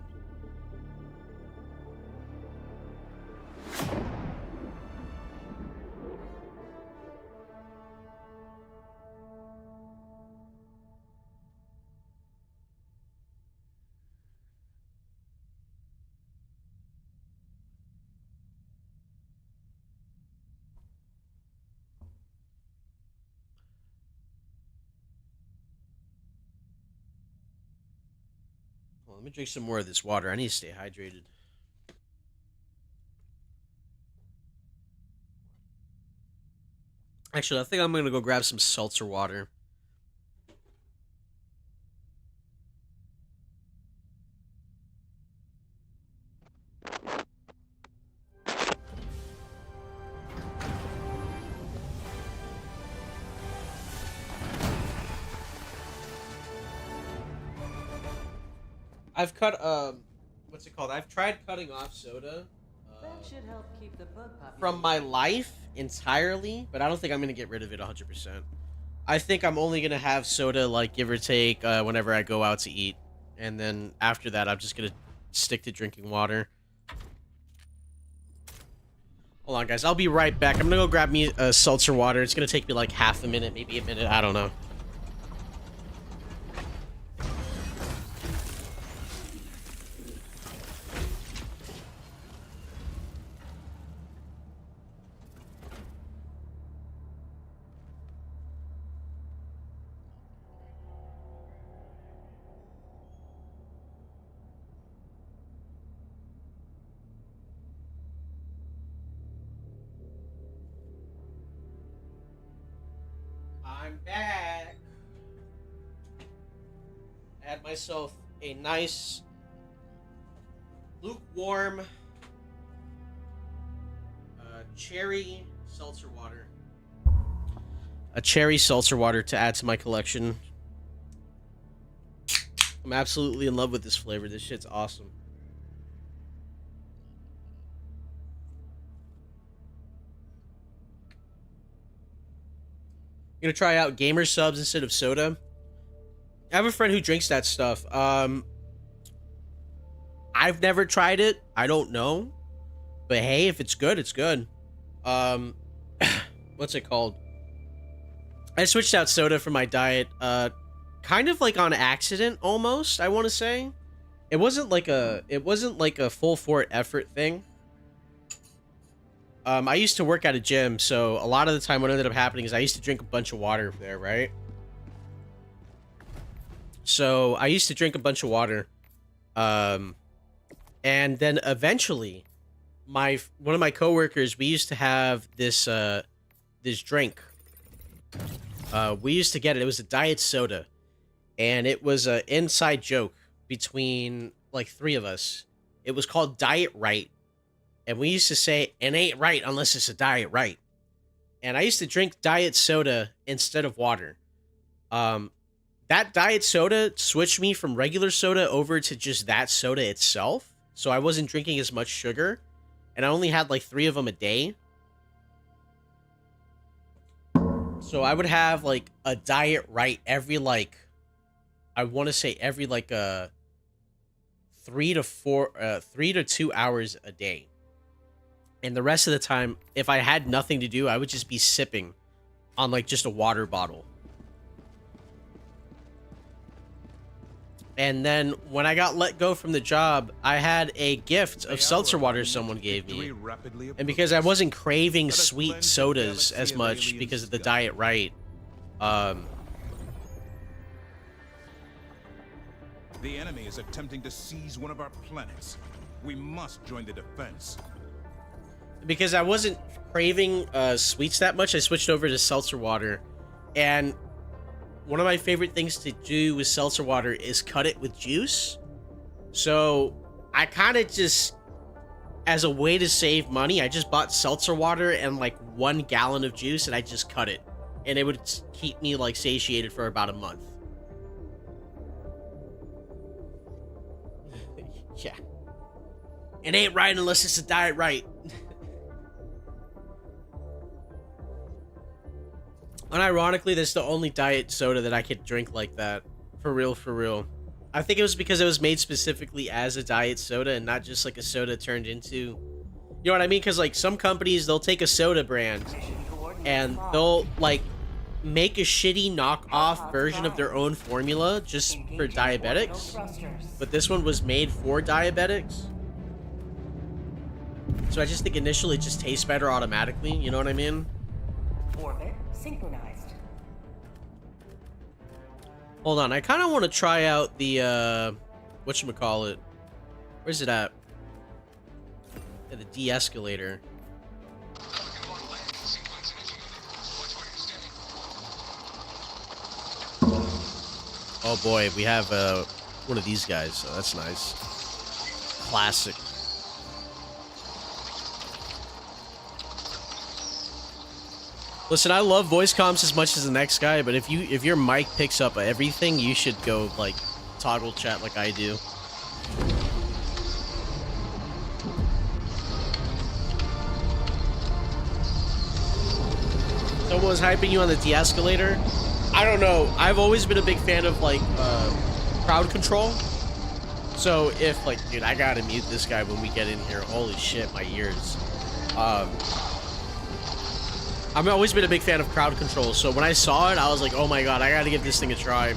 Well, let me drink some more of this water. I need to stay hydrated. Actually, I think I'm gonna go grab some seltzer water. I've cut, what's it called? I've tried cutting off soda That should help keep the bug population. from my life entirely, but I don't think I'm going to get rid of it 100%. I think I'm only going to have soda, like, give or take, whenever I go out to eat. And then after that, I'm just going to stick to drinking water. Hold on, guys. I'll be right back. I'm going to go grab me a seltzer water. It's going to take me, like, half a minute, maybe a minute. I don't know. I'm back. I had myself a nice, lukewarm, cherry seltzer water. A cherry seltzer water to add to my collection. I'm absolutely in love with this flavor. This shit's awesome. Gonna try out gamer subs instead of soda. I have a friend who drinks that stuff. I've never tried it. I don't know. But hey, if it's good, it's good. What's it called? I switched out soda for my diet, kind of like on accident almost, I want to say. It wasn't like a full fort effort thing. I used to work at a gym, so a lot of the time what ended up happening is I used to drink a bunch of water there, right? So I used to drink a bunch of water. And then eventually one of my coworkers, we used to have this this drink. We used to get it. It was a diet soda. And it was an inside joke between like 3 of us. It was called Diet Right. And we used to say, it ain't right unless it's a diet right. And I used to drink diet soda instead of water. That diet soda switched me from regular soda over to just that soda itself. So I wasn't drinking as much sugar. And I only had like 3 of them a day. So I would have like a diet right every like, I want to say every like 3 to 2 hours a day. And the rest of the time, if I had nothing to do, I would just be sipping on like just a water bottle. And then when I got let go from the job, I had a gift of seltzer water someone gave me. And because I wasn't craving sweet sodas as much because of the diet right, The enemy is attempting to seize one of our planets. We must join the defense. because I wasn't craving sweets that much, I switched over to seltzer water. And one of my favorite things to do with seltzer water is cut it with juice. So I kind of just, as a way to save money, I just bought seltzer water and like 1 gallon of juice, and I just cut it. And it would keep me like satiated for about a month. Yeah. It ain't right unless it's a diet right. Unironically, that's the only diet soda that I could drink like that. For real, for real. I think it was because it was made specifically as a diet soda and not just like a soda turned into... You know what I mean? Because like some companies, they'll take a soda brand and they'll like make a shitty knockoff version of their own formula just for diabetics. But this one was made for diabetics. So I just think initially it just tastes better automatically. You know what I mean? Orbit synchronized. Hold on, I kind of want to try out the, whatchamacallit. Where's it at? Yeah, the de-escalator. Oh boy, we have, one of these guys, so that's nice. Classic. Listen, I love voice comms as much as the next guy, but if your mic picks up everything, you should go like toggle chat like I do. Someone was hyping you on the de-escalator. I don't know. I've always been a big fan of like crowd control. So if like, dude, I gotta mute this guy when we get in here. Holy shit, my ears. I've always been a big fan of crowd control, so when I saw it, I was like, oh my god, I gotta give this thing a try.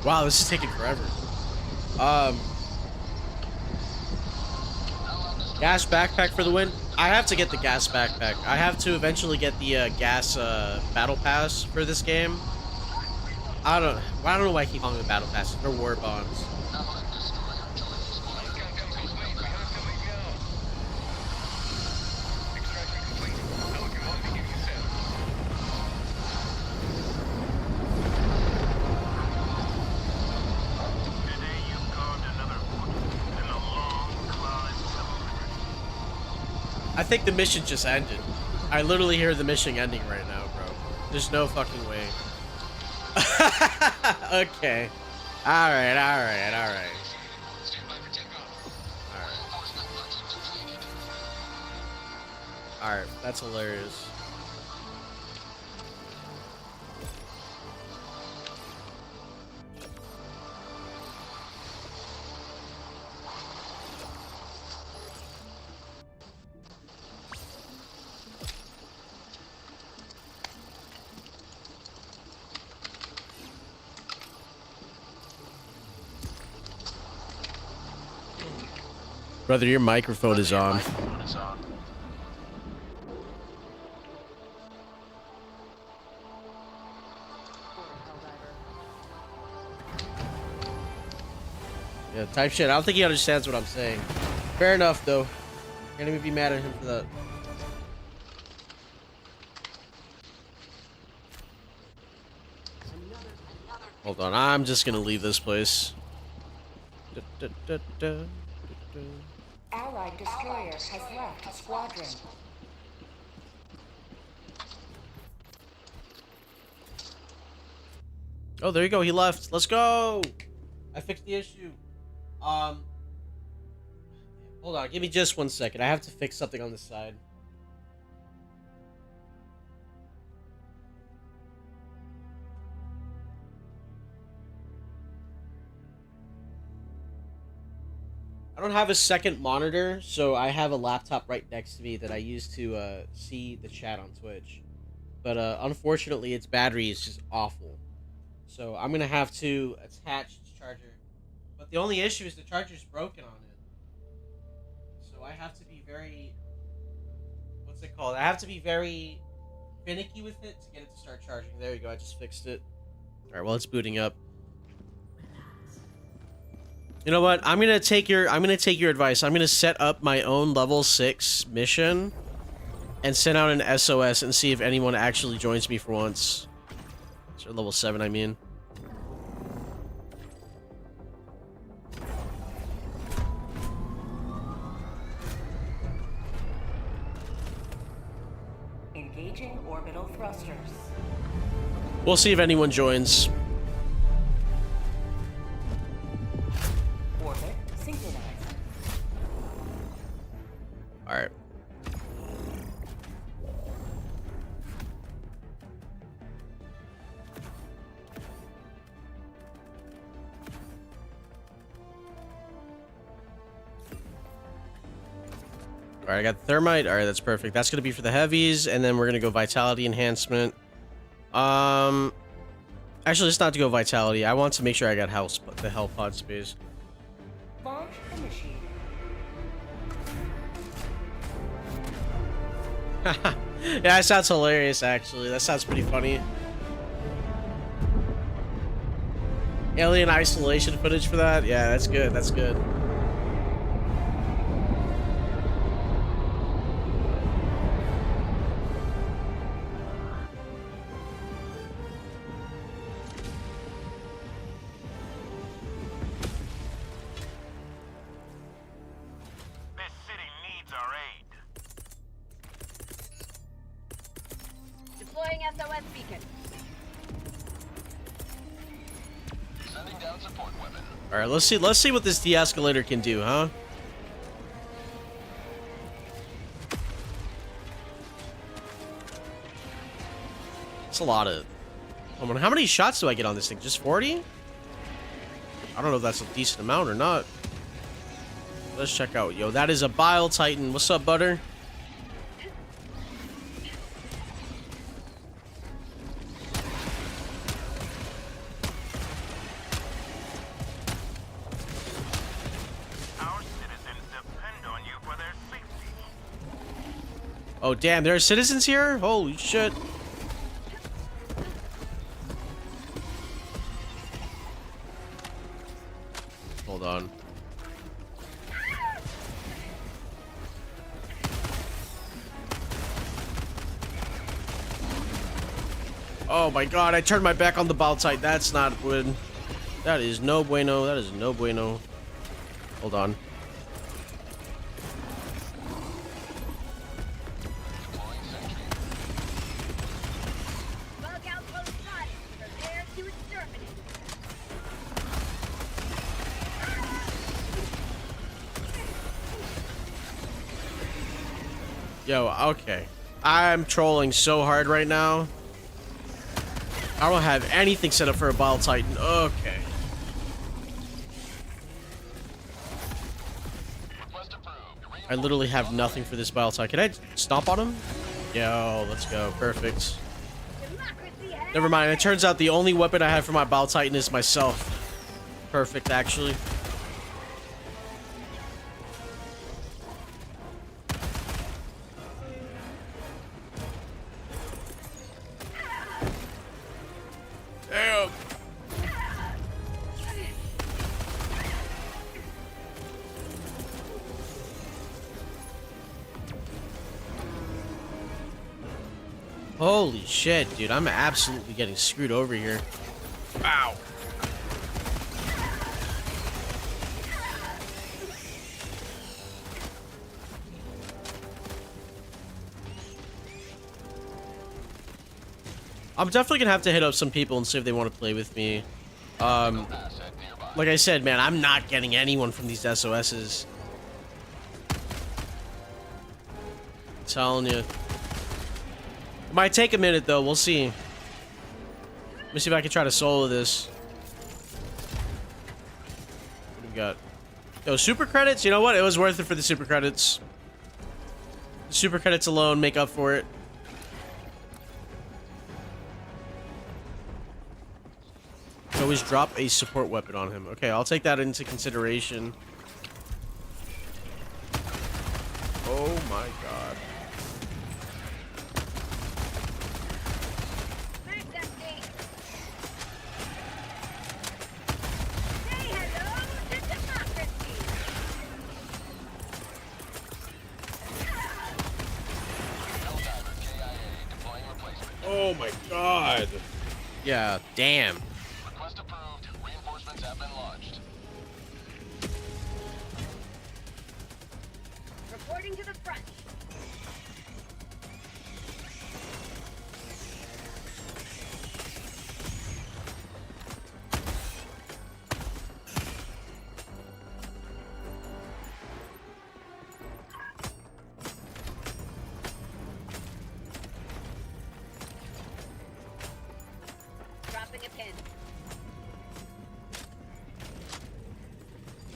Wow, this is taking forever. Gas backpack for the win. I have to get the gas backpack. I have to eventually get the gas battle pass for this game. I don't know why I keep calling it battle passes. They're war bonds. I think the mission just ended. I literally hear the mission ending right now, bro. There's no fucking way. Okay. Alright. Alright, that's hilarious. Brother, your microphone is on. Yeah, type shit. I don't think he understands what I'm saying. Fair enough, though. Can't even be mad at him for that. Hold on, I'm just gonna leave this place. Allied destroyer has left squadron. Oh, there you go. He left. Let's go. I fixed the issue. Hold on. Give me just 1 second. I have to fix something on the side. I don't have a second monitor, so I have a laptop right next to me that I use to see the chat on Twitch. But unfortunately, its battery is just awful. So I'm gonna have to attach the charger. But the only issue is the charger's broken on it. So I have to be very... What's it called? I have to be very finicky with it to get it to start charging. There you go, I just fixed it. Alright, well, it's booting up. You know what? I'm gonna take your advice. I'm gonna set up my own level 6 mission and send out an SOS and see if anyone actually joins me for once. Or level 7, I mean. Engaging orbital thrusters. We'll see if anyone joins. Orbit synchronized. Alright. Alright, I got thermite. Alright, that's perfect. That's gonna be for the heavies, and then we're gonna go vitality enhancement. Actually, let's not go vitality. I want to make sure I got the health pod space. Launch initiated. Yeah, that sounds hilarious, actually. That sounds pretty funny. Alien isolation footage for that? Yeah, that's good. That's good. This city needs our aid. Deploying SOS beacon. Sending down support weapon. All right, let's see what this de-escalator can do, huh? It's a lot of... Hold on, how many shots do I get on this thing? Just 40? I don't know if that's a decent amount or not. Let's check out. Yo, that is a Bile Titan. What's up, Butter? Our citizens depend on you for their safety. Oh, damn, there are citizens here? Holy shit. Hold on. Oh my god, I turned my back on the Bile Titan. That's not good. That is no bueno. That is no bueno. Hold on. Deploying sentry. Bug outpost spotted. Prepare to exterminate. Yo, okay. I'm trolling so hard right now. I don't have anything set up for a Bile Titan. Okay. Request approved. I literally have nothing for this Bile Titan. Can I stomp on him? Yo, let's go. Perfect. Democracy has Never mind. It turns out the only weapon I have for my Bile Titan is myself. Perfect, actually. Damn. Holy shit, dude. I'm absolutely getting screwed over here. Ow. I'm definitely gonna have to hit up some people and see if they want to play with me. Like I said, man, I'm not getting anyone from these SOSs. I'm telling you. It might take a minute though, we'll see. Let me see if I can try to solo this. What do we got? Yo, super credits? You know what? It was worth it for the super credits. The super credits alone make up for it. Always drop a support weapon on him. Okay, I'll take that into consideration. Oh my god. Smash that thing. Say hello to democracy. Helldiver KIA deploying replacement. Oh my god. Yeah, damn. Request approved. Reinforcements have been launched. Reporting to the front. Dropping a pin.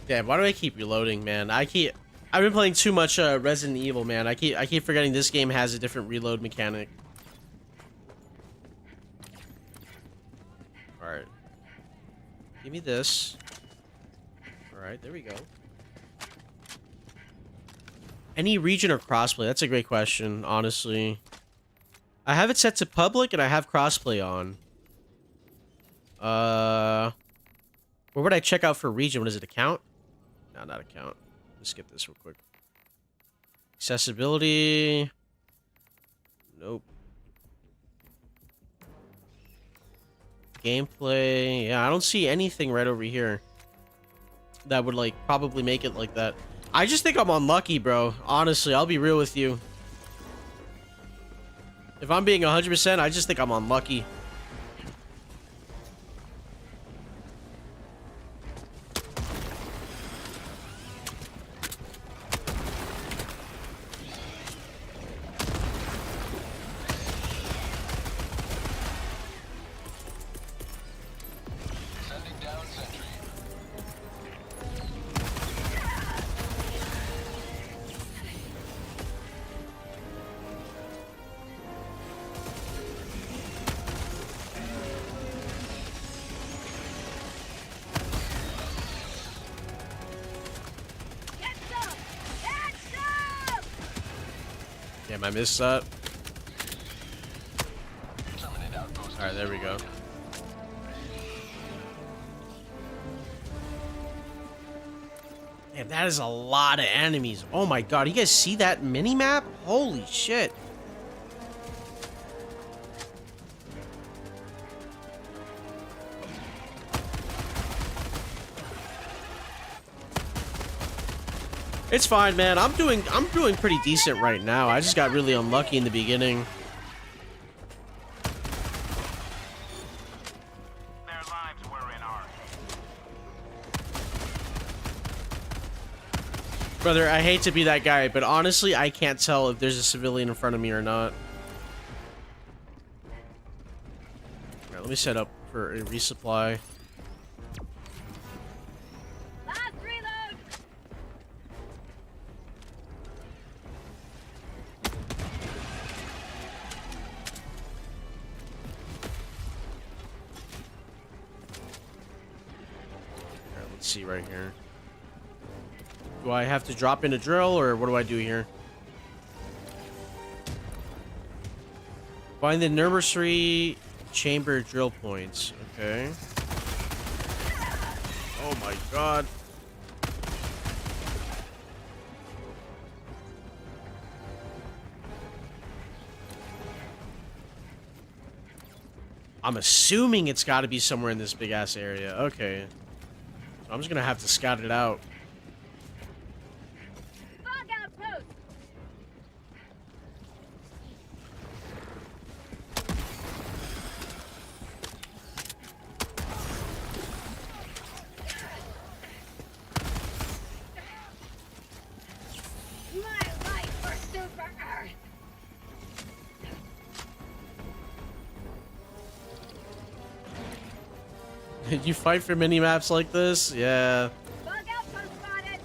Damn, why do I keep reloading, man? I've been playing too much Resident Evil, man. I keep forgetting this game has a different reload mechanic. Alright. Give me this. Alright, there we go. Any region or crossplay? That's a great question, honestly. I have it set to public and I have crossplay on. Where would I check out for region? What is it, account? No, not account. Let's skip this real quick. Accessibility. Nope. Gameplay. Yeah, I don't see anything right over here that would, like, probably make it like that. I just think I'm unlucky, bro. Honestly, I'll be real with you. If I'm being 100%, I just think I'm unlucky. Sending down sentry. Get some! Get some! Damn, I missed that. Terminate outpost. Alright, there we go. Damn, that is a lot of enemies. Oh my god, you guys see that mini-map? Holy shit. It's fine, man. I'm doing pretty decent right now. I just got really unlucky in the beginning. Their lives were in our hands. Brother, I hate to be that guy, but honestly, I can't tell if there's a civilian in front of me or not. Alright, let me set up for a resupply. Last reload! Alright, let's see right here. Do I have to drop in a drill, or what do I do here? Find the nursery chamber drill points. Okay. Oh my god. I'm assuming it's got to be somewhere in this big ass area. Okay. I'm just gonna have to scout it out. Fog outpost. My life for Super Earth. You fight for mini maps like this? Yeah. Bug outpost spotted.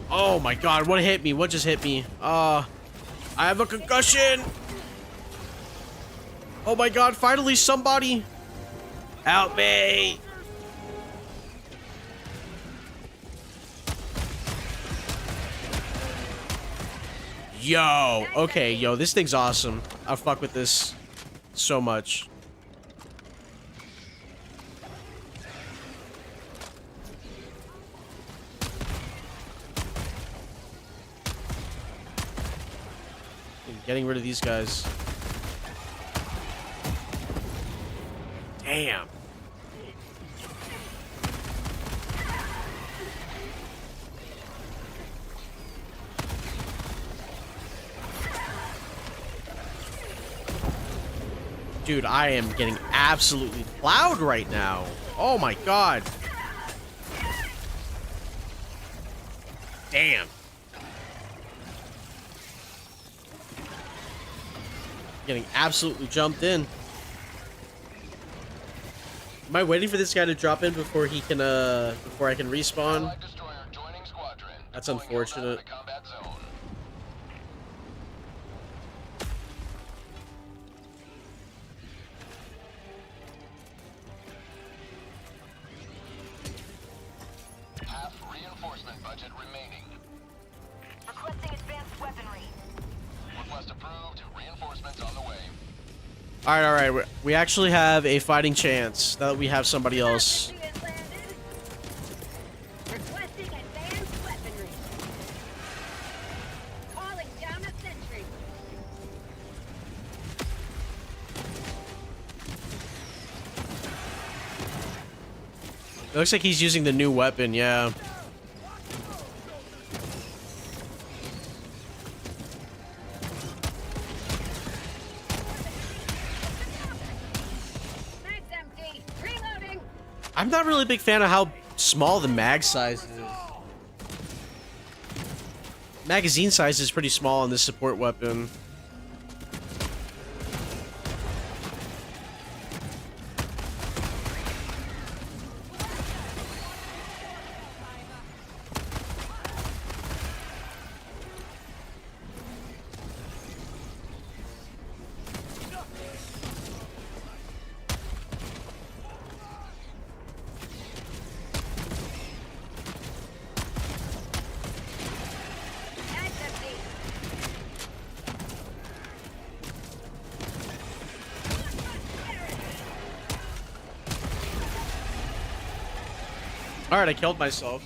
Oh my god, what hit me? What just hit me? I have a concussion! Oh my god, finally somebody! Help me! Yo, okay, yo, this thing's awesome. I fuck with this so much. Getting rid of these guys. Damn. Dude, I am getting absolutely plowed right now. Oh my god. Damn. Getting absolutely jumped in. Am I waiting for this guy to drop in before he can before I can respawn? Allied destroyer joining squadron. That's Deploying unfortunate. Helldiver to combat zone. Half reinforcement budget remaining. Requesting advanced weaponry. Request approved. Reinforcements on the way. All right. We actually have a fighting chance now that we have somebody else. She has landed. Requesting advanced weaponry. Calling down a sentry. It looks like he's using the new weapon, yeah. Mag's empty. Reloading. I'm not really a big fan of how small the mag size is. Magazine size is pretty small on this support weapon. Mag's empty. All right, I killed myself.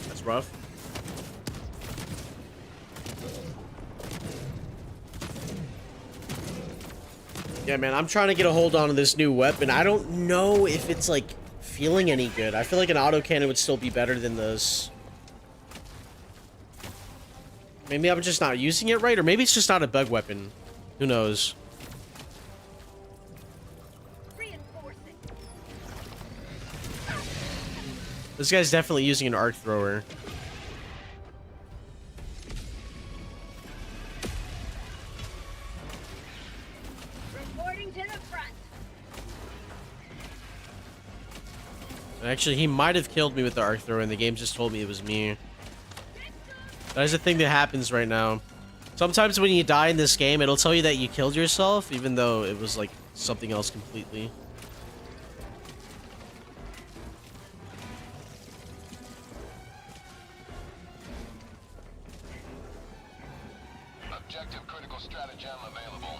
That's rough. Yeah, man, I'm trying to get a hold on to this new weapon. I don't know if it's, like, feeling any good. I feel like an autocannon would still be better than this. Maybe I'm just not using it right, or maybe it's just not a bug weapon. Who knows? Reinforcing. This guy's definitely using an arc thrower. Reporting to the front. Actually, he might have killed me with the arc thrower, and the game just told me it was me. That is a thing that happens right now. Sometimes when you die in this game, it'll tell you that you killed yourself, even though it was like something else completely. Objective critical stratagem available.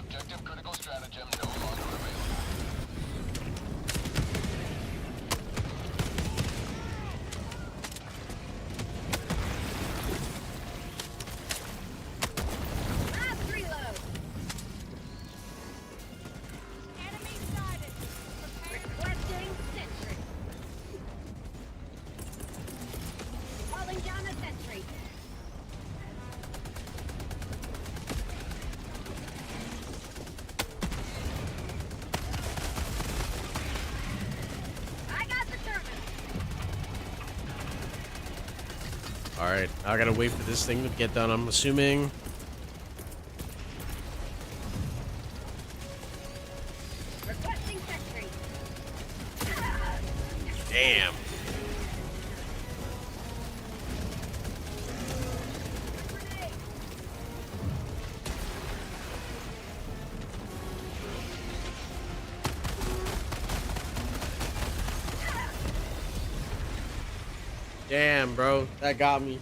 Objective critical stratagem no longer available. Last reload. Enemy sighted. Requesting sentry. Calling down a sentry. I got the terminal. All right, I gotta wait for this thing to get done. I'm assuming. Requesting sentry. Damn. Grenade. Damn, bro, that got me.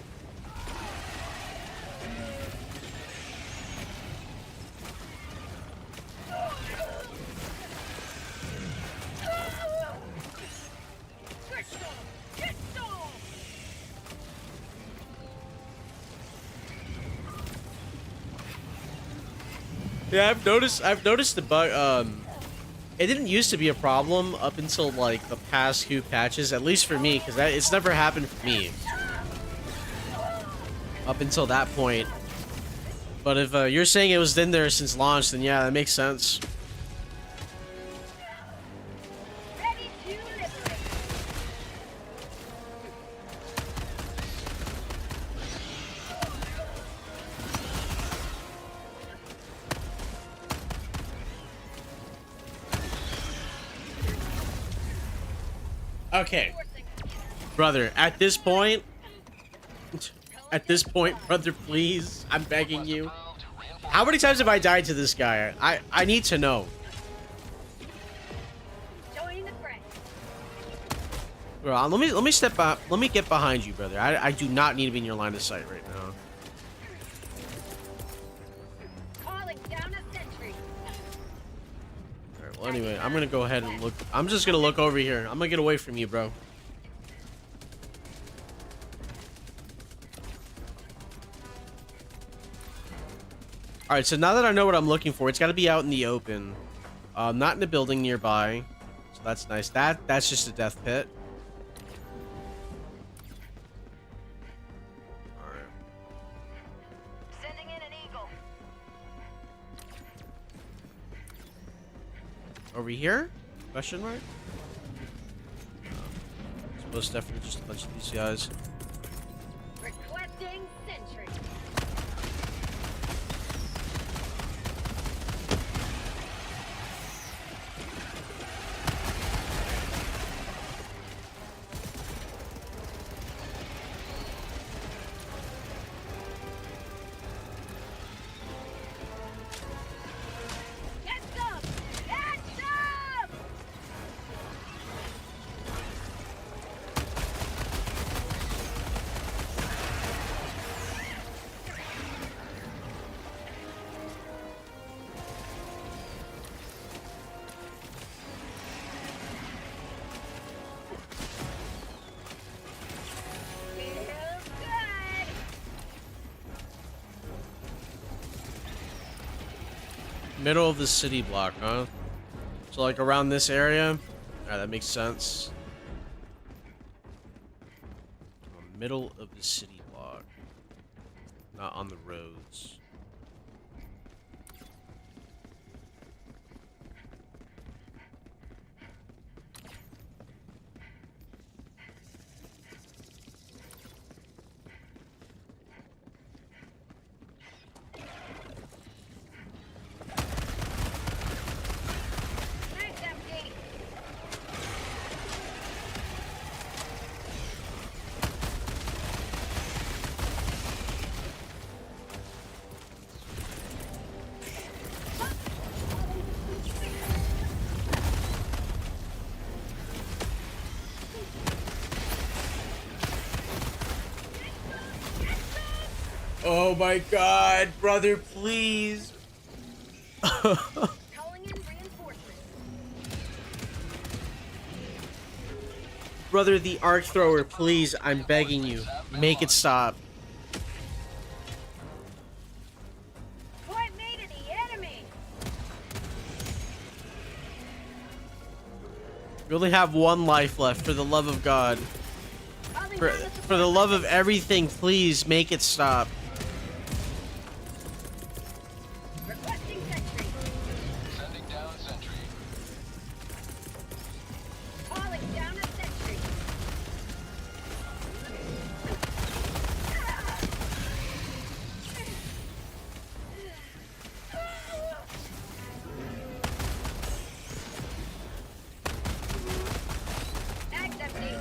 Crystal. Crystal. Yeah, I've noticed the bug. It didn't used to be a problem up until like the past few patches, at least for me, because it's never happened for me up until that point. But if you're saying it was in there since launch, then yeah, that makes sense. Ready to liberate. Okay, brother, at this point, brother, please, I'm begging you. How many times have I died to this guy? I need to know. Join the fray. Bro, let me step back. Let me get behind you, brother. I do not need to be in your line of sight right now. Calling down a sentry. All right, well, anyway, I'm gonna go ahead and look. I'm just gonna look over here. I'm gonna get away from you, bro. All right, so now that I know what I'm looking for, it's got to be out in the open, not in a building nearby. So that's nice. That's just a death pit. All right. Sending in an eagle. Over here? Question mark? It's most definitely just a bunch of these guys. Requesting sentry. Get some! Get some! Feels good! Middle of the city block, huh? So like around this area? Alright, that makes sense. Middle of the city block. Not on the roads. Nice empty. Oh my god, brother, please. Calling in reinforcements. Brother, the arc thrower, please, I'm begging you, make it stop. Point me to the enemy. We only have one life left, for the love of God. Calling For, down the for the love of everything, please make it stop. requesting sentry. Sending down sentry. Calling down a sentry. Mag's empty.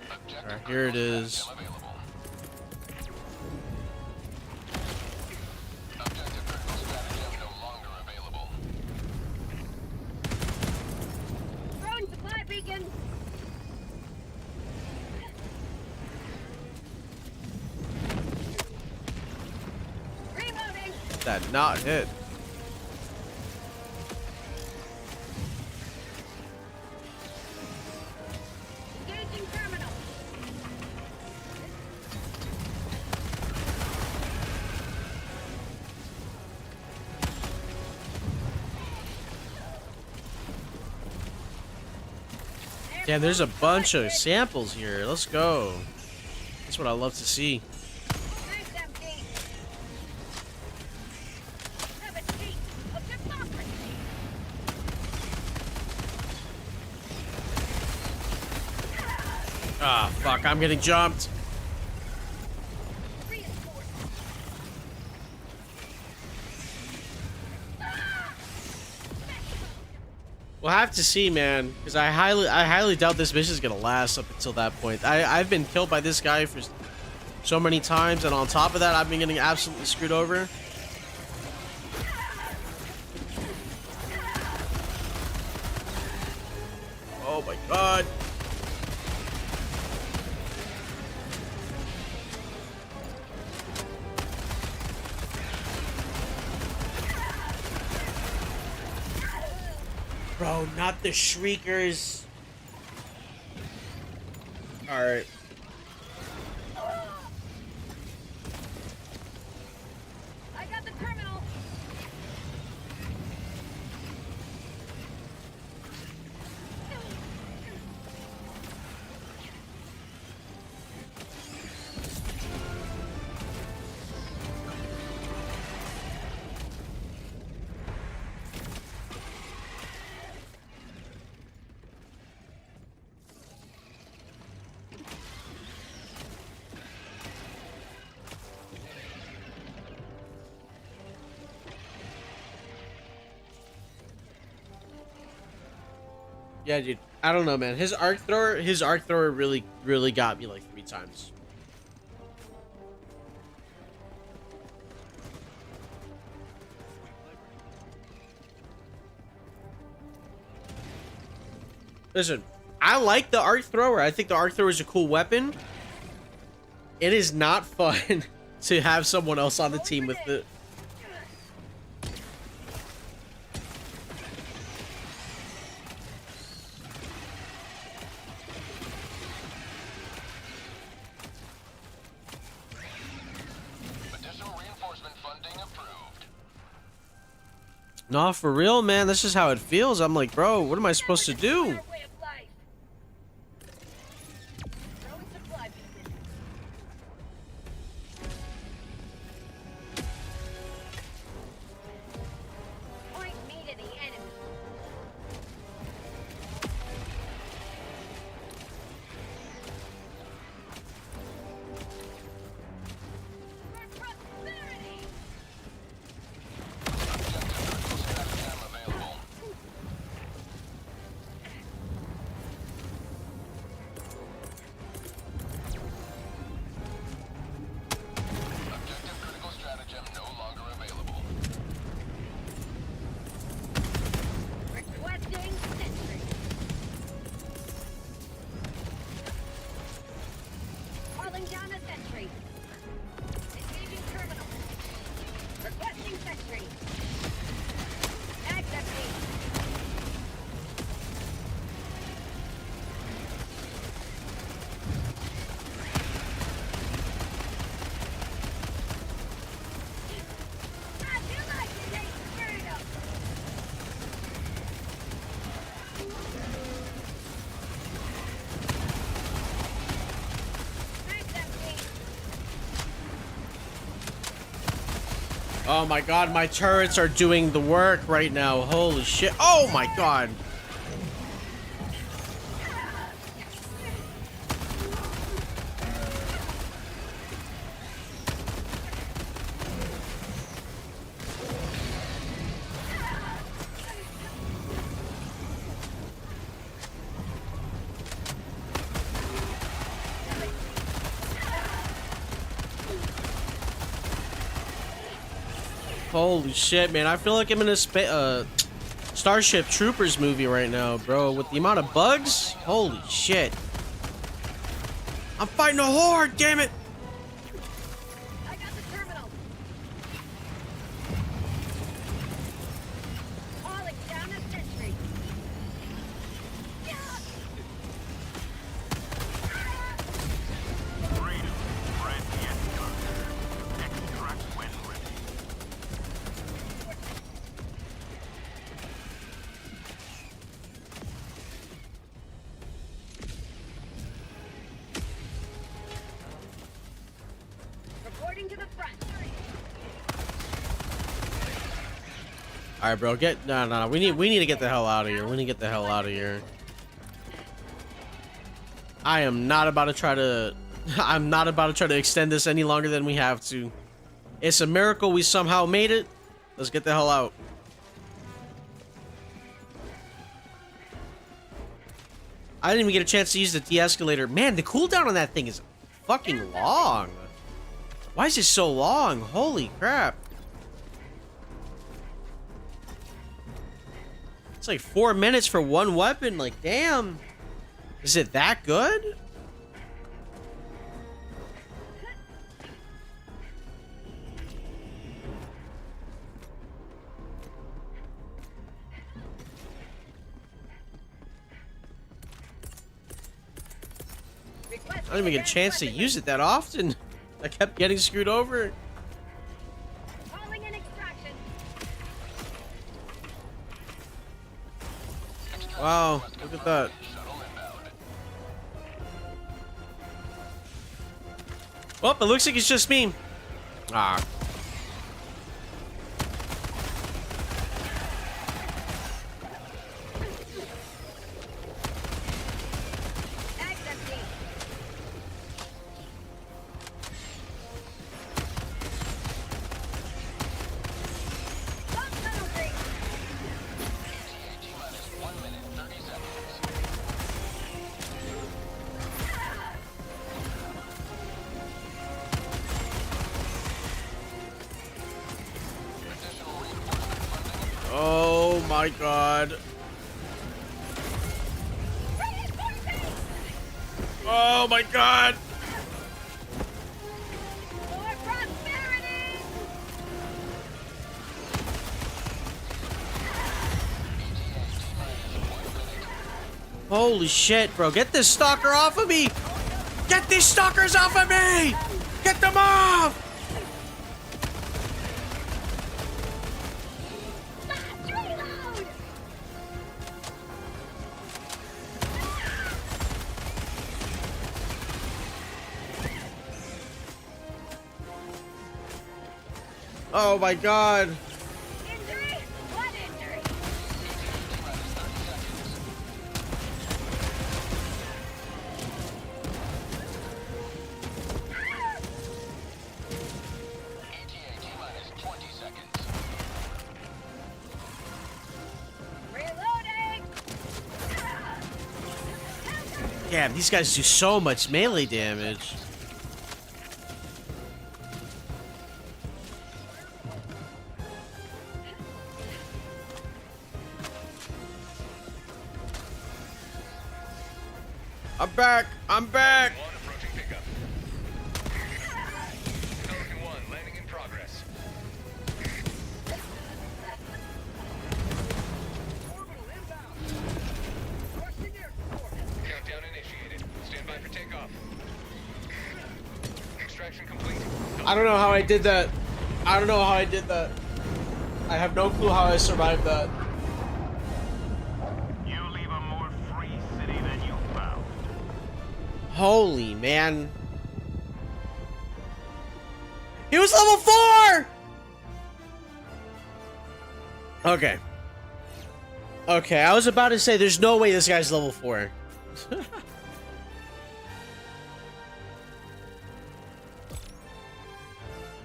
Objective Alright, here it is. still available. Objective critical stratagem no longer available. Throwing supply beacon. Reloading. That not hit. Engaging terminal. Damn, there's a bunch of samples here. Let's go. That's what I love to see. Mag's empty. Have a taste of democracy. Ah, fuck, I'm getting jumped. Reinforced. We'll have to see, man, because I highly doubt this mission is gonna last up until that point. I've been killed by this guy for so many times, and on top of that, I've been getting absolutely screwed over. Oh my god. Bro, not the shriekers. Alright. I got the terminal. Yeah, dude. I don't know, man. His arc thrower really got me like 3 times. Listen, I like the arc thrower. I think the arc thrower is a cool weapon. It is not fun to have someone else on the team with it. Additional reinforcement funding approved. Nah, for real, man. This is how it feels. I'm like, bro, what am I supposed to do? Our way of life. Throwing supply beacon. Point me to the enemy. For prosperity. Objective critical stratagem available. sentry. Mag's empty. I do like to take freedom. Mag's empty. Oh my god, my turrets are doing the work right now. Holy shit. Oh my god. Holy shit, man. I feel like I'm in a Starship Troopers movie right now, bro. With the amount of bugs? Holy shit. I'm fighting a horde, damn it! I got the terminal. Calling down a sentry. Freedom. Ready yet done. Extract when ready. Reporting to the front. All right, bro. No. We need to get the hell out of here. We need to get the hell out of here. I am not about to try to. I'm not about to try to extend this any longer than we have to. It's a miracle we somehow made it. Let's get the hell out. I didn't even get a chance to use the de-escalator. Man, the cooldown on that thing is fucking long. Why is it so long? Holy crap. It's like 4 minutes for one weapon. Like, damn. Is it that good? I didn't even get a chance to use it that often. I kept getting screwed over. Calling in extraction. Wow, look at that. Well, it looks like it's just me. Ah. Mag's empty. Bomb tunnel breach. Oh my god. Oh my god. More prosperity. Holy shit, bro. Get this stalker off of me. Get these stalkers off of me. Get them off. Last reload. Oh my god. Injury. What injury? Reloading. Damn, these guys do so much melee damage. I'm back. I'm back. One approaching pickup. Pelican 1 landing in progress. I don't know how I did that. I don't know how I did that. I have no clue how I survived that. You leave a more free city than you found. Holy man. He was level 4! Okay. Okay, I was about to say there's no way this guy's level 4.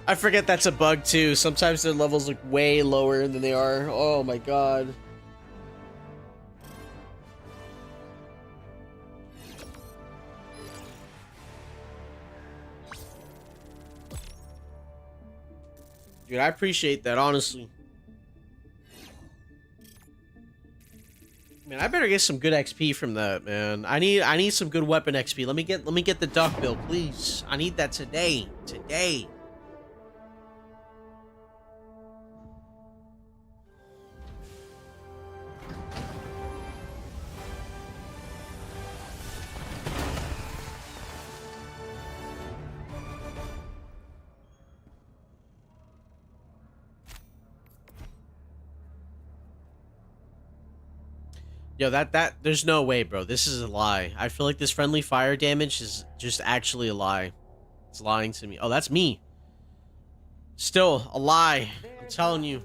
I forget that's a bug too. Sometimes their levels look way lower than they are. Oh my god. Dude, I appreciate that, honestly. Man, I better get some good XP from that, man. I need some good weapon XP. Let me get the duck bill, please. I need that today. Today. Yo, there's no way, bro. This is a lie. I feel like this friendly fire damage is just actually a lie. It's lying to me. Oh, that's me. Still, a lie. I'm telling you.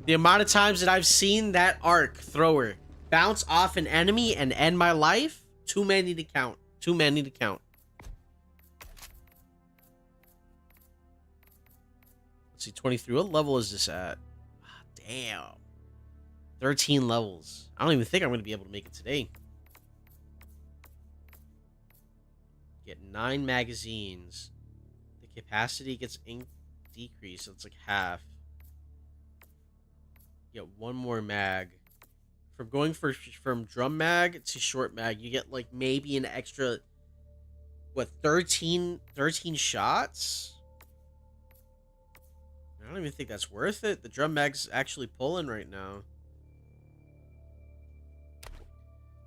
The amount of times that I've seen that arc thrower bounce off an enemy and end my life, too many to count. Too many to count. Let's see, 23. What level is this at? Ah, damn. 13 levels. I don't even think I'm going to be able to make it today. Get 9 magazines. The capacity gets decreased, so it's like half. Get 1 more mag. From going from drum mag to short mag, you get like maybe an extra, what, 13 shots? I don't even think that's worth it. The drum mag's actually pulling right now.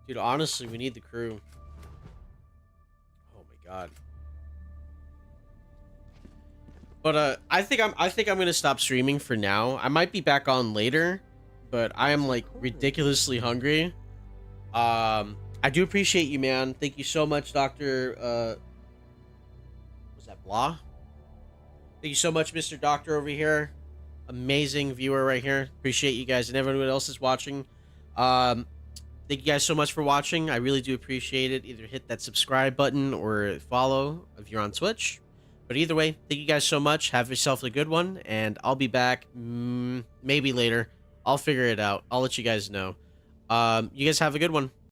Dude, honestly, we need the crew. Oh my god. But I think I'm gonna stop streaming for now. I might be back on later, but I am like ridiculously hungry. I do appreciate you, man. Thank you so much, Dr. Was that Blah? Thank you so much, Mr. Doctor over here. Amazing viewer right here. Appreciate you guys and everyone else is watching. Thank you guys so much for watching. I really do appreciate it. Either hit that subscribe button or follow if you're on Twitch. But either way, thank you guys so much. Have yourself a good one, and I'll be back maybe later. I'll figure it out. I'll let you guys know. You guys have a good one.